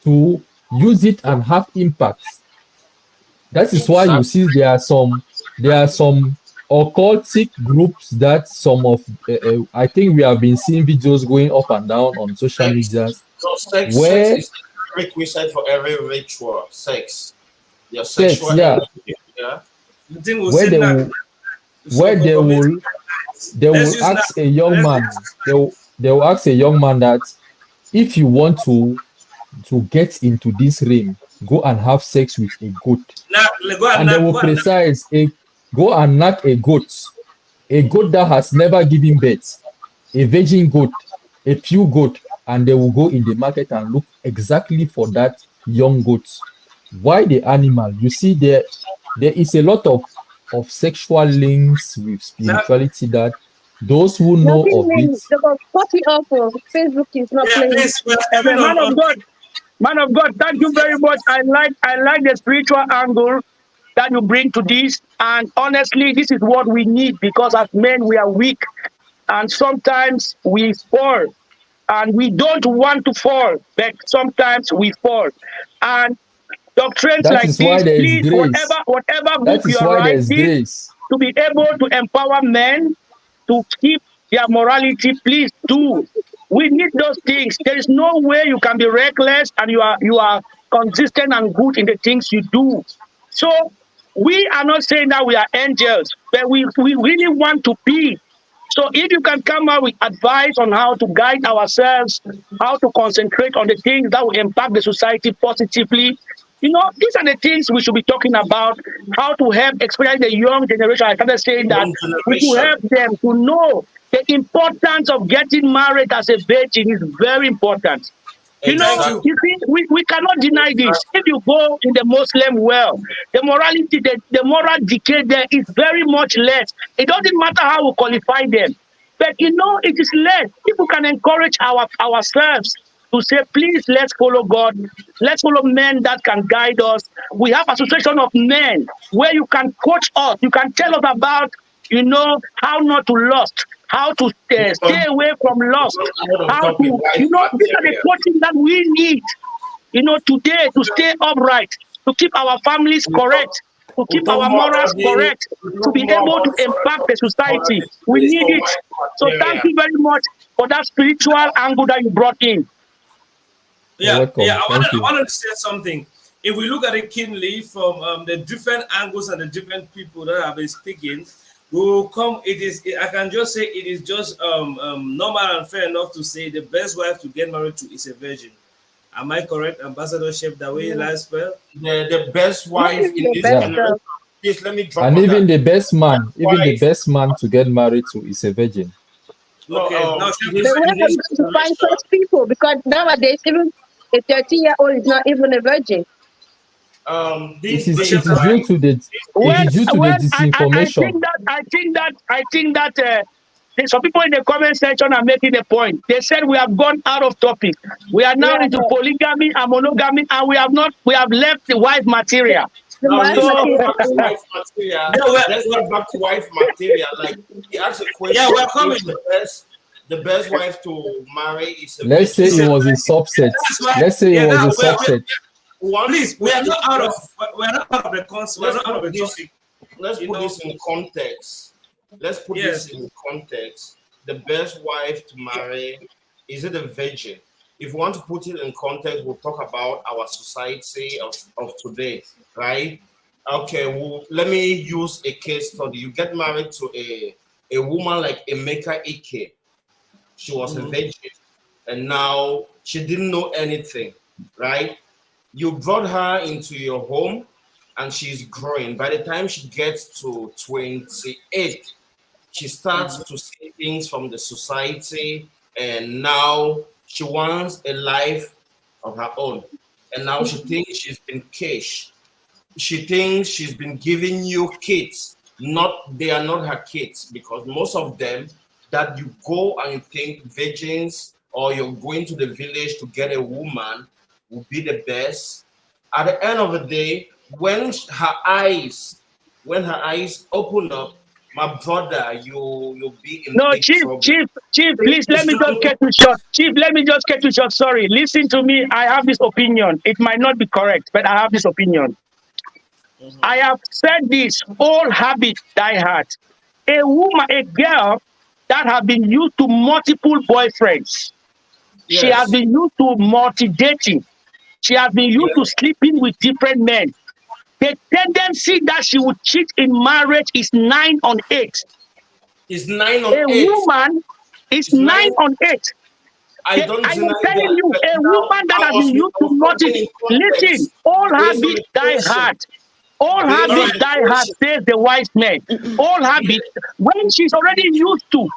to use it and have impacts. That is why you Exactly. see there are some occultic groups that some of I think we have been seeing videos going up and down on social Sex. medias So sex where is a prerequisite for every ritual. Sex. Your sex, sexual yeah, energy. Yeah. The thing will where say they now. will So where for community, they let's will use now. ask a young Let's man they will ask a young man that if you want to get into this realm, go and have sex with a goat. now go and And they knock. will Go and knock. precise go and knock a goat that has never given birth, a virgin goat, a pure goat, and they will go in the market and look exactly for that young goat. Why the animal? You see, there is a lot of sexual links with Now, spirituality that those who know Nothing of it, means the copy of Facebook is not yeah, playing. please. We're Okay, moving man of on. God. Man of God, thank you very much. I like the spiritual angle that you bring to this. And honestly, this is what we need because as men we are weak and sometimes we fall and we don't want to fall, but sometimes we fall. And doctrines that like is why this, there is please, grace. whatever book That you is are why there is writing, grace. to be able to empower men to keep their morality, please do. We need those things. There is no way you can be reckless and you are consistent and good in the things you do. So we are not saying that we are angels, but we really want to be. So if you can come out with advice on how to guide ourselves, how to concentrate on the things that will impact the society positively, these are the things we should be talking about. How to help, especially the young generation. I started saying that Young we should generation. help them to know the importance of getting married as a virgin is very important. Thank you. You Exactly. see, we cannot deny this. If Exactly. you go in the Muslim world, the morality, the moral decay there is very much less. It doesn't matter how we qualify them. But it is less. People can encourage ourselves to say, please, let's follow God. Let's follow men that can guide us. We have association of men where you can coach us. You can tell us about, how not to lust, how to stay away from lust, Out of how topic to, life these are the material. coaching that we need, today to stay upright, to keep our families We talk, correct, to we keep talk our more morals about the correct, we to talk be more able to about impact the other society. things We based need on it. life So thank material. you very much for that spiritual angle that you brought in. You're Yeah, yeah. welcome. Thank I you. wanted to say something. If we look at it keenly from the different angles and the different people that have been speaking, we will come. I can just say it is just normal and fair enough to say the best wife to get married to is a virgin. Am I correct, Ambassador Chef? That way, Yeah. last spell. The best Not wife even in the this best Yeah. generation. Please let me drop And on even that. the best man, even the Wife. best man to get married to is a virgin. No, Okay. Now, Chef, this But where in are this you going to find generation. such people? Because nowadays, even a 13-year-old is not even a virgin. It These is Chef, it days, is that way. due right? to the it Well, is due to the I think disinformation. that some people in the comment section are making a point. They said we have gone out of topic. We are now Yeah, into polygamy and monogamy, and we have left the wife material. the Now wife let's So get material. back to wife material. Yeah, Let's get back to wife material. Like he asked a yeah, question: we're if coming. the best wife to marry is a Let's say virgin. It's it a, was a subset. that's why. Let's say it Yeah, was now a we're subset. Please, we are not out of the concept. We are not out of the topic. Let's put this in context. Let's put this in context. The best wife to marry, is it a virgin? If you want to put it in context, we'll talk about our society of today, right? Okay, well, let me use a case study. You get married to a woman like Emeka Ike. She was a virgin, and now she didn't know anything, right? You brought her into your home, and she's growing. By the time she gets to 28, she starts to see things from the society, and now she wants a life of her own. And now she thinks she's been caged. She thinks she's been giving you kids. They are not her kids, because most of them that you go and you think virgins, or you're going to the village to get a woman, will be the best. At the end of the day, when her eyes open up, my brother, you'll be in big trouble. Chief, please let me just get you short. Chief, let me just get you short. Sorry, listen to me. I have this opinion. It might not be correct, but I have this opinion. I have said this: all habits die hard. A girl that has been used to multiple boyfriends. Yes. She has been used to multi-dating. She has been used to sleeping with different men. The tendency that she would cheat in marriage is 9 on 8. It's 9 on 8. A woman is 9 on 8. I am telling you, a woman that has been used to multi. Listen, all habits die hard. All habits die hard, says the wise man. All habits, when she's already used to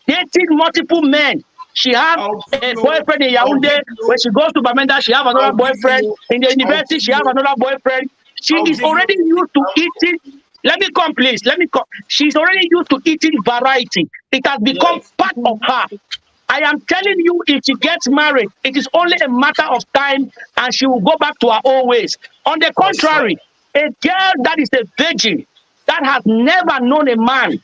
dating multiple men, she has a boyfriend in Yaoundé. When she goes to Bamenda, she has another boyfriend. In the university, she has another boyfriend. She is already used to eating. Let me come, please. Let me come. She's already used to eating variety. It has become part of her. I am telling you, if she gets married, it is only a matter of time, and she will go back to her old ways. On the contrary, a girl that is a virgin, that has never known a man,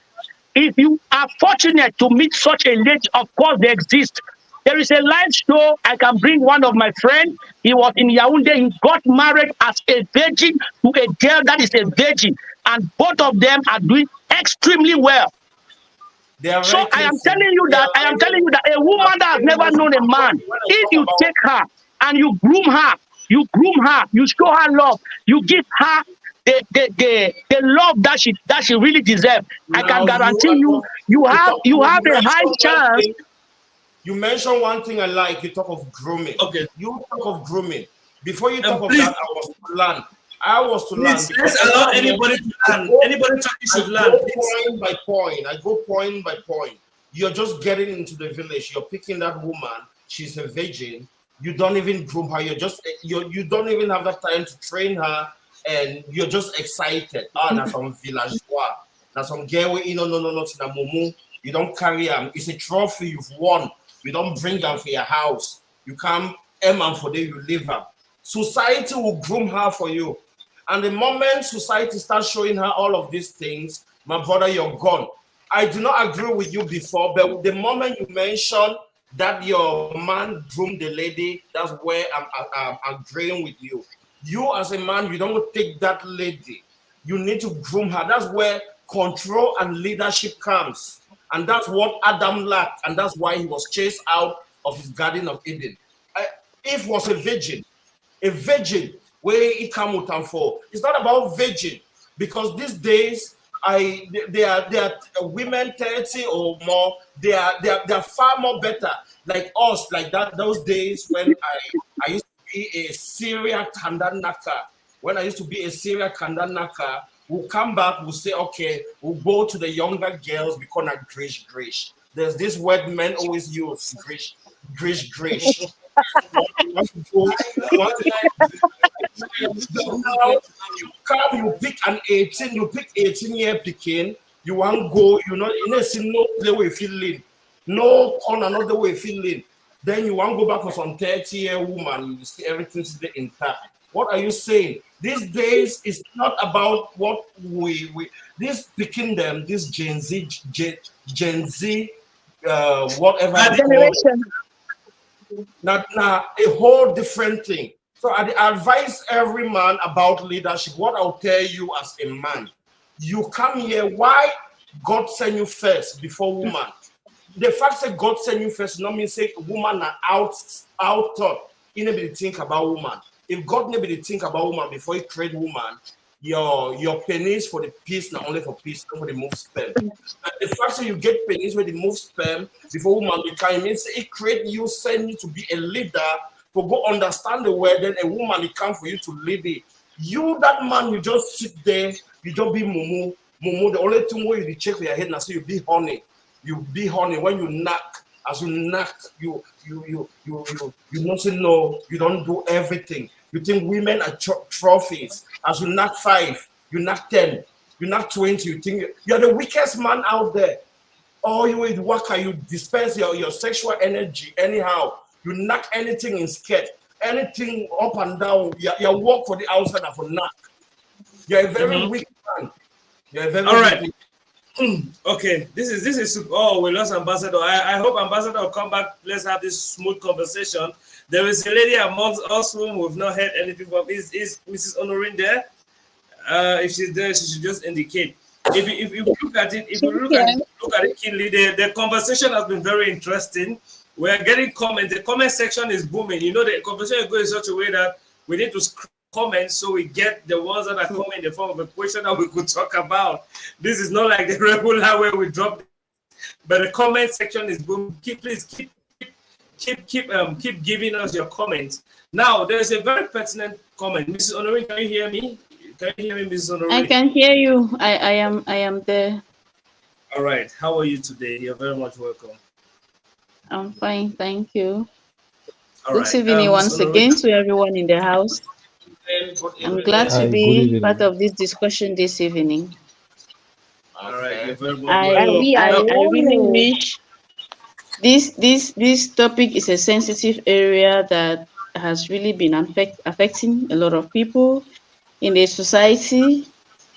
if you are fortunate to meet such a lady, of course they exist. There is a live show. I can bring one of my friends. He was in Yaoundé. He got married as a virgin to a girl that is a virgin. And both of them are doing extremely well. So I am telling you that a woman that has never known a man, if you take her and you groom her, you show her love, you give her the love that she really deserves. I can guarantee you have a high chance. You mentioned one thing I like. You talk of grooming. Okay. You talk of grooming. Before you talk of that, I was to learn. Let's allow anybody to learn. Anybody talking should learn. Point by point. I go point by point. You're just getting into the village. You're picking that woman. She's a virgin. You don't even groom her. You don't even have that time to train her, and you're just excited. That's some villageois. That's some girl. No. You don't carry them. It's a trophy you've won. You don't bring them for your house. You come and for them you live her. Society will groom her for you. And the moment society starts showing her all of these things, my brother, you're gone. I do not agree with you before, but the moment you mention that your man groomed the lady, that's where I'm agreeing with you. You as a man, you don't take that lady. You need to groom her. That's where control and leadership comes. And that's what Adam lacked. And that's why he was chased out of his Garden of Eden. Eve was a virgin where he came with and for. It's not about virgin, because these days they are women 30 or more. They are far more better, like us, like that. Those days when I used to be a serial kandanaka. When I used to be a serial kandanaka, we'll come back, we'll say, okay, we'll go to the younger girls because of grish. There's this word men always use, grish. You pick an 18-year picking, you want go, see no play way feeling, no corner, another way feeling. Then you want go back for some 30-year woman, you see everything today intact. What are you saying? These days it's not about what we this picking them, this Gen Z, whatever generation. Now a whole different thing. So I advise every man about leadership. What I'll tell you as a man, you come here, why God send you first before woman? The fact that God send you first not mean say woman are out thought. He never think about woman. If God never think about woman before he create woman, your penis for the peace, not only for peace, not for the move sperm. And the fact that you get penis with the move sperm before woman become, it means it create you, send you to be a leader, to go understand the world, then a woman it come for you to lead it. You, that man, you just sit there, you don't be mumu. Mumu, the only thing where you check with your head now, so you be honey. You be honey when you knock. As you knock, you don't know, you don't do everything. You think women are trophies. As you knock 5, you knock 10, you knock 20, you think you're the weakest man out there. All you with worker, you dispense your sexual energy anyhow. You knock anything in skirt, anything up and down. You walk for the outside and for knock. You're a very weak man. You're a very All right. weak Okay, this is. Oh, we lost Ambassador. I hope Ambassador will come back. Let's have this smooth conversation. There is a lady amongst us whom we've not heard anything from. Is Mrs. Honorine there? If she's there, she should just indicate. If you look at it, if you look at it keenly, the conversation has been very interesting. We're getting comments. The comment section is booming. You know, the conversation is going in such a way that we need to comments so we get the ones that are coming in the form of a question that we could talk about. This is not like the regular way we drop it, but the comment section is booming. Please keep giving us your comments. Now there's a very pertinent comment. Mrs. Honorine, can you hear me? Can you hear me, Mrs. Honorine? I can hear you. I am there. All right. How are you today? You're very much welcome. I'm fine, thank you. All Good evening once again to everyone in the house. I'm glad to be part of this discussion this evening. All right, you're very I really wish this topic is a sensitive area that has really been affecting a lot of people in the society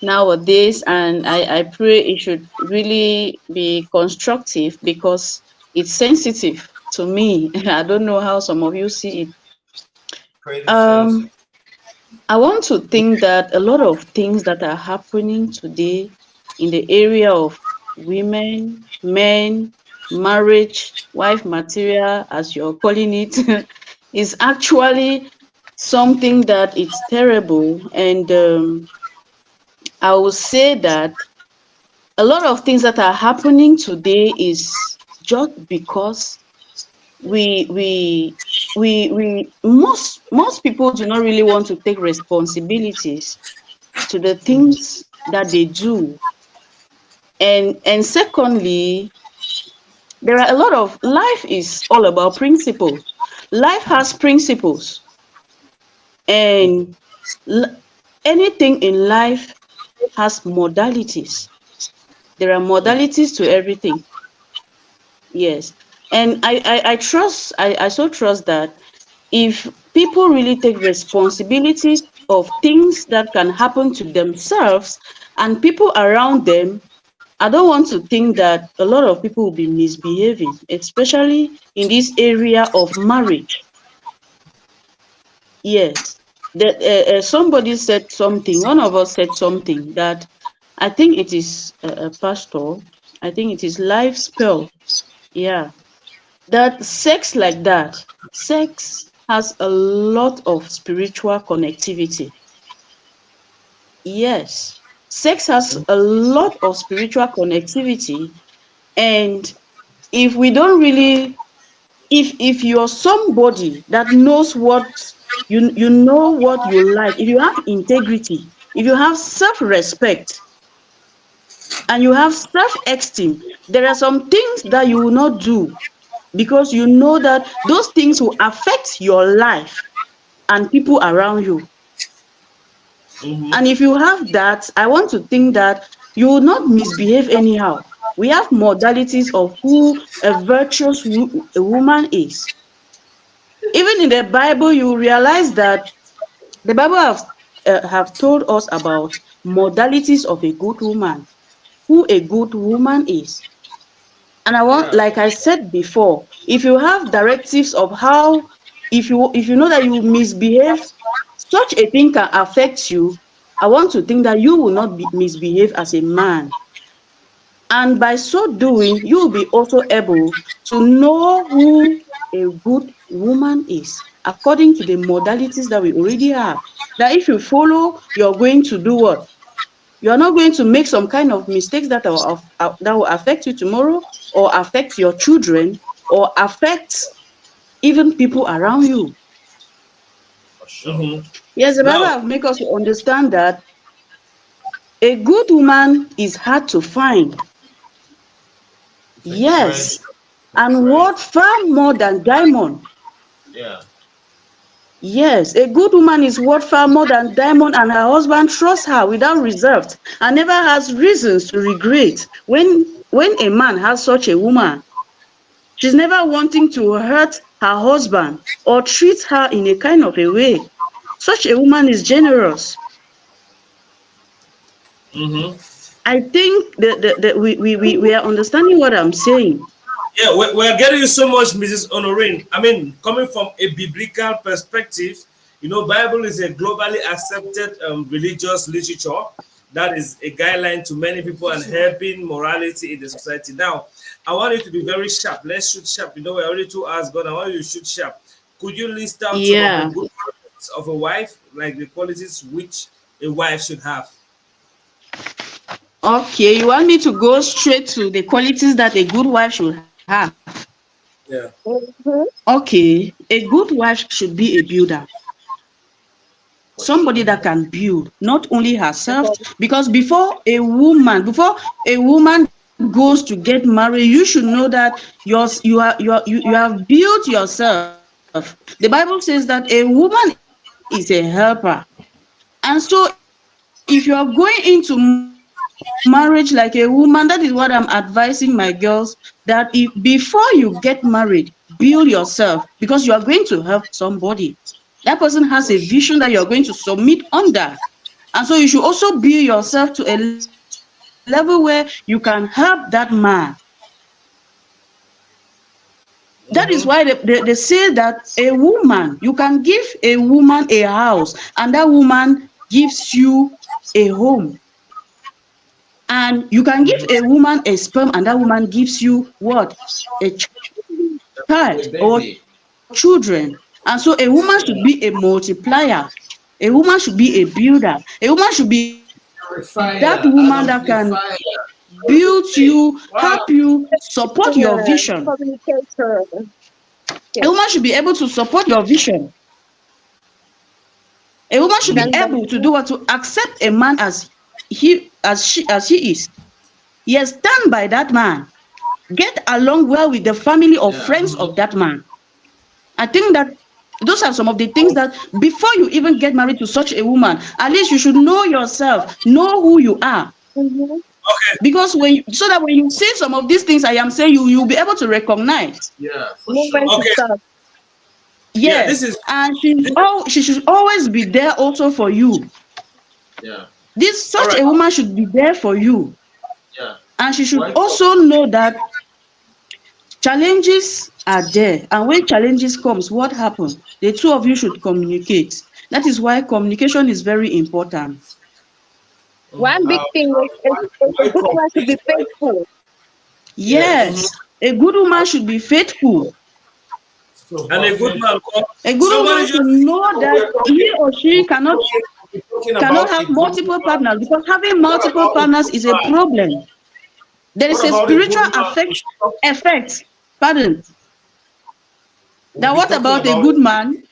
nowadays, and I pray it should really be constructive because it's sensitive to me. I don't know how some of you see it. I want to think that a lot of things that are happening today in the area of women, men, marriage, wife material, as you're calling it, is actually something that it's terrible. And I will say that a lot of things that are happening today is just because most people do not really want to take responsibilities to the things that they do. And secondly, there are a lot of life is all about principles. Life has principles, and anything in life has modalities. There are modalities to everything. Yes. And I so trust that if people really take responsibility of things that can happen to themselves and people around them, I don't want to think that a lot of people will be misbehaving, especially in this area of marriage. Yes. Somebody said something, one of us said something that I think it is a pastor, I think it is Life Spell. Yeah. That sex like that, sex has a lot of spiritual connectivity. Yes, sex has a lot of spiritual connectivity, and if we don't really, if you're somebody that knows what you know what you like, if you have integrity, if you have self-respect, and you have self-esteem, there are some things that you will not do because you know that those things will affect your life and people around you. And if you have that, I want to think that you will not misbehave anyhow. We have modalities of who a virtuous woman is. Even in the Bible, you realize that the Bible have told us about modalities of a good woman, who a good woman is. And I want, like I said before, if you have directives of how if you know that you misbehave, such a thing can affect you. I want to think that you will not misbehave as a man. And by so doing, you will be also able to know who a good woman is, according to the modalities that we already have. That if you follow, you're going to do what? You're not going to make some kind of mistakes that will affect you tomorrow, or affect your children, or affect even people around you. For sure. Mm-hmm. Yes, the Bible Now, have make us understand that a good woman is hard to find. It's very Yes, true. It's and very worth true. far more than diamond. Yeah. Yes, a good woman is worth far more than diamond, and her husband trusts her without reserve and never has reasons to regret. When a man has such a woman, she's never wanting to hurt her husband or treat her in a kind of a way. Such a woman is generous. mm-hmm. I think that we are understanding what I'm saying. Yeah, we're getting you so much, Mrs. Honorine. I mean, coming from a biblical perspective, you know, Bible is a globally accepted religious literature that is a guideline to many people and helping morality in the society. Now, I want you to be very sharp. Let's shoot sharp. You know, we're already 2 hours gone. I want you to shoot sharp. Could you list out some of the Yeah. good qualities of a wife, like the qualities which a wife should have? Okay, you want me to go straight to the qualities that a good wife should have? Yeah. Mhm. Okay, a good wife should be a builder. For Somebody sure. that can build, not only herself, Mhm. because before a woman goes to get married, you should know that you have built yourself. The Bible says that a woman is a helper. And so if you are going into marriage like a woman, that is what I'm advising my girls, that if before you get married, build yourself, because you are going to help somebody. That person has a vision that you are going to submit under. For And so sure. you should also build yourself to a level where you can help that man. That is Mm-hmm. why they say that a woman, you can give a woman a house, and that woman gives you a home. And you can give a woman a sperm, and that woman gives you what? A child or A children. baby. And so a woman should be a multiplier. A woman should be a builder. A woman should be that woman that can Purifier build and you, amplifier. help you, support Everything. your Wow. vision. Communicator. A woman should be able to support your vision. A woman should be Stand by Mm-hmm. able to you. do what? To accept a man as he is. Yes, stand by that man. Get along well with the family or Yeah. friends of that man. I think that those are some of the things that before you even get married to such a woman, at least you should know yourself, know who you are. Mhm. Okay. Because so that when you say some of these things I am saying, you'll be able to recognize. Yeah. For Know when sure. to Okay. stop. Yeah, Yes, this is and this, she should always be there also for you. Yeah. This all such right. a woman should be there for you, Yeah. and she should Right. also know that challenges are there, and when challenges comes, what happens? The two of you should communicate. That is why communication is very important. One big Uh, thing is a why good one should be complete? Right? faithful. Yes. Mhm. Yes, a good woman should be faithful. So, And a but good man come. A good Somebody woman just should know that he or she we're talking cannot about a have good multiple woman. partners, because having What multiple about a partners good is a man? problem. There is What a about a spiritual good man? effect. Pardon. We'll Now, be what talking about a about good man?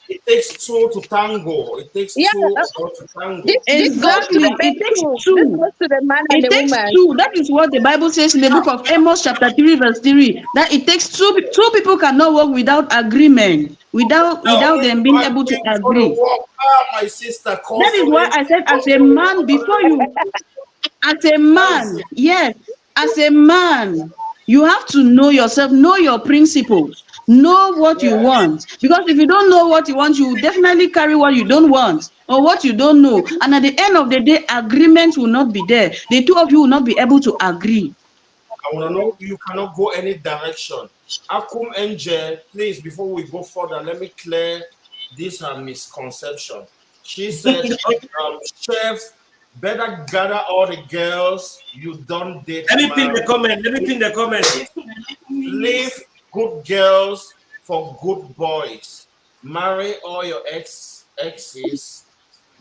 it takes two to tango. It takes Yeah, two or more to this tango. this goes to the Exactly. It takes faithful. This two. goes to the man and It the takes woman. two. That is what the Bible says in the book of Amos, chapter 3, verse 3. That it takes two. Two people cannot work without agreement, Now, without if them you being able to agree for the agree. work, my sister That is why consulate, I said, as a consulate, man, before you, as a that's man, yes, as a man, you have to know yourself, know your principles, know what you yeah. want. Because if you don't know what you want, you will definitely carry what you don't want or what you don't know. And at the end of the day, agreement will not be there. The two of you will not be able to agree. I want to know you cannot go any direction. Akum Angel, please, before we go further, let me clear this misconception. She said, Chef, better gather all the girls you don't date Let me pin marry. the comment. Let me pin the comment. Leave good girls for good boys. Marry all your exes.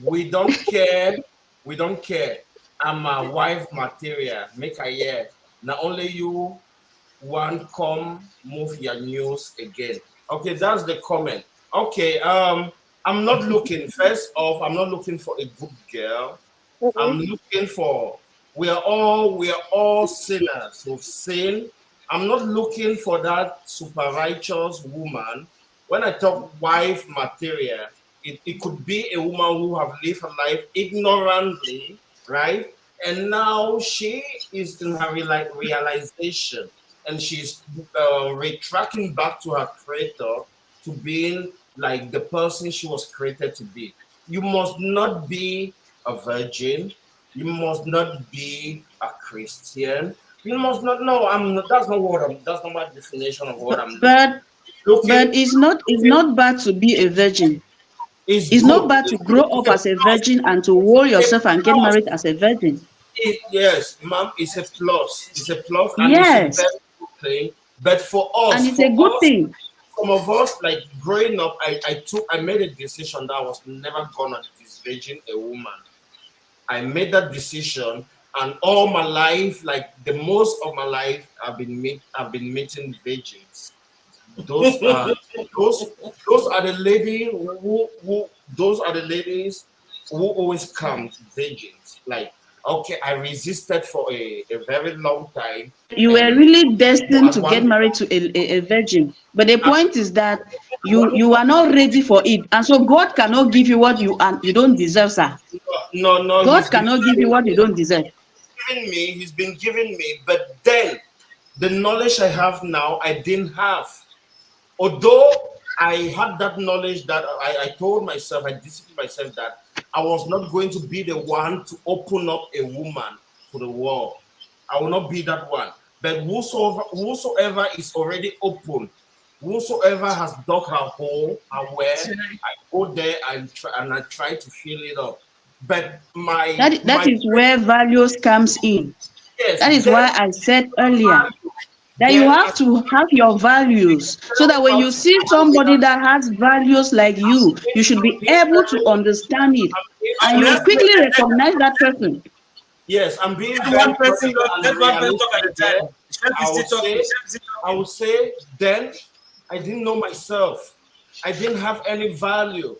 We don't care. We don't care. I'm a wife material. Make a year. Not only you want come move your news again. Okay, that's the comment. Okay, I'm not looking. First off, I'm not looking for a good girl. I'm Mhm. looking for we are all sinners who've sinned. I'm not looking for that super righteous woman. When I talk wife material, it could be a woman who have lived her life ignorantly, right? And now she is in her realization and she's retracting back to her creator to being like the person she was created to be. You must not be a virgin. You must not be a Christian. You must not. No, I'm. Not, that's not what I'm. That's not my definition of what But I'm looking. but Looking, it's not bad to be a virgin. is It's not good. bad to grow up It's a as a plus. virgin and to hold It's a yourself and get plus. married as a virgin. Yes, ma'am. It's a plus. It's a plus, and it's a Yes, very good thing. But and it's a good thing. some of us, like growing up, I made a decision that I was never gonna disvirgin a woman. I made that decision, and all my life, like the most of my life, I've been meeting virgins. Those are those those are the lady who those are the ladies who always come virgins. Like, okay, I resisted for a very long time, You were and really destined at to get one married to a virgin. But the at point is that one you are not ready for it. And so God cannot give you what you don't deserve, sir. no, God cannot give you what you don't deserve. he's been giving me, but then the knowledge I have now, I didn't have. Although I had that knowledge that I told myself, I disciplined myself that I was not going to be the one to open up a woman to the world. I will not be that one. But whosoever is already open, whosoever has dug her hole, aware, I go there and I try to fill it up. But That my is where values comes in. yes, That is then why I said earlier that you then I have to have your values so that when how you to see somebody that has values like you should be able to understand it I'm being and you very, will Let's very quickly recognize that person. yes, I'm being let very one person practical go. and Let one person talk at realistic a here. time. Chef is I still would talking. say, Chef is still I talking. would say, then I didn't know myself. I didn't have any value.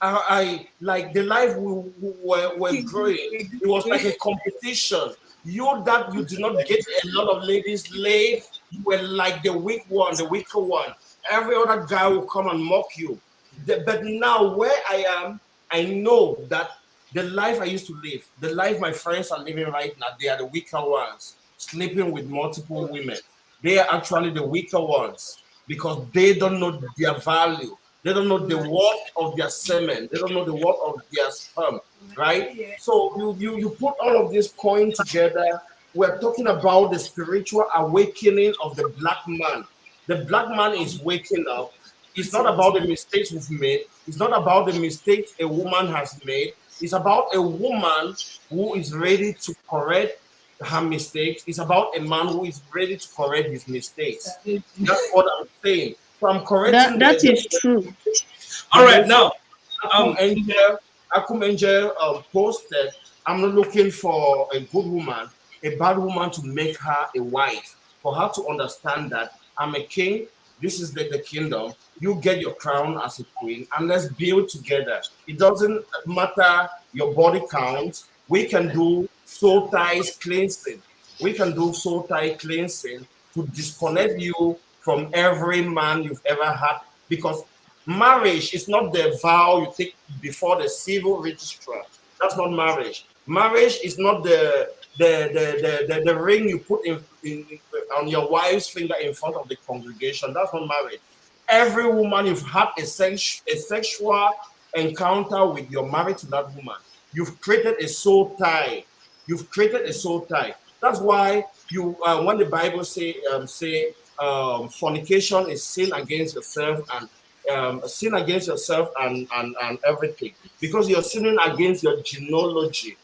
I like the life we were growing. It was like a competition. You that you did not get a lot of ladies laid, you were like the weak one, the weaker one. Every other guy will come and mock you. But now where I am, I know that the life I used to live, the life my friends are living right now, they are the weaker ones, sleeping with multiple women. They are actually the weaker ones because they don't know their value. They don't know the worth of their semen. They don't know the worth of their sperm, right? So you put all of this coin together. We're talking about the spiritual awakening of the black man. The black man is waking up. It's not about the mistakes we've made. It's not about the mistakes a woman has made. It's about a woman who is ready to correct her mistakes. It's about a man who is ready to correct his mistakes. That's what I'm saying. So I'm correcting That is true. the All right, mention now, Akum Angel, posted, I'm not looking for a good woman, a bad woman to make her a wife. For her to understand that I'm a king, this is the kingdom. You get your crown as a queen, and let's build together. It doesn't matter your body count. We can do soul ties cleansing. We can do soul tie cleansing to disconnect you from every man you've ever had because marriage is not the vow you take before the civil registrar. That's not marriage. Marriage is not the ring you put on your wife's finger in front of the congregation. That's not marriage. Every woman you've had a sexual encounter with, you're married to that woman. You've created a soul tie. You've created a soul tie. That's why you when the Bible say fornication is sin against yourself and sin against yourself and everything, because you're sinning against your genealogy.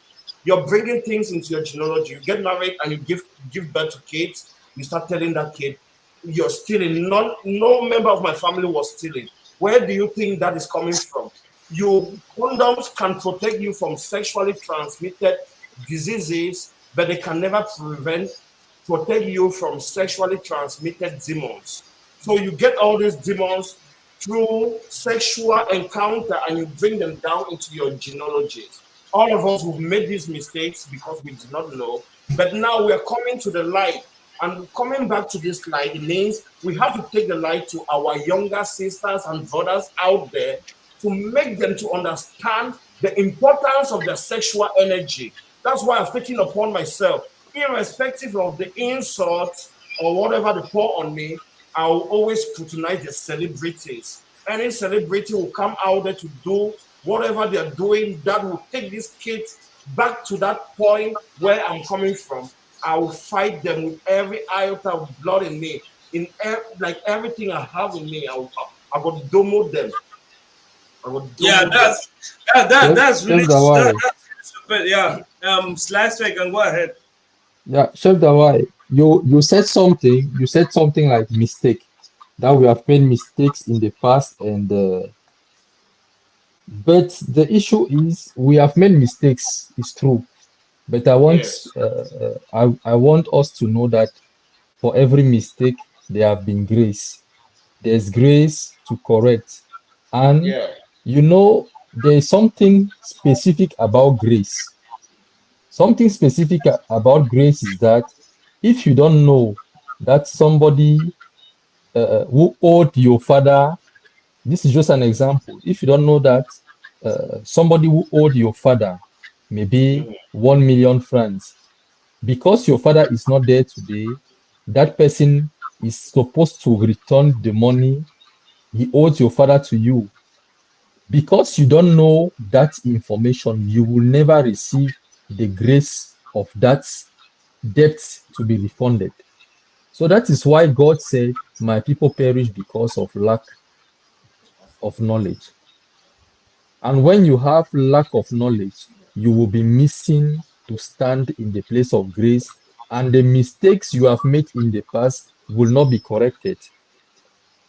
You're bringing things into your genealogy. You get married and you give birth to kids. You start telling that kid you're stealing. No member of my family was stealing. Where do you think that is coming from? You condoms can protect you from sexually transmitted diseases, but they can never protect you from sexually transmitted demons. So you get all these demons through sexual encounter and you bring them down into your genealogies. All of us who've made these mistakes because we did not know, but now we're coming to the light. And coming back to this light, it means we have to take the light to our younger sisters and brothers out there to make them to understand the importance of their sexual energy. That's why I've taken upon myself, irrespective of the insults or whatever they pour on me, I'll always scrutinize the celebrities. Any celebrity will come out there to do whatever they're doing that will take these kids back to that point where I'm coming from. I will fight them with every iota of blood in me, like everything I have in me. I will domo them. I will Yeah, domo them. that's really Chef Dawai. that's super. Yeah. Slice track and go ahead. Yeah, Chef Dawai, you said something like mistake, that we have made mistakes in the past, and but the issue is we have made mistakes, it's true. But Yes. I want us to know that for every mistake there have been grace. There's grace to correct. And Yeah. there is something specific about grace. Something specific about grace is that if you don't know that somebody who owed your father, this is just an example. If you don't know that somebody who owed your father maybe Mhm. 1 million francs, because your father is not there today, that person is supposed to return the money he owes your father to you. Because you don't know that information, you will never receive the grace of that debt to be refunded. So that is why God said, my people perish because of lack of knowledge. And when you have lack of knowledge, you will be missing to stand in the place of grace, and the mistakes you have made in the past will not be corrected.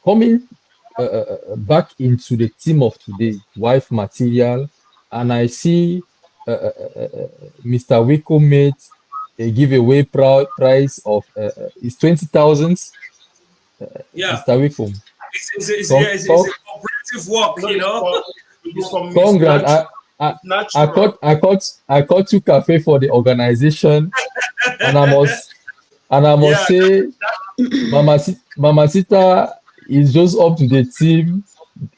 Coming back into the theme of today, wife material, and I see Mr. Wiko made a giveaway price of is 20,000. Yeah. Mr. Wiko, Yeah, it's a con cooperative work, No, you know. it's from Miss congrats. Natural. I, Miss Natural. I caught you cafe for the organization, and I must Yeah, say, Mama Sita is just up to the team,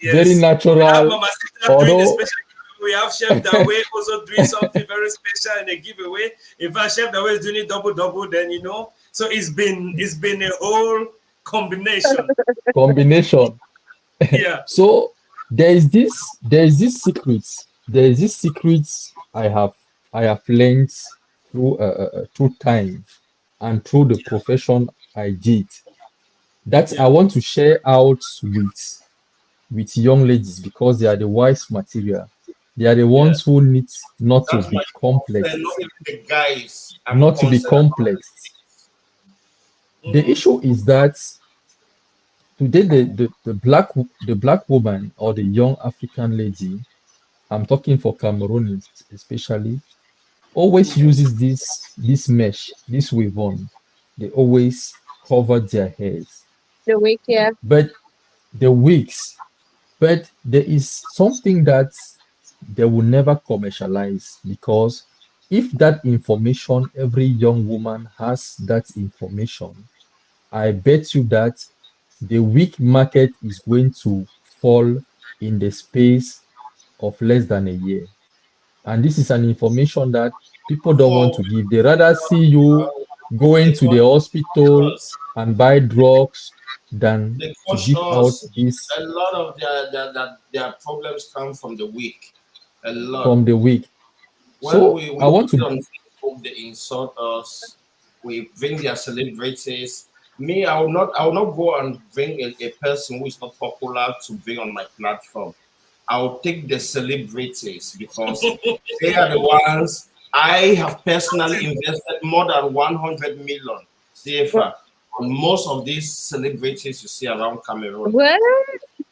very yes. We have natural. Mama Sita doing the Although special giveaway. We have Chef Daway also doing something very special in the giveaway. In fact, Chef Daway is doing it double double. Then so it's been a whole combination. combination. Yeah, So there is this secrets I have learned through time and through the profession I did, that I yeah, want to share out with young ladies, because they are the wise material. They are the Yeah. ones who need not to That's my be concern. complex, Not even the guys. I'm not to be concerned about the complex. ladies. The hmm issue is that today the black woman or the young African lady, I'm talking for Cameroonians especially, always Mhm. uses this mesh, this weave on. They always cover their heads. The week, yeah. But the wigs, but there is something that they will never commercialize, because if that information, every young woman has that information, I bet you that the wig market is going to fall in the space of less than a year. And this is an information that people don't want For to give. They rather see you going to the because hospital us, and buy drugs than they to push give out us. this A lot of their problems come from the weak. A lot. from the wig. When So we I want put it to on Facebook, they insult us. we bring their celebrities. Me, I will not go and bring a person who is not popular to bring on my platform. I'll take the celebrities because they are the ones I have personally invested more than 100 million CFA on most of these celebrities you see around Cameroon. Well,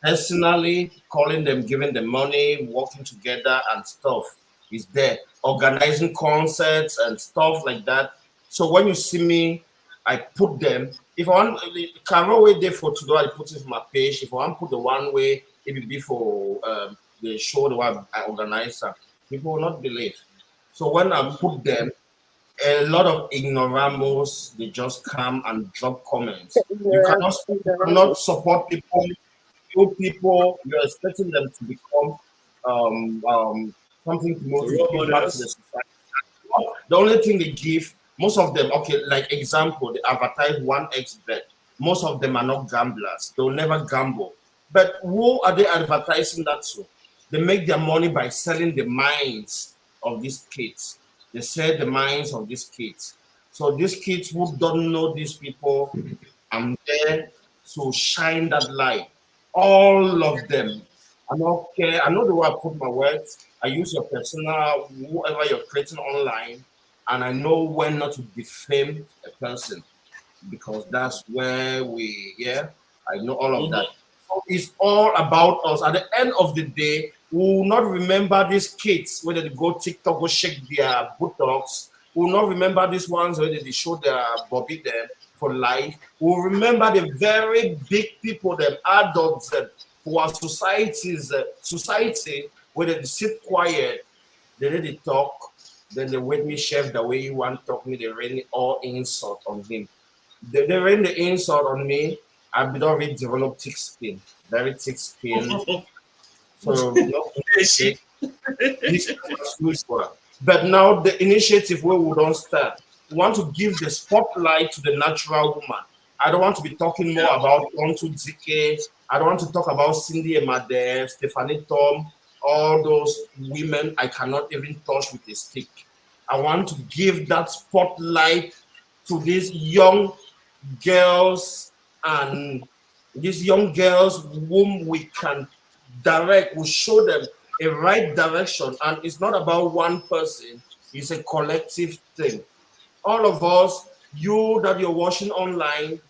Personally calling them, giving them money, working together and stuff is there. Organizing concerts and stuff like that. So when you see me, I put them. If I want the camera way there for today, I put it on my page. If I want to put the one way, it will be for the show the one I organize, people will not believe. So when I put them, a lot of ignoramus, they just come and drop comments. You cannot support people, you people, you're expecting them to become something to Role give back to the models. society. The only thing they give, most of them, okay, like example, they advertise one X bet. Most of them are not gamblers. They'll never gamble. But who are they advertising that to? They make their money by selling the minds of these kids. They sell the minds of these kids. So these kids who don't know these people, I'm there to shine that light. All of them. I don't care. I know the way I put my words. I use your persona, whoever you're creating online, and I know when not to defame a person because that's where yeah, I know all of Mhm. that. So it's all about us. At the end of the day, we will not remember these kids whether they go TikTok, go shake their buttocks. We will not remember these ones whether they show their bobby there for life. We will remember the very big people, them adults, them who are society, whether they sit quiet, they let it talk, then they wait me chef the way you want to talk me, they rain all insult on him. They rain the insult on me. I've been already developed thick skin, very thick skin. So no She- mistake, business as usual. But now the initiative where we don't start, we want to give the spotlight to the natural woman. I don't want to be talking more about Onto Dike. I don't want to talk about Cindy Emade, Stephanie Tom, all those women I cannot even touch with a stick. I want to give that spotlight to these young girls and these young girls whom we can direct, we show them a right direction. And it's not about one person, it's a collective thing. All of us, you that you're watching online,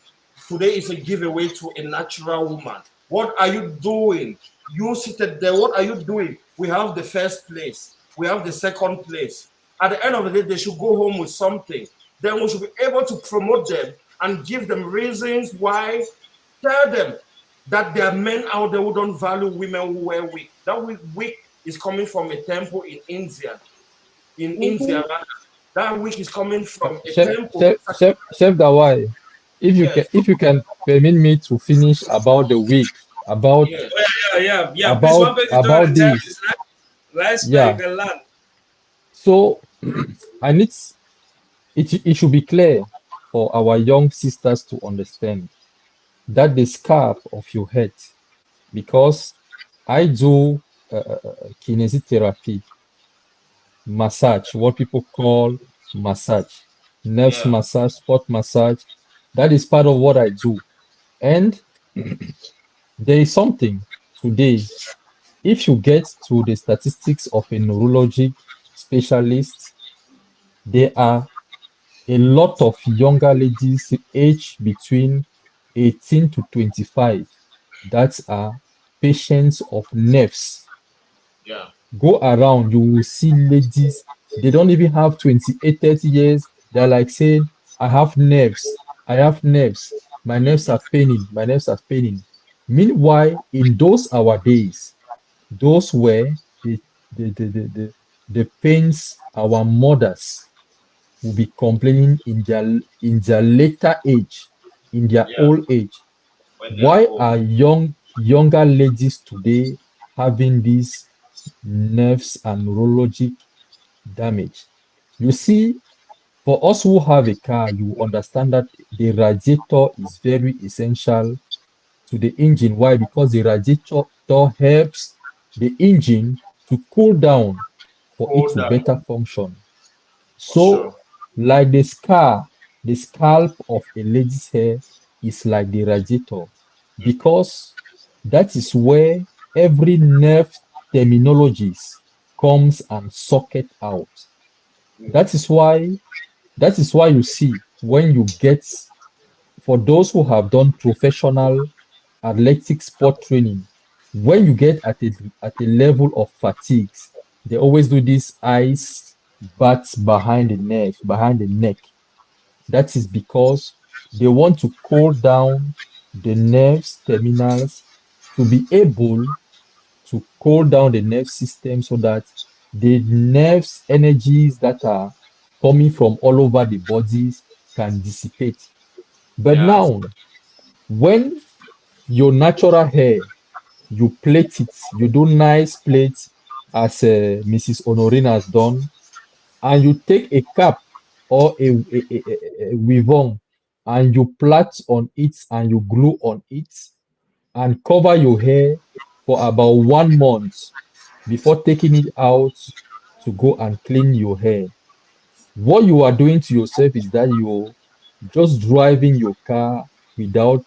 today is a giveaway to a natural woman. What are you doing? You seated there, what are you doing? We have the first place, we have the second place. At the end of the day, they should go home with something. Then we should be able to promote them and give them reasons why. Tell them that there are men out there who don't value women who wear wig. That wig is coming from a temple in India. In mhm. India, rather. That wig is coming from a Chef, temple. Chef Dawai, Yes, if you can permit me to finish about the week, yes, yeah. Please, one person talk at a about time. this, It's right where you yeah. can learn. So I need it should be clear for our young sisters to understand that the scarf of your head, because I do kinesiotherapy, massage, what people call massage, nerves yeah, massage, spot massage. That is part of what I do. And there is something today. If you get to the statistics of a neurologic specialist, there are a lot of younger ladies aged between 18 to 25 that are patients of nerves. yeah. Go around, you will see ladies, they don't even have 28, 30 years. They're like saying, I have nerves, I have nerves, my nerves Mm-hmm. are paining, my nerves are paining. Meanwhile, in those our days, those were the pains our mothers will be complaining in their later age, in their Yeah, old age. when they're Why old. are younger ladies today having these nerves and neurologic damage? You see, for us who have a car, you understand that the radiator is very essential to the engine. Why? Because the radiator helps the engine to cool down for it Hold to down better function. for sure. So, like this car. the scalp of a lady's hair is like the radiator because that is where every nerve terminologies comes and socket out. That is why you see when you get, for those who have done professional athletic sport training, when you get at a level of fatigues, they always do this ice baths behind the neck. That is because they want to cool down the nerves terminals to be able to cool down the nerve system so that the nerves energies that are coming from all over the bodies can dissipate. But Yeah. now, when your natural hair, you plait it, you do nice plaits as Mrs. Honorine has done, and you take a cap or a weave on and you plait on it and you glue on it and cover your hair for about 1 month before taking it out to go and clean your hair. What you are doing to yourself is that you're just driving your car without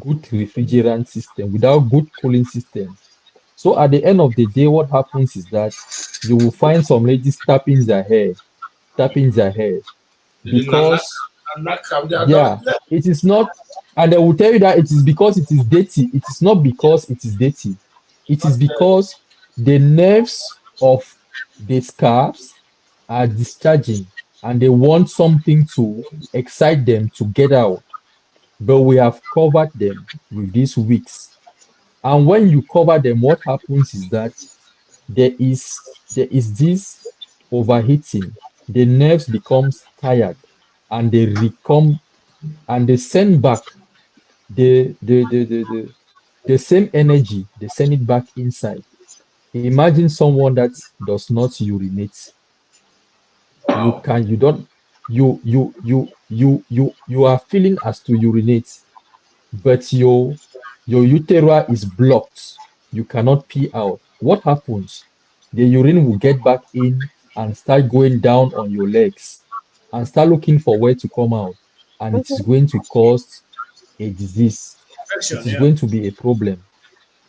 good refrigerant system, without good cooling system. So at the end of the day, what happens is that you will find some ladies tapping their hair because yeah, it is not, and they will tell you that it is because it is dirty. It is not because it is dirty. It is because the nerves of the scalps are discharging and they want something to excite them to get out. But we have covered them with these wigs. And when you cover them, what happens is that there is this overheating. The nerves becomes tired and they recome and they send back the same energy, they send it back inside. Imagine someone that does not urinate. You Wow. can you don't you are feeling as to urinate, but your utera is blocked. You cannot pee out. What happens? The urine will get back in and start going down on your legs and start looking for where to come out. And it is Mhm. going to cause a disease. It Infection, is yeah. going to be a problem.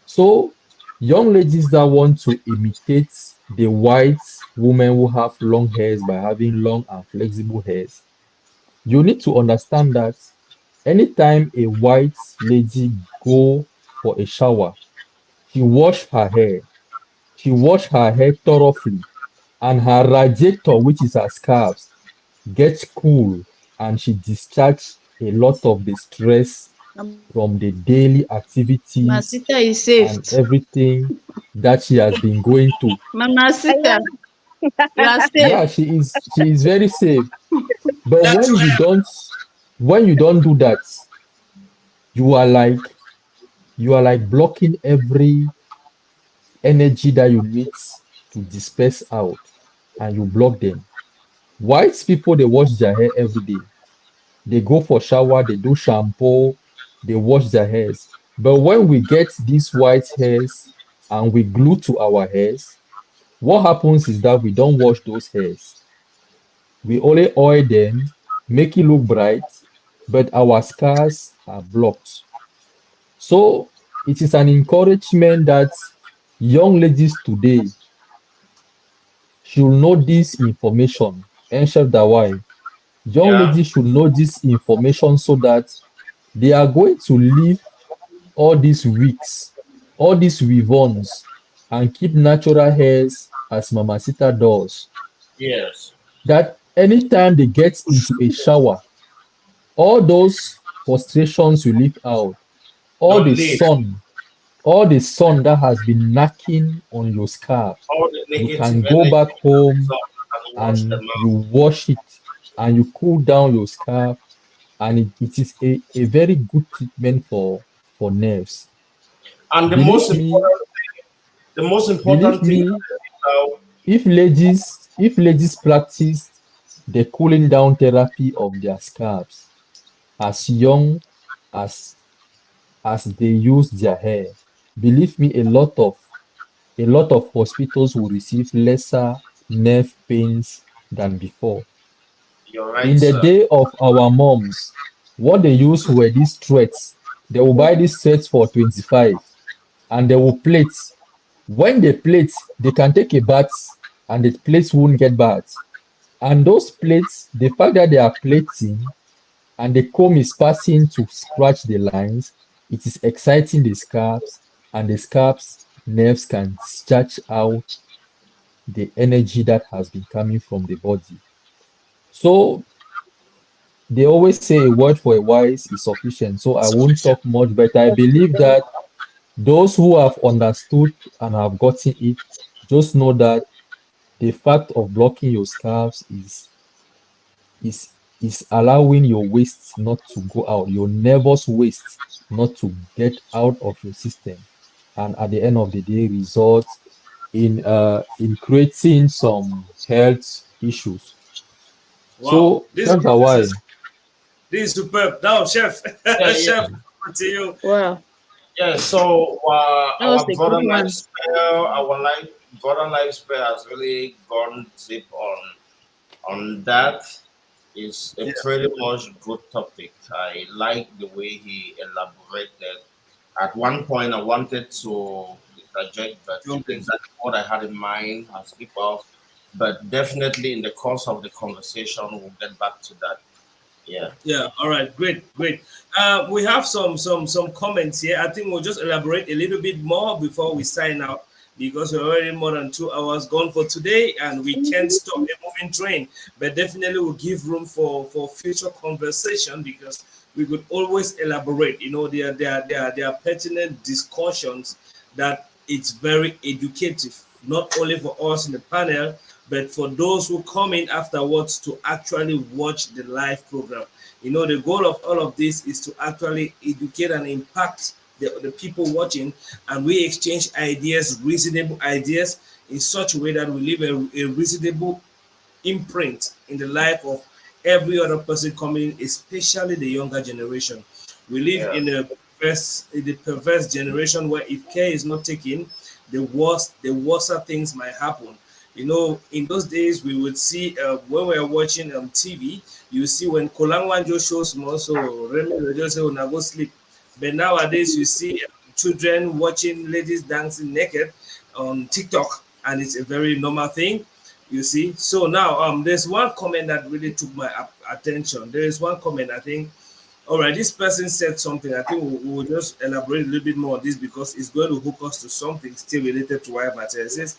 So, young ladies that want to imitate the white women who have long hairs by having long and flexible hairs, you need to understand that anytime a white lady go for a shower, she wash her hair. She wash her hair thoroughly, and her radiator, which is her scalps, gets cool, and she discharge a lot of the stress from the daily Mama activities Sita is and saved. everything that she has been going through. Mama Sita, you are Yeah, saved. she is very safe. But Natural. when you don't do that, you are like blocking every energy that you need to disperse out and you block them. White people they wash their hair every day. They go for shower, they do shampoo, they wash their hairs. But when we get these white hairs and we glue to our hairs, what happens is that we don't wash those hairs. We only oil them, make it look bright, but our scars are blocked. So it is an encouragement that young ladies today should know this information. And Chef Dawai, young Yeah. ladies should know this information so that they are going to leave all these wigs, all these weave-ons, and keep natural hairs as Mamacita does. Yes. That anytime they get into a shower, all those frustrations will leave out. All the Don't leave sun, all the sun that has been knocking on your scalp, all the you negative can go energy back that home result and wash and them you out. wash it and you cool down your scalp, and it is a very good treatment for nerves. And Believe me, the most believe important thing me, about if ladies practice the cooling down therapy of their scalps as young as they use their hair, believe me, a lot of hospitals will receive lesser nerve pains than before. You're right, In the sir. day of our moms, what they used were these threads. They will buy these threads for 25 and they will plait. When they plait, they can take a bath and the plates won't get bad. And those plates, the fact that they are plating and the comb is passing to scratch the lines, it is exciting the scalps, and the scalps nerves can discharge out the energy that has been coming from the body. So they always say a word for a wise is sufficient. So I won't Sufficient. talk much, but I believe that those who have understood and have gotten it just know that the fact of blocking your scalps is is allowing your waste not to go out, your nervous waste not to get out of your system, and at the end of the day, result in creating some health issues. Wow, So, Chef Dawai, this is superb. Now, chef, Yeah, yeah, chef, over to you. Wow, yeah. So that was our a good brother one. lifestyle, our life, brother lifestyle has really gone deep on that. Is a Yeah, pretty much good topic. I like the way he elaborated. At one point, I wanted to interject, but jump in. exactly what I had in mind has slipped off. But definitely, in the course of the conversation, we'll get back to that. Yeah. Yeah. All right. Great. Great. We have some comments here. I think we'll just elaborate a little bit more before we sign out because we're already more than 2 hours gone for today, and we can't stop a moving train. But definitely, we'll give room for future conversation because we could always elaborate. You know, there are pertinent discussions that it's very educative, not only for us in the panel, but for those who come in afterwards to actually watch the live program. You know, the goal of all of this is to actually educate and impact the people watching, and we exchange ideas, reasonable ideas, in such a way that we leave a reasonable imprint in the life of every other person coming, especially the younger generation. We live Yeah. in the perverse generation where if care is not taken, the worser things might happen. You know, in those days we would see when we are watching TV, you see when Kolangwanjo shows more, so Remy will just say, "Oh, now go sleep." But nowadays you see children watching ladies dancing naked on TikTok, and it's a very normal thing. You see, so now there's one comment that really took my attention. There is one comment I think. All right, this person said something. I think we'll just elaborate a little bit more on this because it's going to hook us to something still related to why matter. It says,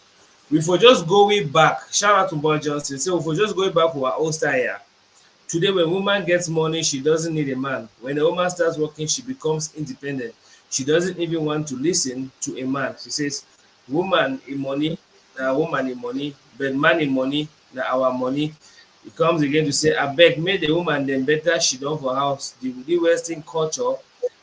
if we just go way back, shout out to Boy Johnson. So if we just go back to our old style here, today, when a woman gets money, she doesn't need a man. When a woman starts working, she becomes independent. She doesn't even want to listen to a man. She says, woman in money, now woman in money, but man in money, now our money. He comes again to say, I beg, make the woman then better she done for house. The Western culture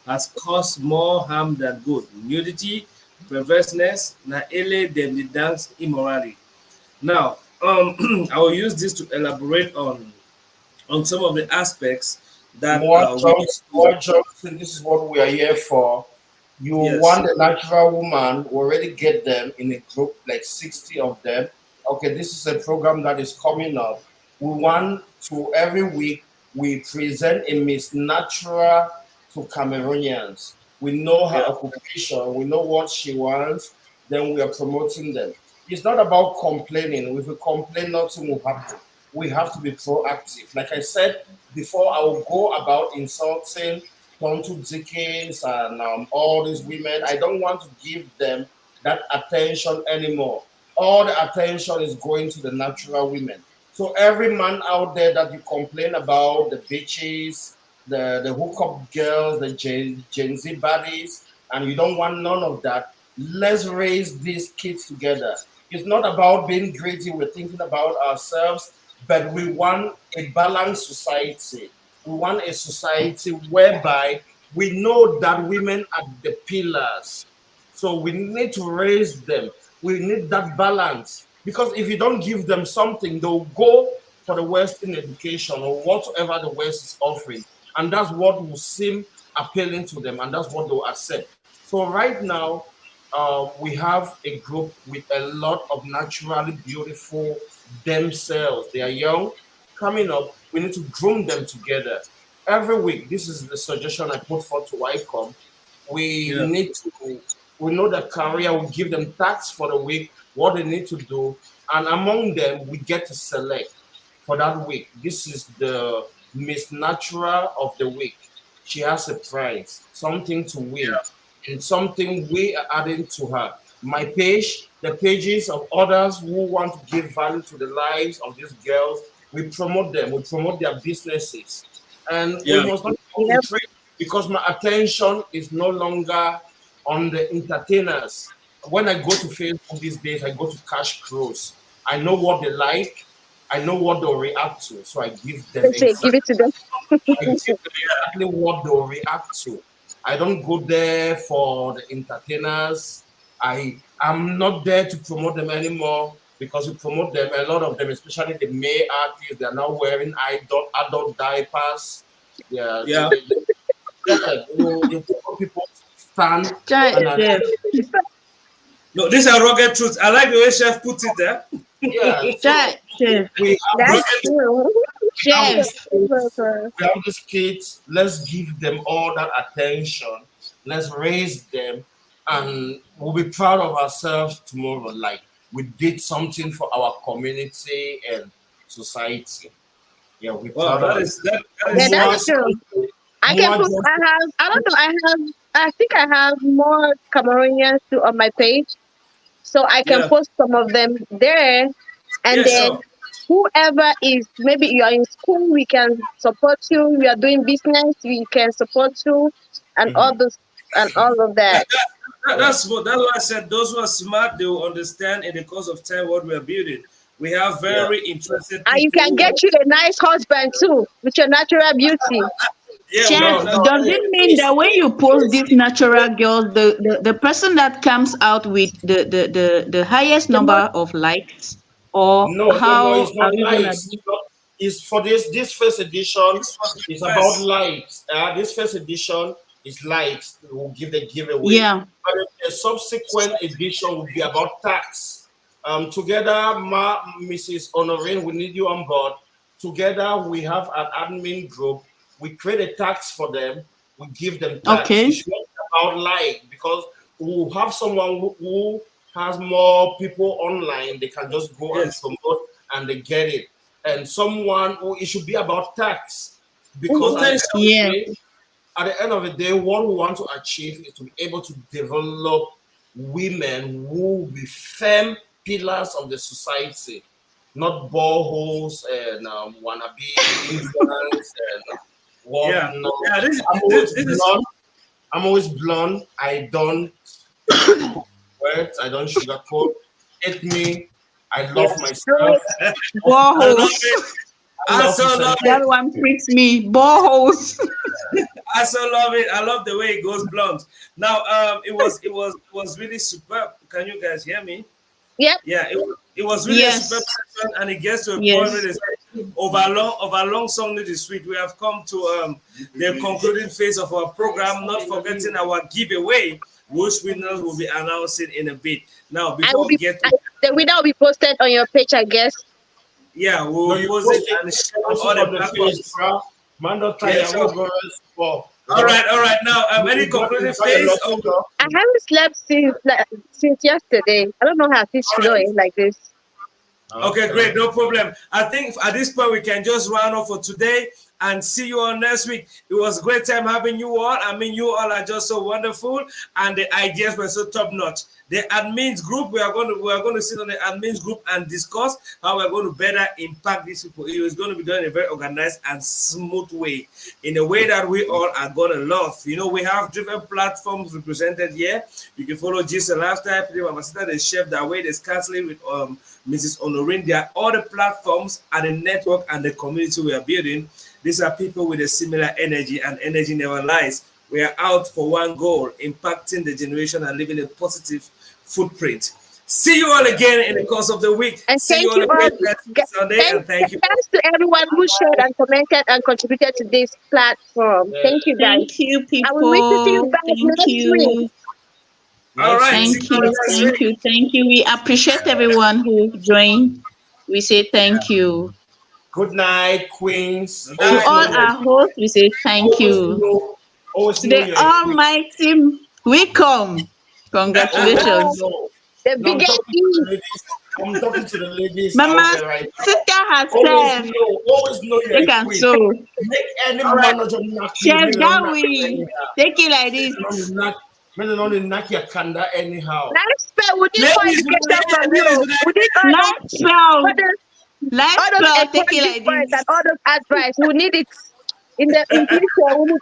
has caused more harm than good. Nudity, perverseness, now ele them the dance immorality. Now, I will use this to elaborate on some of the aspects that we need to. More Johnson, this is what we are here for. You Yes. want a natural woman, we already get them in a group, like 60 of them. Okay, this is a program that is coming up. We want to, every week, we present a Miss Natural to Cameroonians. We know her Yeah. occupation, we know what she wants, then we are promoting them. It's not about complaining. If we complain, nothing will happen. We have to be proactive. Like I said before, I will go about insulting Tonto Dickens and all these women. I don't want to give them that attention anymore. All the attention is going to the natural women. So every man out there that you complain about, the bitches, the hookup girls, the Gen Z baddies, and you don't want none of that, let's raise these kids together. It's not about being greedy. We're thinking about ourselves, but we want a balanced society. We want a society whereby we know that women are the pillars. So we need to raise them. We need that balance. Because if you don't give them something, they'll go for the Western education or whatever the West is offering. And that's what will seem appealing to them, and that's what they'll accept. So right now, we have a group with a lot of naturally beautiful themselves. They are young, coming up. we need to groom them together. Every week, this is the suggestion I put forth to ICOM. We Yeah. need to, we know the career, we give them tasks for the week, what they need to do, and among them, we get to select for that week. This is the Miss Natural of the week. She has a prize, something to win, and something we are adding to her. My page, the pages of others who want to give value to the lives of these girls, we promote them, we promote their businesses. And we Yeah. must not Yep. concentrate because my attention is no longer on the entertainers. When I go to Facebook these days, I go to cash crows. I know what they like, I know what they'll react to. So I give them They say give exactly it to them. I give them exactly what they'll react to. I don't go there for the entertainers. I'm not there to promote them anymore because we promote them. A lot of them, especially the male artists, they are now wearing adult diapers. Yeah, Yeah. you people stand Chef, and No, these are rugged truths. I like the way Chef puts it there. yeah. So chef, we have That's this Rugged. true. we have chef. these kids, we have these kids. Let's give them all that attention. Let's raise them, and we'll be proud of ourselves tomorrow. Like we did something for our community and society. Yeah, we're Wow, proud of that Yeah, is more. that's really true. I can More put. just I have. I don't know. I think I have more Cameroonians too on my page, so I can yeah. post some of them there, and Yeah, then sure. whoever is maybe you are in school, we can support you. We are doing business, we can support you, and all those and all of That, that. that, yeah, that's what I said. Those who are smart, they will understand in the course of time what we are building. We have yeah. very interested And you people can who are, get you a nice husband too with your natural beauty. yeah, we Chef, No, have no. that. does it mean that when you post these natural girls, the person that comes out with the highest The number most of likes, or No, no, no, how it's are not we gonna likes. do? It's for this first edition. This was the It's about first. likes. This first edition is likes. We'll give the giveaway. Yeah. But the subsequent edition will be about tax. Together, Mrs. Honorine, we need you on board. Together, we have an admin group. We create a tax for them. We give them tax. It Okay. should not be about like because we'll have someone who has more people online. They can just go and Yes. promote and they get it. And someone who it should be about tax because mhm. Potential. Yeah. at the end of the day, what we want to achieve is to be able to develop women who will be firm pillars of the society, not boreholes and wannabe influence and what Yeah. no. Yeah. I'm always This is blunt. I'm always blunt. I don't put words. I don't sugarcoat. Hate me. I Yes, love do myself. it. I love Boreholes. it. I I love so to love celebrate. That it. one freaks me. Boreholes. I so love it. I love the way it goes blunt. Now, it was really superb. Can you guys hear me? Yep. Yeah, it was really a superb Yes. session, and it gets to a point where Yes. they say, over long song this sweet. We have come to the concluding phase of our program. Not forgetting our giveaway, which winners will be announcing in a bit. Now, I will before we be. get I, to, the winner will be posted on your page, I guess. yeah, No, we'll you post it post it and share on also all the on the page, platforms. bro. Mando Yeah, Taya, sure. we go for All right, all right. Now, any you concluding got your phase? lucky Of, draw. I haven't slept since yesterday. I don't know how it's all right. flowing like this. Okay, Okay. great, no problem. I think at this point we can just round off for today and see you all next week. It was a great time having you all. I mean, you all are just so wonderful, and the ideas were so top notch. The admins group, we are going to sit on the admins group and discuss how we're going to better impact these people. It is going to be done in a very organized and smooth way, in a way that we all are going to love. We have different platforms represented here. You can follow Jesus Lifestyle, Ambassador, the Chef That Way, there's counseling with Mrs. Honorine. There are other platforms and the network and the community we are building. These are people with a similar energy, and energy never lies. We are out for one goal, impacting the generation and leaving a positive footprint. See you all again in the course of the week. And See you thank all you all. again next Sunday, and thank you. Thanks to everyone who shared and commented and contributed to this platform. Yeah. Thank you, guys. Thank you, I will wait to see you people. back Thank next week. you. All Next right, see week. Thank you all you. next Thank week. you. Thank you. We appreciate everyone who joined. We say thank you. Good night, queens. Good To night. all our hosts, we say thank you. Always To know the you're a queen. Almighty, we come. Always Congratulations. know. The Now I'm biggest talking to the E. ladies. I'm talking to the ladies out Mama, there right now. sister Always herself, know. Always know you're they a can queen. so. Make any All right. manager knock you. Chef Men don't knock you Darwin, anyhow. take it like this. Men don't knock your kanda anyhow. Nice spell. We need more Ladies, education from ladies, you. We need Life all spell, those life all those spell, take it ecology like points and this. all those advice. We need it in the in future. We need